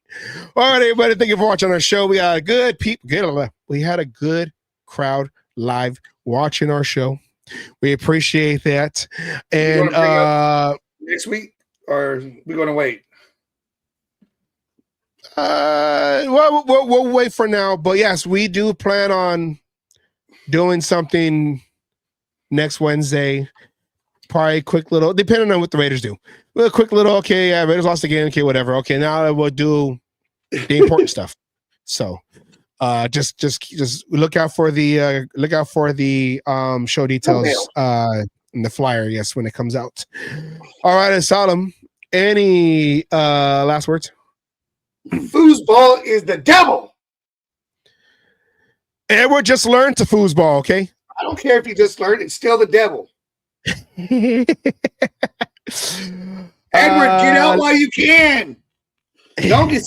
All right, everybody. Thank you for watching our show. We had a good we had a good crowd live watching our show. We appreciate that. And next week, or we're gonna wait? Well, we'll wait for now. But yes, we do plan on doing something next Wednesday. Probably a quick little, depending on what the Raiders do. A quick little, okay, yeah, Raiders lost again, okay, whatever. Okay, now we'll do the important stuff. So, just look out for the show details in the flyer. Yes, when it comes out. All right, Solemn. Any last words? Foosball is the devil. Edward just learned to foosball. Okay. I don't care if you just learned; it's still the devil. Edward, get out while you can. Don't get.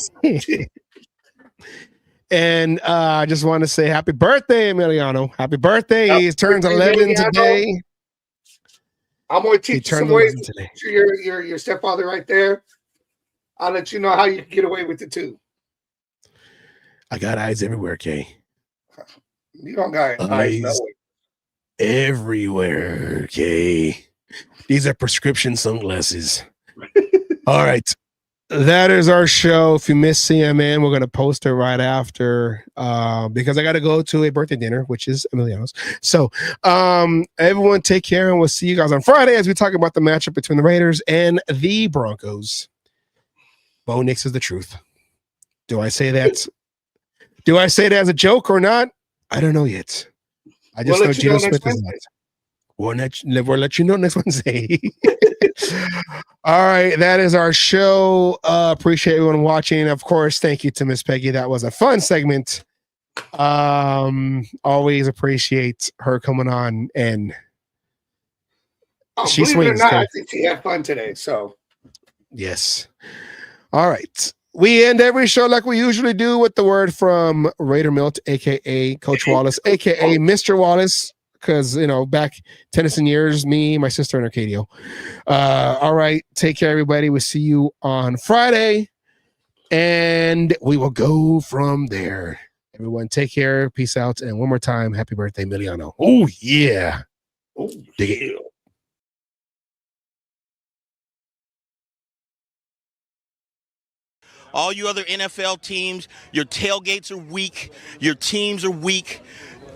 And I just want to say happy birthday, Emiliano. Happy birthday. He turns 11 today. I'm going to teach you some ways today. Your stepfather right there. I'll let you know how you can get away with it too. I got eyes everywhere, Kay. You don't got eyes everywhere, okay? These are prescription sunglasses. All right. That is our show. If you missed CMN, we're going to post it right after because I got to go to a birthday dinner, which is Emiliano's. So everyone take care, and we'll see you guys on Friday as we talk about the matchup between the Raiders and the Broncos. Bo Nix is the truth. Do I say that? Do I say that as a joke or not? I don't know yet. I just know Geno Smith is not. We'll let you know next Wednesday. All right, that is our show. Appreciate everyone watching. Of course, thank you to Miss Peggy. That was a fun segment. Always appreciate her coming on, and she swings. I think she had fun today. So yes. All right. We end every show like we usually do with the word from Raider Milt, a.k.a. Coach Wallace, a.k.a. Mr. Wallace, because, back Tennyson years, me, my sister, and Arcadio. All right. Take care, everybody. We'll see you on Friday, and we will go from there. Everyone, take care. Peace out. And one more time, happy birthday, Emiliano. Oh, yeah. Oh, dig it. All you other NFL teams, your tailgates are weak. Your teams are weak.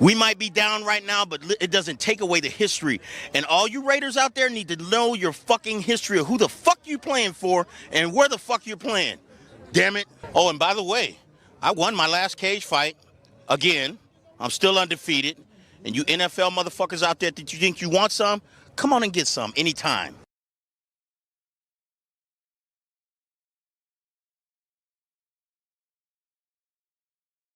We might be down right now, but it doesn't take away the history. And all you Raiders out there need to know your fucking history of who the fuck you playing for and where the fuck you're playing. Damn it. Oh, and by the way, I won my last cage fight. Again, I'm still undefeated. And you NFL motherfuckers out there that you think you want some, come on and get some anytime.